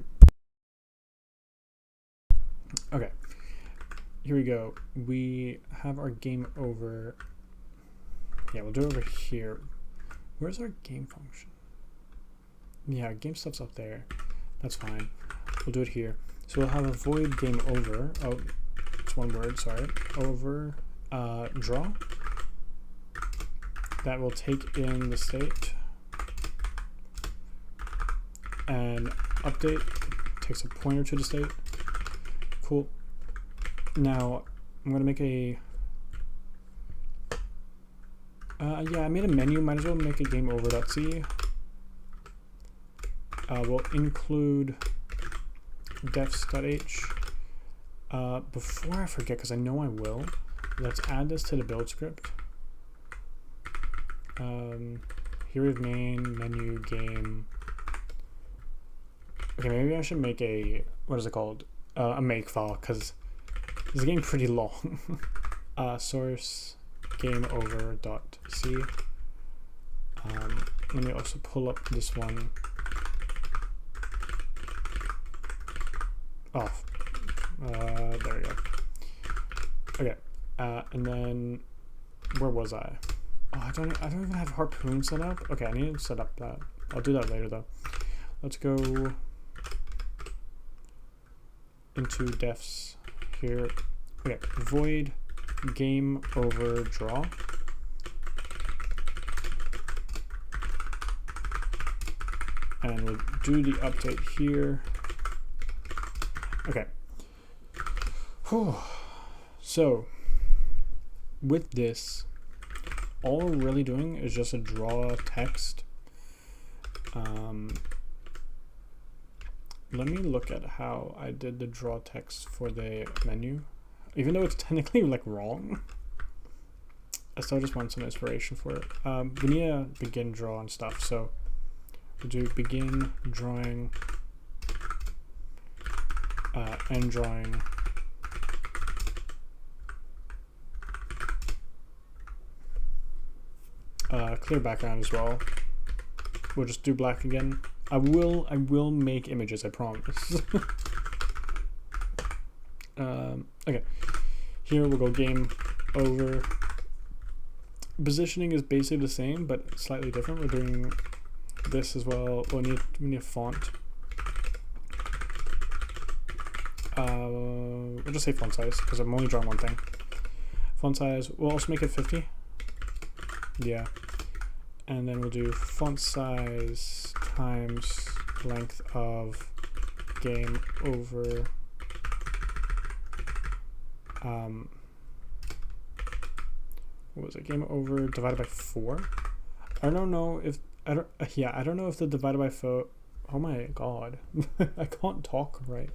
Okay, here we go. We have our game over. Yeah, we'll do it over here. Where's our game function? Yeah, game stuff's up there. That's fine. We'll do it here. So we'll have a void game over. Oh, it's one word, sorry. Over draw. That will take in the state. And update takes a pointer to the state. Cool. Now I'm gonna make a yeah, I made a menu. Might as well make a game over.c. We'll include defs.h. Before I forget, because I know I will, let's add this to the build script. Here we have main, menu, game. Okay, maybe I should make a, what is it called? A make file, because this game pretty long. Source game over.c. Let me also pull up this one. Oh, there we go. Okay, and then where was I? Oh, I don't even have harpoon set up. Okay, I need to set up that. I'll do that later though. Let's go into defs here. Okay, void game over draw. And we'll do the update here. Okay. Whew. So with this, all we're really doing is just a draw text. Let me look at how I did the draw text for the menu. Even though it's technically like wrong, I still just want some inspiration for it. We need to begin draw and stuff, so we'll do begin drawing, end drawing, clear background as well. We'll just do black again. I will make images, I promise. Okay, here we'll go game over. Positioning is basically the same, but slightly different. We're doing this as well. We need a font. We'll just say font size because I'm only drawing one thing. Font size, we'll also make it 50. Yeah. And then we'll do font size times length of game over what was it, game over divided by 4. I don't know if I don't know if the divided by 4, oh my god. I can't talk right.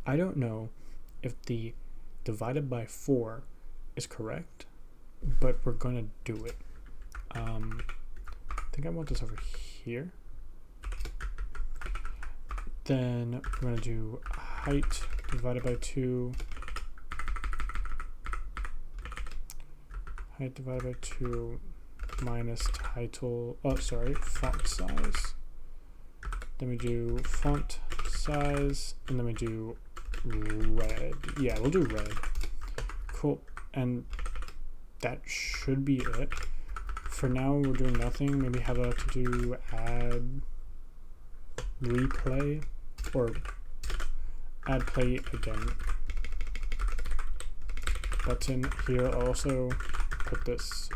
I don't know if the divided by 4 is correct, but we're gonna do it. I think I want this over here. Then we're gonna do height divided by 2. Height divided by 2 minus title, oh sorry, font size. Then we do font size, and then we do red. Yeah, we'll do red. Cool, and that should be it. For now, we're doing nothing. Maybe have a to do add replay or add play again button here. I'll also put this.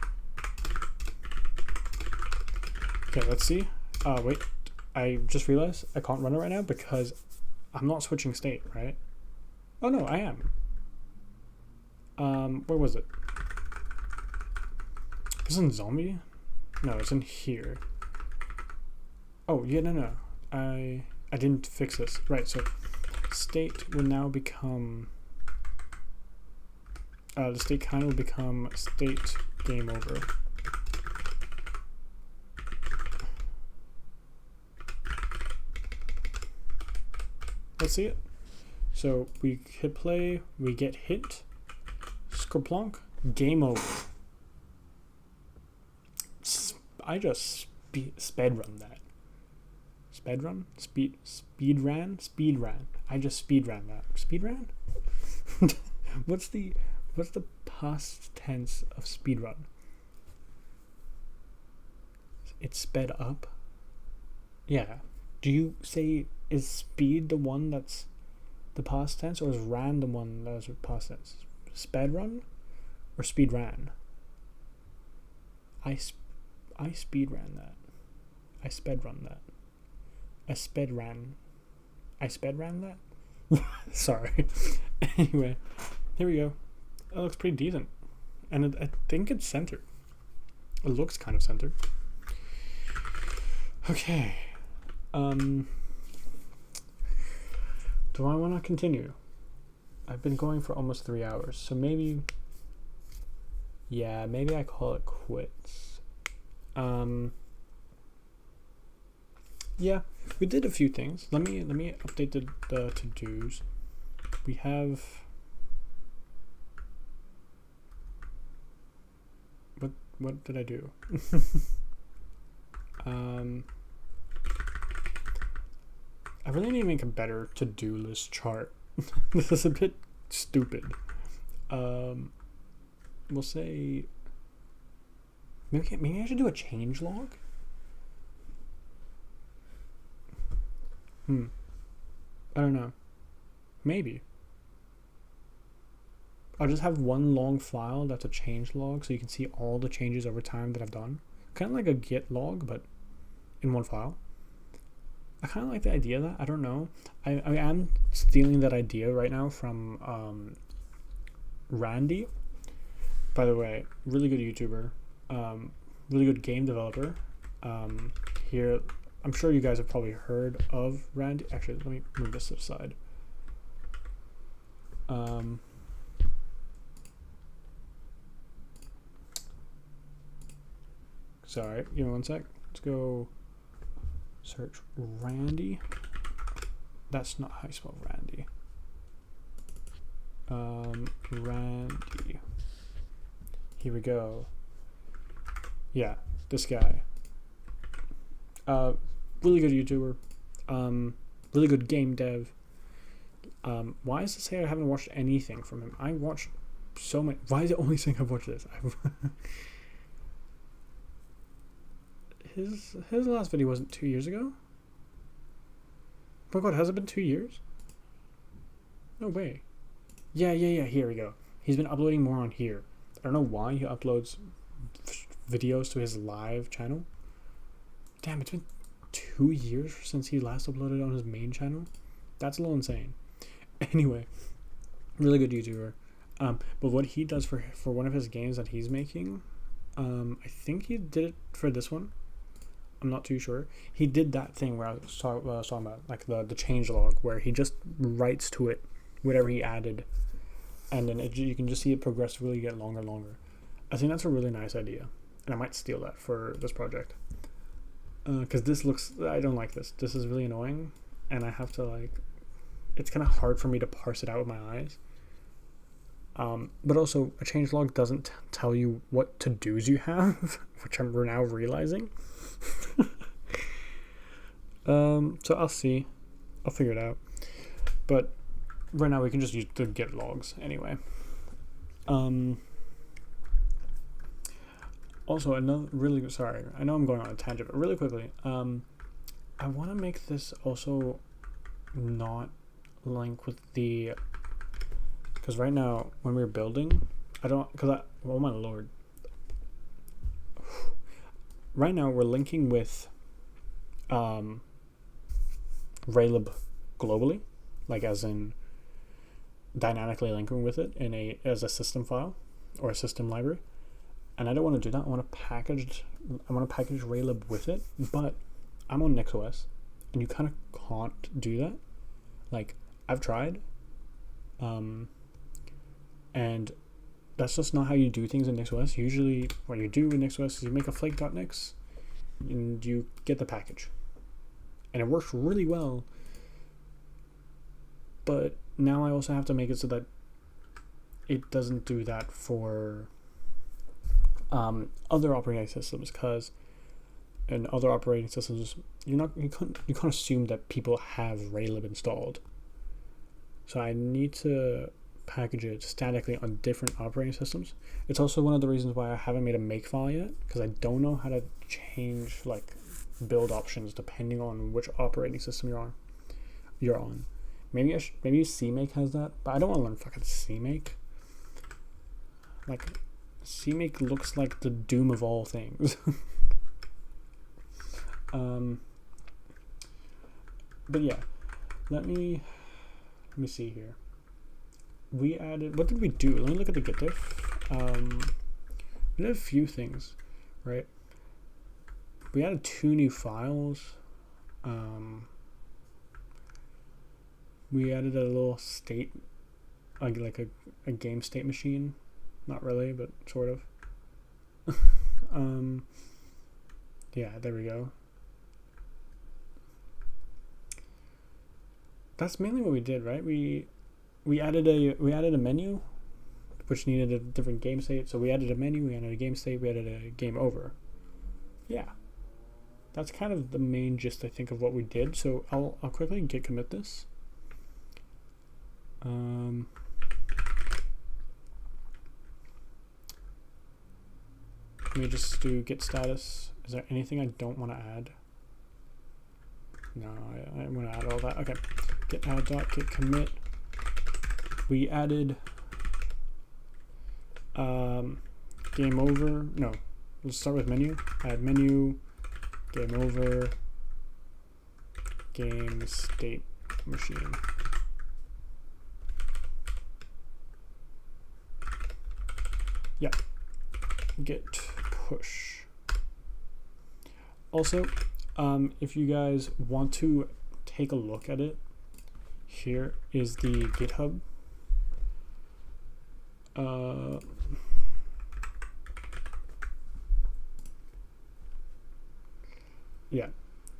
Okay, let's see. Wait, I just realized I can't run it right now because I'm not switching state, right? Oh no, I am. Where was it? Is it in zombie? No, it's in here. Oh yeah, no. I didn't fix this. Right, so state will now become the state kind will become state game over. Let's see it. So we hit play, we get hit, skerplonk, game over. I just sped run that. Sped run? Speed ran? I just speed ran that. Speed ran? What's the past tense of speed run? It's sped up? Yeah. Do you say is speed the one that's the past tense, or is ran the one that was past tense? Sped run or speed ran? I speed ran that. I sped run that. I sped ran that? Sorry. Anyway, here we go. That looks pretty decent. And I think it's centered. It looks kind of centered. Okay. Do I want to continue? I've been going for almost 3 hours, so maybe I call it quits. Yeah, we did a few things. Let me update the to-dos. We have what did I do? I really need to make a better to-do list chart. This is a bit stupid. We'll say maybe I should do a change log. I don't know. Maybe. I'll just have one long file that's a change log, so you can see all the changes over time that I've done. Kind of like a Git log, but in one file. I kind of like the idea of that. I don't know. I am stealing that idea right now from Randy. By the way, really good YouTuber. Really good game developer. Here, I'm sure you guys have probably heard of Randy. Actually, let me move this to the side. Sorry, give me one sec. Let's go search Randy. That's not how you spell Randy. Randy. Here we go. Yeah, this guy. Really good YouTuber. Really good game dev. Why does it say I haven't watched anything from him? I watched so many. Why is it only saying I've watched this? His last video wasn't 2 years ago? Oh my god, has it been 2 years? No way. Yeah, here we go. He's been uploading more on here. I don't know why he uploads videos to his live channel. Damn, it's been 2 years since he last uploaded on his main channel. That's a little insane. Anyway, really good YouTuber. But what he does for one of his games that he's making, I think he did it for this one. I'm not too sure. He did that thing where I was talking about, like the change log, where he just writes to it whatever he added, and then you can just see it progressively get longer and longer. I think that's a really nice idea, and I might steal that for this project. Because I don't like this. This is really annoying, and I have to it's kind of hard for me to parse it out with my eyes. But also, a changelog doesn't tell you what to-dos you have, which we're now realizing. So I'll see. I'll figure it out. But right now we can just use the Git logs anyway. Also, sorry, I know I'm going on a tangent, but really quickly, I want to make this also not link with the, because right now when we're building, oh my lord, right now we're linking with Raylib globally, like as in dynamically linking with it as a system file or a system library. And I don't want to do that. I want to package Raylib with it, but I'm on NixOS, and you kind of can't do that. Like, I've tried, and that's just not how you do things in NixOS. Usually, what you do in NixOS is you make a flake.nix, and you get the package, and it works really well. But now I also have to make it so that it doesn't do that for other operating systems, because in other operating systems you can't assume that people have Raylib installed. So I need to package it statically on different operating systems. It's also one of the reasons why I haven't made a makefile yet, because I don't know how to change like build options depending on which operating system you're on. Maybe CMake has that, but I don't want to learn fucking CMake. Like, CMake looks like the doom of all things. But yeah, let me see here. We added, what did we do? Let me look at the git diff. We did a few things, right? We added 2 new files. We added a little state, like a game state machine. Not really, but sort of. Yeah, there we go. That's mainly what we did, right? We added a menu, which needed a different game state. So we added a menu, we added a game state, we added a game over. Yeah, that's kind of the main gist, I think, of what we did. So I'll quickly git commit this. Let me just do git status. Is there anything I don't want to add? No, I'm going to add all that. Okay, git add dot git commit. We added game over. No, let's start with menu. Add menu, game over, game state machine. Yeah, git push. Also, if you guys want to take a look at it, here is the GitHub. Yeah,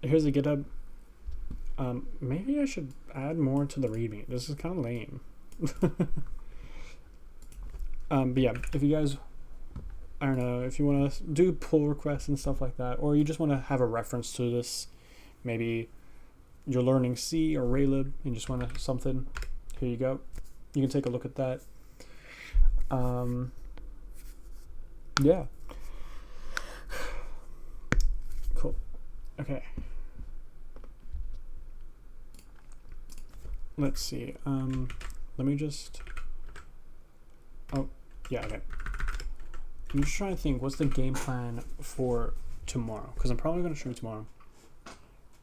here's the GitHub. Maybe I should add more to the README. This is kind of lame. But yeah, if you guys, I don't know, if you want to do pull requests and stuff like that, or you just want to have a reference to this, maybe you're learning C or Raylib and just want to something, here you go. You can take a look at that. Yeah. Cool. Okay. Let's see. Let me just, oh, yeah, okay. I'm just trying to think, what's the game plan for tomorrow? Because I'm probably going to stream tomorrow.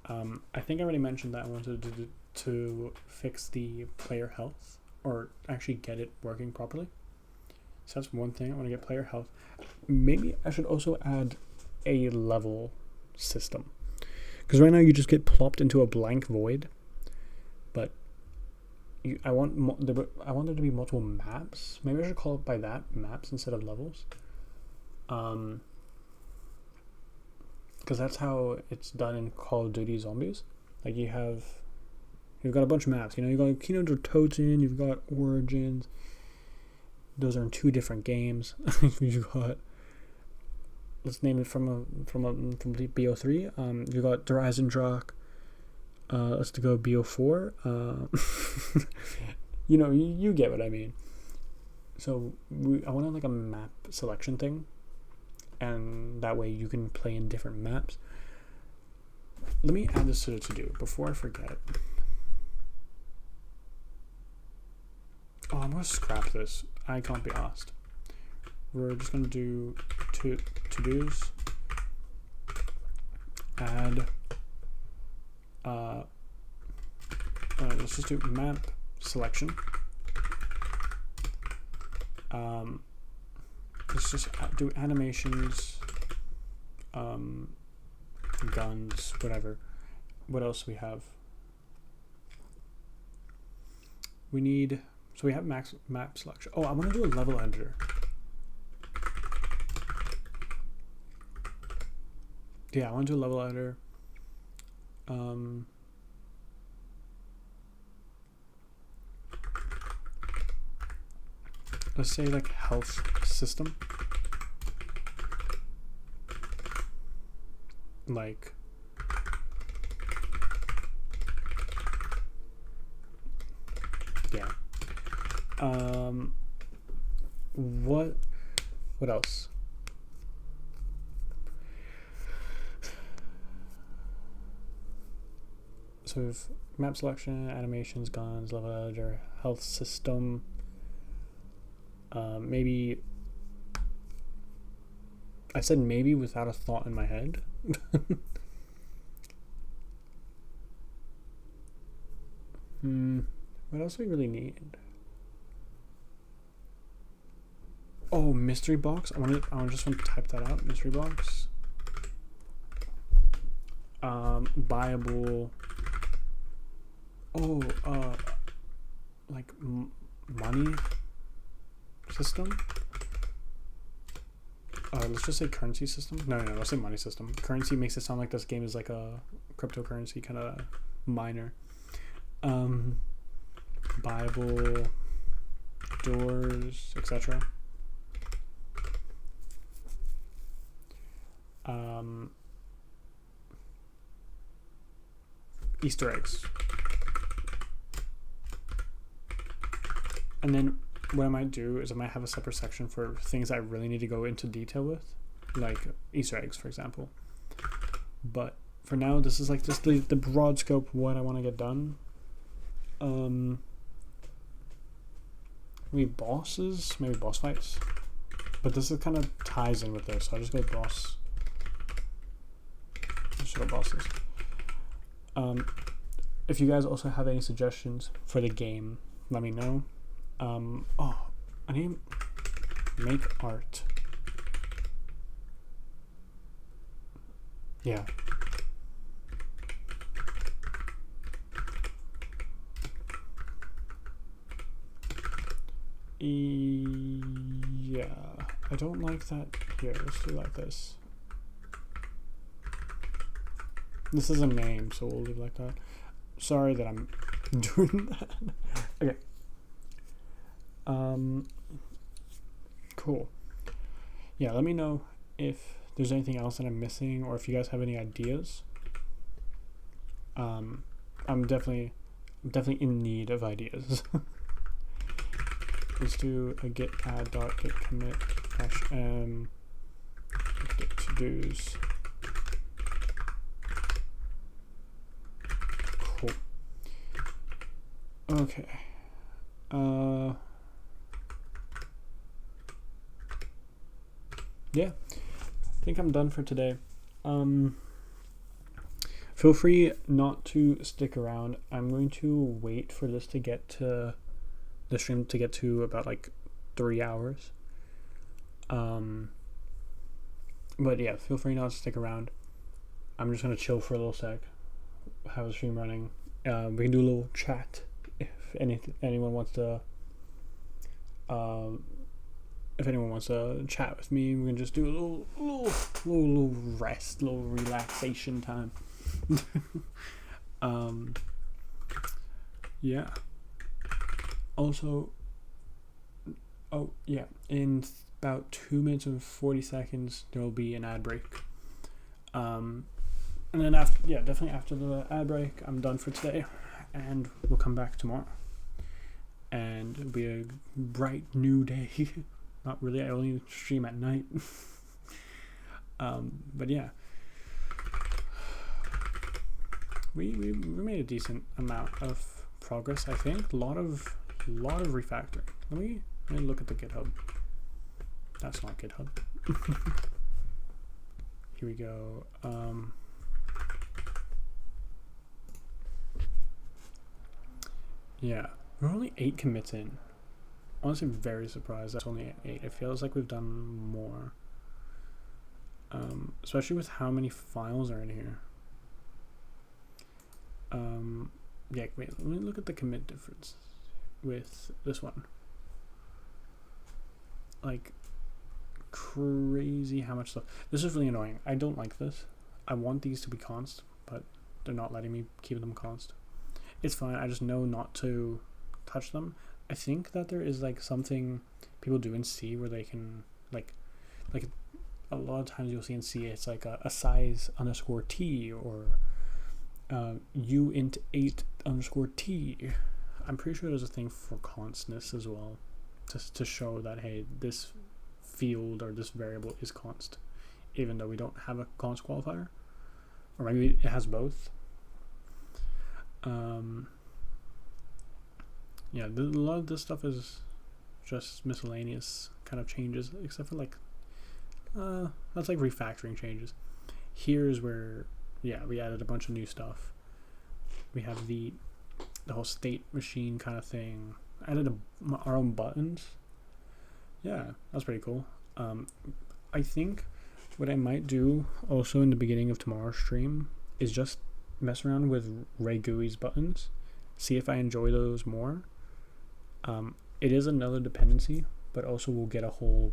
I think I already mentioned that I wanted to fix the player health, or actually get it working properly. So that's one thing. I want to get player health. Maybe I should also add a level system. Because right now you just get plopped into a blank void. But I want there to be multiple maps. Maybe I should call it by that, maps instead of levels. Because that's how it's done in Call of Duty Zombies. Like you've got a bunch of maps. You know, you've got Kingdoms of Toten, you've got Origins. Those are in 2 different games. You've got, let's name it from BO3. You got Der Eisendrache. Let's go BO4. You know, you get what I mean. So I want to like a map selection thing, and that way you can play in different maps. Let me add this to the to-do before I forget. Oh, I'm gonna scrap this. I can't be asked. We're just gonna do to-dos. Add let's just do map selection. Let's just do animations, guns, whatever. What else do we have? We need, so we have map selection. Oh, I want to do a level editor. Yeah, I want to do a level editor. Let's say like health system. Like yeah. What else? So we've map selection, animations, guns, level editor, health system. Maybe I said maybe without a thought in my head. What else do we really need? Oh, mystery box. I just want to type that out. Mystery box. Buyable. Oh, like money system. Let's just say currency system. No, let's say money system. Currency makes it sound like this game is like a cryptocurrency kind of minor. Buyable doors, etc. Easter eggs. And then what I might do is I might have a separate section for things I really need to go into detail with, like Easter eggs, for example. But for now, this is like just the broad scope of what I want to get done. Maybe bosses, maybe boss fights. But this is kind of ties in with this, so I'll just go boss. Just go bosses. If you guys also have any suggestions for the game, let me know. Oh, I need to make art. Yeah. Yeah, I don't like that. Here, let's do like this. This is a name, so we'll leave it like that. Sorry that I'm doing that. Okay. Cool. Yeah, let me know if there's anything else that I'm missing, or if you guys have any ideas. I'm definitely in need of ideas. Let's do a git add dot git commit -m git to dos. Cool. Okay. Yeah, I think I'm done for today. Feel free not to stick around. I'm going to wait for this to get to the stream to get to about like 3 hours. But yeah, feel free not to stick around. I'm just gonna chill for a little sec, have the stream running. We can do a little chat if anyone wants to. If anyone wants to chat with me, we can just do a little rest, little relaxation time. Yeah. Also, oh yeah, in about 2 minutes and 40 seconds there will be an ad break. And then definitely after the ad break, I'm done for today, and we'll come back tomorrow. And it'll be a bright new day. Not really, I only stream at night. But yeah, we made a decent amount of progress, I think. A lot of refactoring. Let me look at the GitHub. That's not GitHub. Here we go. Yeah, we're only 8 commits in. Honestly, very surprised that's only 8. It feels like we've done more. Especially with how many files are in here. Yeah, wait, let me look at the commit difference with this one. Like, crazy how much stuff. This is really annoying. I don't like this. I want these to be const, but they're not letting me keep them const. It's fine. I just know not to touch them. I think that there is like something people do in C where they can like a lot of times you'll see in C it's like a size underscore T or u int 8 underscore T. I'm pretty sure there's a thing for constness as well, just to show that hey, this field or this variable is const, even though we don't have a const qualifier, or maybe it has both. Yeah, a lot of this stuff is just miscellaneous kind of changes, except for like that's like refactoring changes. Here's where we added a bunch of new stuff. We have the whole state machine kind of thing. Added our own buttons. Yeah, that's pretty cool. I think what I might do also in the beginning of tomorrow's stream is just mess around with Ray GUI's buttons, see if I enjoy those more. It is another dependency, but also we'll get a whole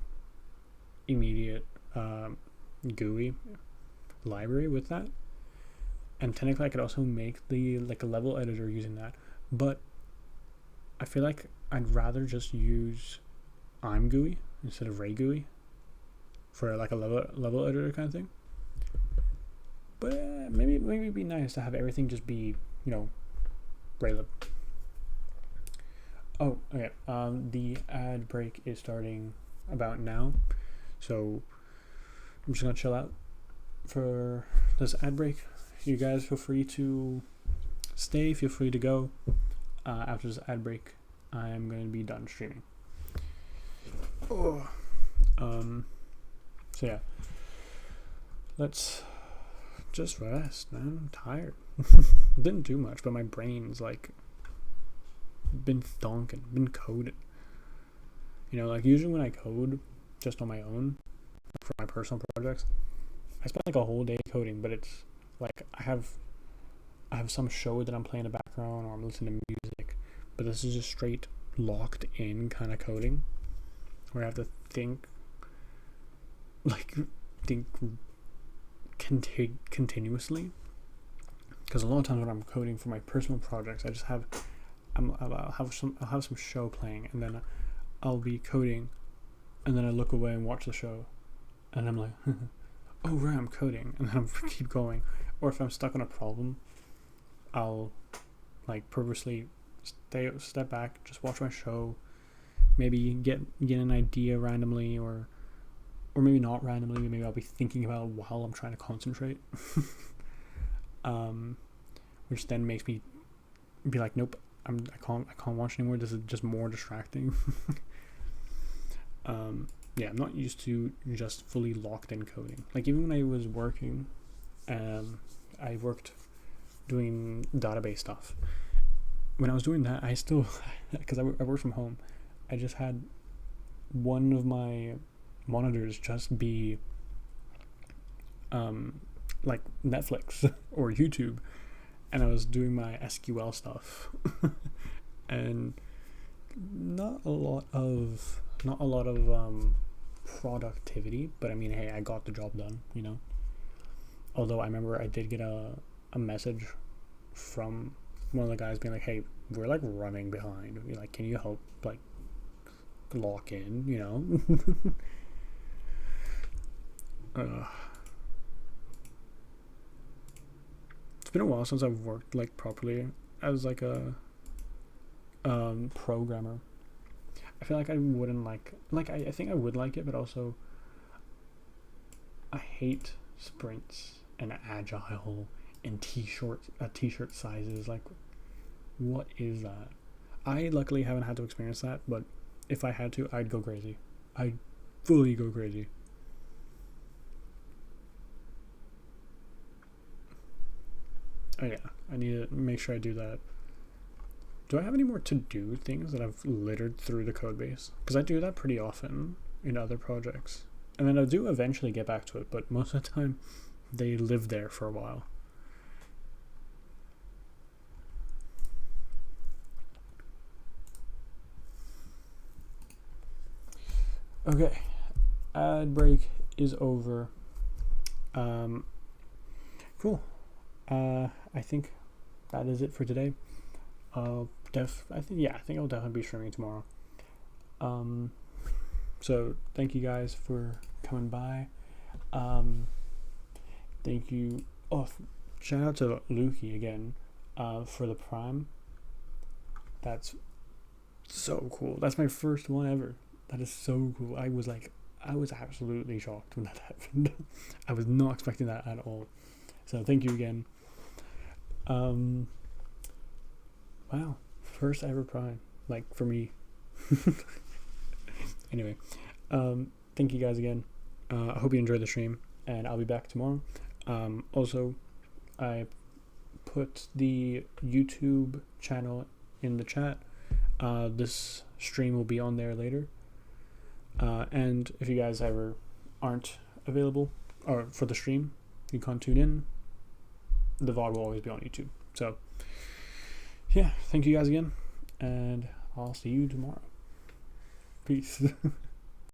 immediate GUI library with that. And technically I could also make the like a level editor using that, but I feel like I'd rather just use ImGUI instead of Ray GUI for like a level editor kind of thing. But maybe it'd be nice to have everything just be, Raylib. Oh, okay. The ad break is starting about now, so I'm just gonna chill out for this ad break. You guys feel free to stay. Feel free to go. After this ad break, I'm gonna be done streaming. Oh. So yeah, let's just rest, man. I'm tired. Didn't do much, but my brain's like been thonking, been coding. Like usually when I code just on my own for my personal projects, I spend like a whole day coding, but it's like I have some show that I'm playing in the background or I'm listening to music, but this is just straight locked in kind of coding where I have to think continuously, because a lot of times when I'm coding for my personal projects, I'll have some show playing, and then I'll be coding, and then I look away and watch the show, and I'm like, oh right, I'm coding, and then I keep going. Or if I'm stuck on a problem, I'll like purposely step back, just watch my show, maybe get an idea randomly, or maybe not randomly. Maybe I'll be thinking about it while I'm trying to concentrate, which then makes me be like, nope, I can't watch anymore. This is just more distracting. Yeah, I'm not used to just fully locked in coding. Like even when I was working, I worked doing database stuff. When I was doing that, I still, because I worked from home, I just had one of my monitors just be like Netflix or YouTube, and I was doing my SQL stuff and not a lot of productivity, but I mean, hey, I got the job done, although I remember I did get a message from one of the guys being like, hey, we're like running behind, like, can you help like lock in, It's been a while since I've worked like properly as like a programmer. I feel like I wouldn't I think I would like it, but also I hate sprints and agile and t-shirt sizes. Like, what is that? I luckily haven't had to experience that, but if I had to, I'd go crazy. I'd fully go crazy. Oh yeah, I need to make sure I do that do I have any more to-do things that I've littered through the code base? Because I do that pretty often in other projects. And then I do eventually get back to it, but most of the time they live there for a while. Okay, ad break is over. Cool. I think that is it for today. I think I'll definitely be streaming tomorrow. So thank you guys for coming by. Thank you. Oh, shout out to Lukey again, for the Prime. That's so cool. That's my first one ever. That is so cool. I was absolutely shocked when that happened. I was not expecting that at all. So thank you again. Wow, first ever Prime, like for me. Anyway, thank you guys again. I hope you enjoyed the stream, and I'll be back tomorrow. Also, I put the YouTube channel in the chat. This stream will be on there later. And if you guys ever aren't available or for the stream, you can't tune in, the VOD will always be on YouTube. So yeah, thank you guys again, and I'll see you tomorrow. Peace.